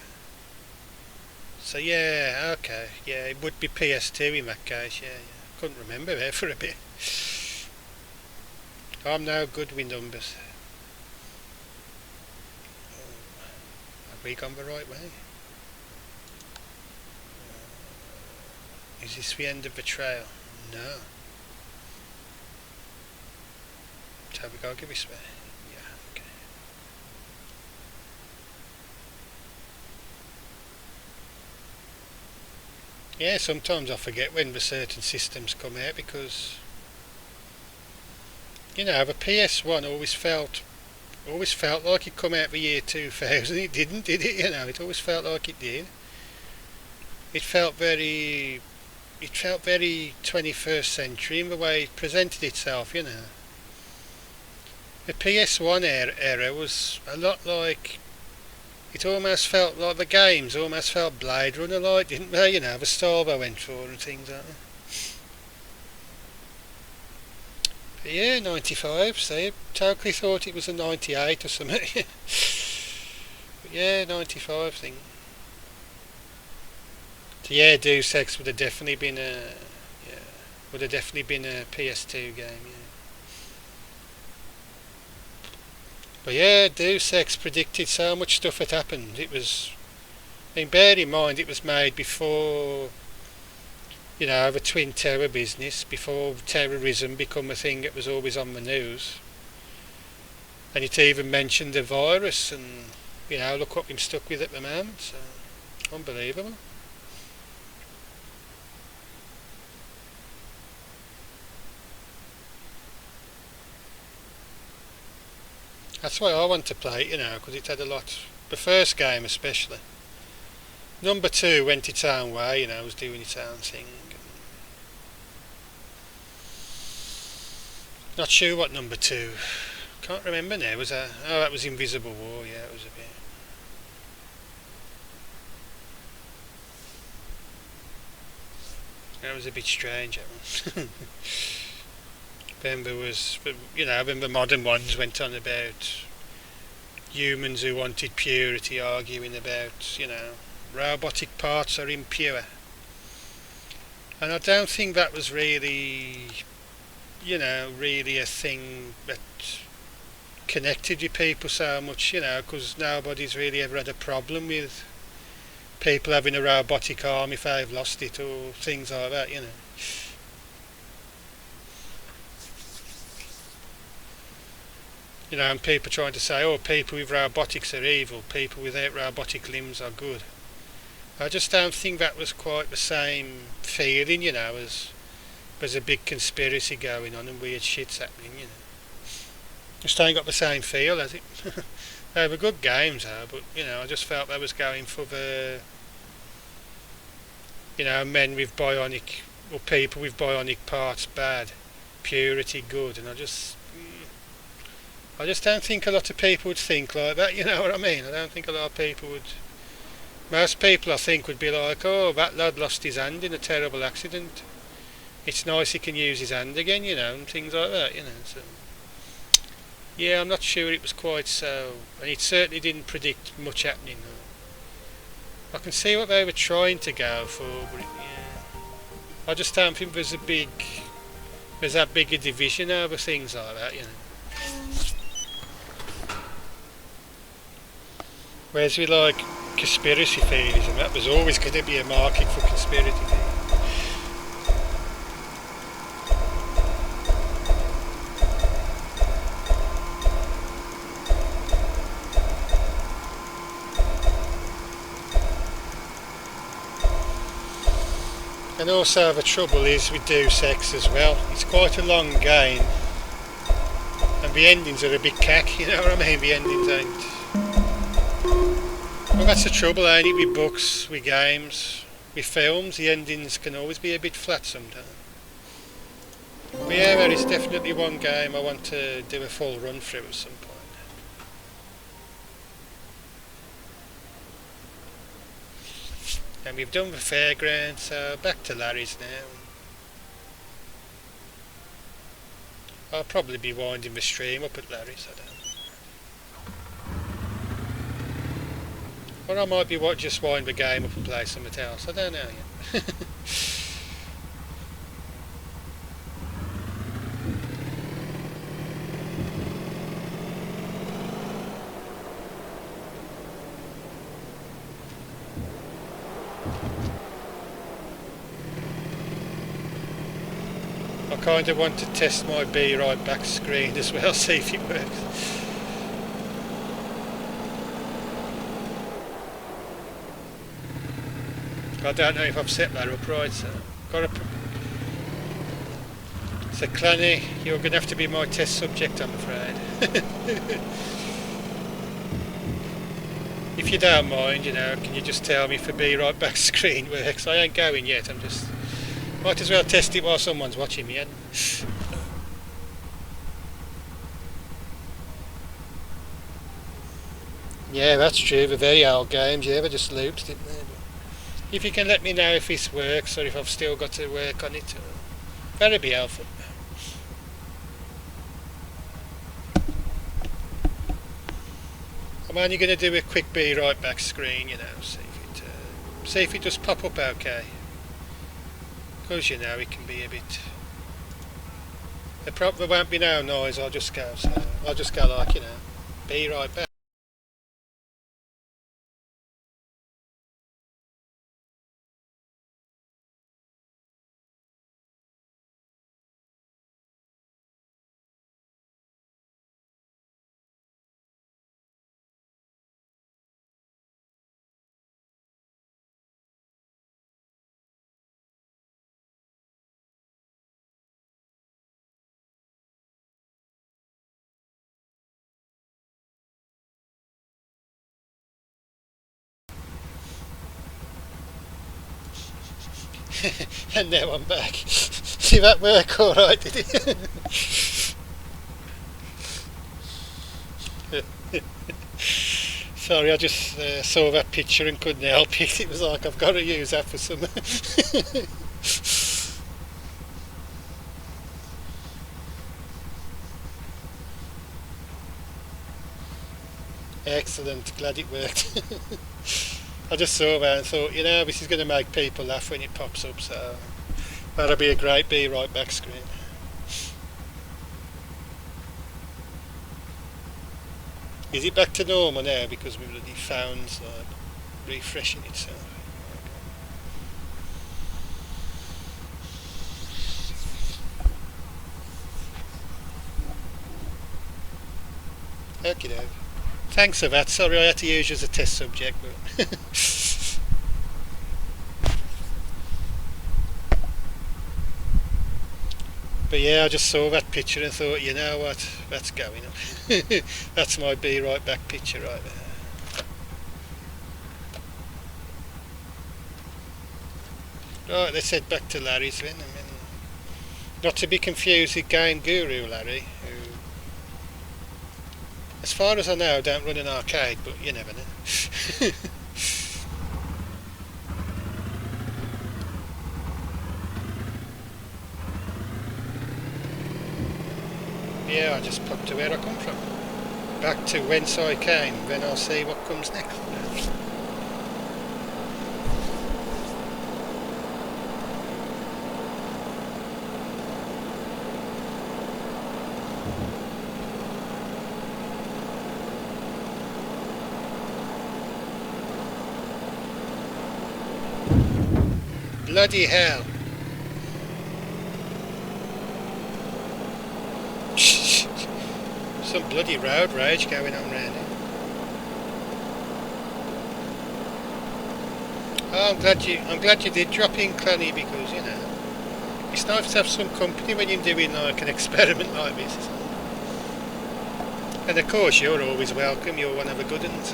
So yeah, okay, yeah, it would be PS2 in that case. Yeah, yeah. Couldn't remember there for a bit. I'm no good with numbers. Have we gone the right way? Is this the end of the trail? No. So we gotta give this way. Yeah, okay. Yeah, sometimes I forget when the certain systems come out because, you know, the PS1 always felt like it come out the year 2000. It didn't, did it? You know, it always felt like it did. It felt very 21st century in the way it presented itself, you know. The PS1 era was a lot like, it almost felt like the games almost felt Blade Runner like, didn't they? You know, the style they went for and things like that. But yeah, 95, see, totally thought it was a 98 or something. But yeah, 95 thing. So yeah, Deus Ex would have definitely been a, PS2 game, yeah. But yeah, Deus Ex predicted so much stuff had happened. It was, I mean, bear in mind it was made before, you know, the Twin Tower business, before terrorism become a thing that was always on the news. And it even mentioned the virus, and, you know, look what I'm stuck with at the moment, so, unbelievable. That's why I want to play it, you know, because it had a lot, the first game especially. Number 2 went its own way, you know, was doing its own thing. Not sure what number 2, can't remember now, was that, oh, that was Invisible War, yeah, it was a bit. That was a bit strange, that one. Then there was, you know, when the modern ones went on about humans who wanted purity, arguing about, you know, robotic parts are impure. And I don't think that was really, you know, really a thing that connected with people so much, you know, because nobody's really ever had a problem with people having a robotic arm if they've lost it or things like that, you know. You know, and people trying to say, oh, people with robotics are evil, people without robotic limbs are good. I just don't think that was quite the same feeling, you know, as there's a big conspiracy going on and weird shit's happening, you know. Just ain't got the same feel, has it? They were good games, though, but, you know, I just felt they was going for the, you know, men with bionic, or people with bionic parts bad, purity good, and I just don't think a lot of people would think like that, you know what I mean? I don't think a lot of people would. Most people, I think, would be like, oh, that lad lost his hand in a terrible accident. It's nice he can use his hand again, you know, and things like that, you know. So, yeah, I'm not sure it was quite so, and it certainly didn't predict much happening. I can see what they were trying to go for, but yeah, I just don't think there's that big a division over things like that, you know. Whereas with like conspiracy theories, and that was always going to be a market for conspiracy theories. And also the trouble is with Deus Ex as well, it's quite a long game and the endings are a bit cack, you know what I mean? The endings ain't. Well, that's the trouble, ain't it, with books, with games, with films, the endings can always be a bit flat sometimes. But yeah, there is definitely one game I want to do a full run through at some point. And we've done the fairground, so back to Larry's now. I'll probably be winding the stream up at Larry's, I don't know. Or I might be just wind the game up and play something else, I don't know yet. I kind of want to test my Be Right Back screen as well, see if it works. I don't know if I've set that up right, so so Clannie, you're going to have to be my test subject, I'm afraid. If you don't mind, you know, can you just tell me if the Be Right Back screen works? I ain't going yet, I'm just... Might as well test it while someone's watching me. Yeah, that's true. The very old games, yeah, they just looped, didn't they? But if you can let me know if this works or if I've still got to work on it, that'd be helpful. I'm only going to do a quick be right back screen, you know, see if it does pop up okay. Because you know it can be a bit. There won't be no noise. I'll just go like, you know, be right back. And now I'm back. See that work all right, did it? Sorry, I just saw that picture and couldn't help it. It was like I've got to use that for some. Excellent, glad it worked. I just saw that and thought, you know, this is going to make people laugh when it pops up, so that'll be a great be right back screen. Is it back to normal now because we've already found like refreshing itself? Okay, doke. Thanks for that. Sorry I had to use you as a test subject, but but yeah, I just saw that picture and thought, you know what, that's going up. That's my be right back picture right there. Right, let's head back to Larry's then. I mean, not to be confused with Game Guru Larry, who, as far as I know, don't run an arcade, but you never know. Yeah, I just popped to where I come from. Back to whence I came, then I'll see what comes next. Bloody hell. Some bloody road rage going on round here. Oh, I'm glad you did drop in, Clannie, because you know it's nice to have some company when you're doing like an experiment like this. Isn't it? And of course, you're always welcome. You're one of the good ones.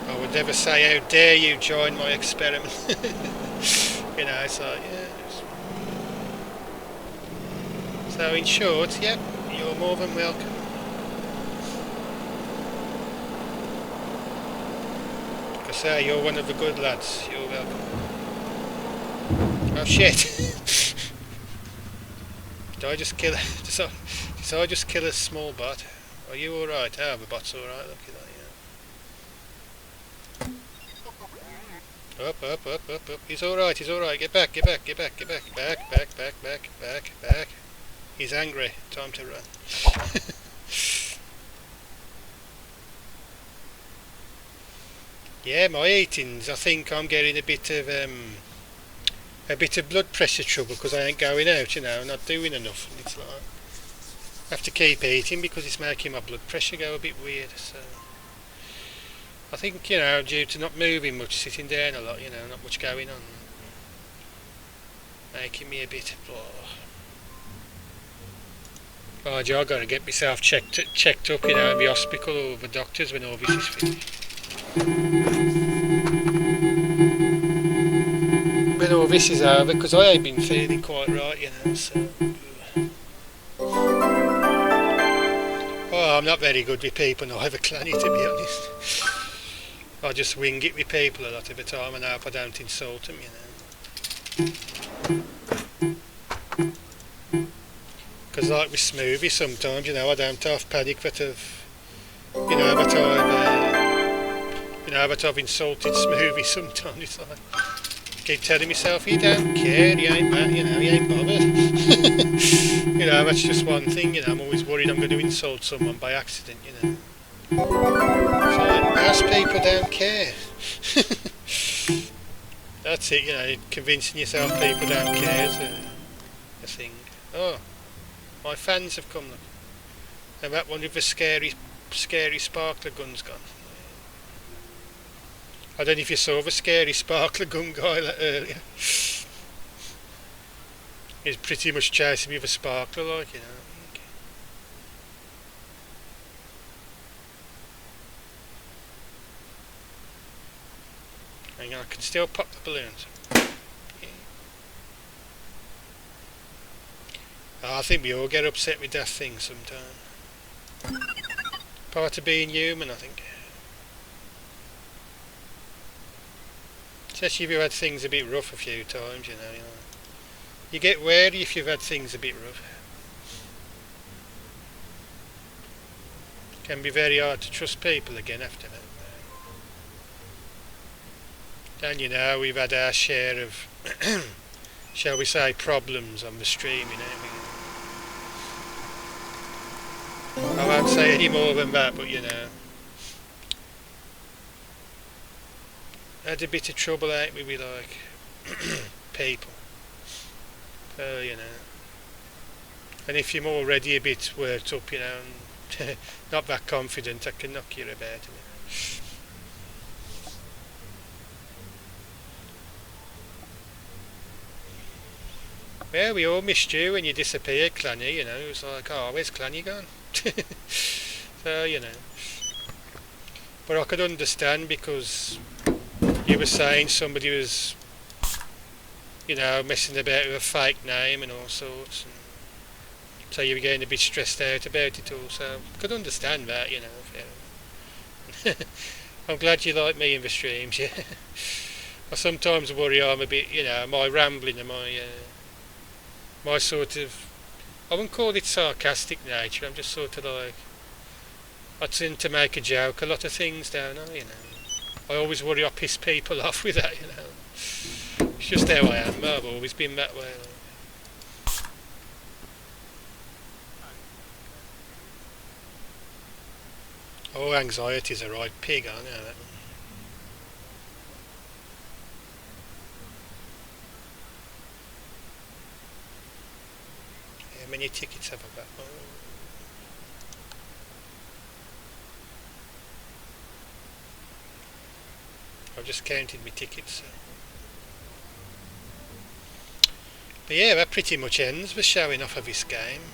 I would never say, "How dare you join my experiment?" You know, it's like, yeah. So in short, yep, you're more than welcome. Like I say, you're one of the good lads. You're welcome. Oh shit! Did I just kill? Did I just kill a small bot? Are you all right? Oh, the bot's all right. Look at that. Yeah. Up. He's all right. He's all right. Get back. Back. He's angry. Time to run. Yeah, my eatings. I think I'm getting a bit of blood pressure trouble because I ain't going out. You know, not doing enough. And it's like I have to keep eating because it's making my blood pressure go a bit weird. So I think, you know, due to not moving much, sitting down a lot, you know, not much going on, making me a bit. Oh, I've got to get myself checked up, you know, in the hospital or the doctors when all this is finished. When all this is over, because I ain't been feeling quite right, you know, so. I'm not very good with people neither, Clanny, to be honest. I just wing it with people a lot of the time and hope I don't insult them, you know. Because like with Smoothie sometimes, you know, I don't half panic that I've, you know, that I've insulted Smoothie sometimes. It's like, I keep telling myself, he don't care, he ain't mad, you know, he ain't bothered. You know, that's just one thing, you know, I'm always worried I'm going to insult someone by accident, you know. So most people don't care. That's it, you know, convincing yourself people don't care is a thing. Oh, my fans have come, look. And that one with the scary sparkler gun's gone. I don't know if you saw the scary sparkler gun guy earlier. He's pretty much chasing me with a sparkler, like, you know. Hang on, I can still pop the balloons. Oh, I think we all get upset with that thing sometime. Part of being human, I think. Especially if you've had things a bit rough a few times, you know. You get wary if you've had things a bit rough. It can be very hard to trust people again after that. And you know, we've had our share of, shall we say, problems on the stream, you know. I won't say any more than that, but you know. Had a bit of trouble out with like people. You know. And if you're already a bit worked up, you know, and not that confident, I can knock you about a bit. Well, we all missed you when you disappeared, Clanny, you know. It was like, oh, where's Clanny gone? So, you know. But I could understand because you were saying somebody was, you know, messing about with a fake name and all sorts. And so you were getting a bit stressed out about it all. So I could understand that, you know. I'm glad you like me in the streams, yeah. I sometimes worry I'm a bit, you know, my rambling and my sort of, I wouldn't call it sarcastic nature, I'm just sort of like, I tend to make a joke a lot of things, don't I, you know. I always worry I piss people off with that, you know. It's just how I am, I've always been that way. Oh, anxiety's a right pig, I know that. How many tickets have I got? Oh. I've just counted my tickets. So. But yeah, that pretty much ends the showing off of this game.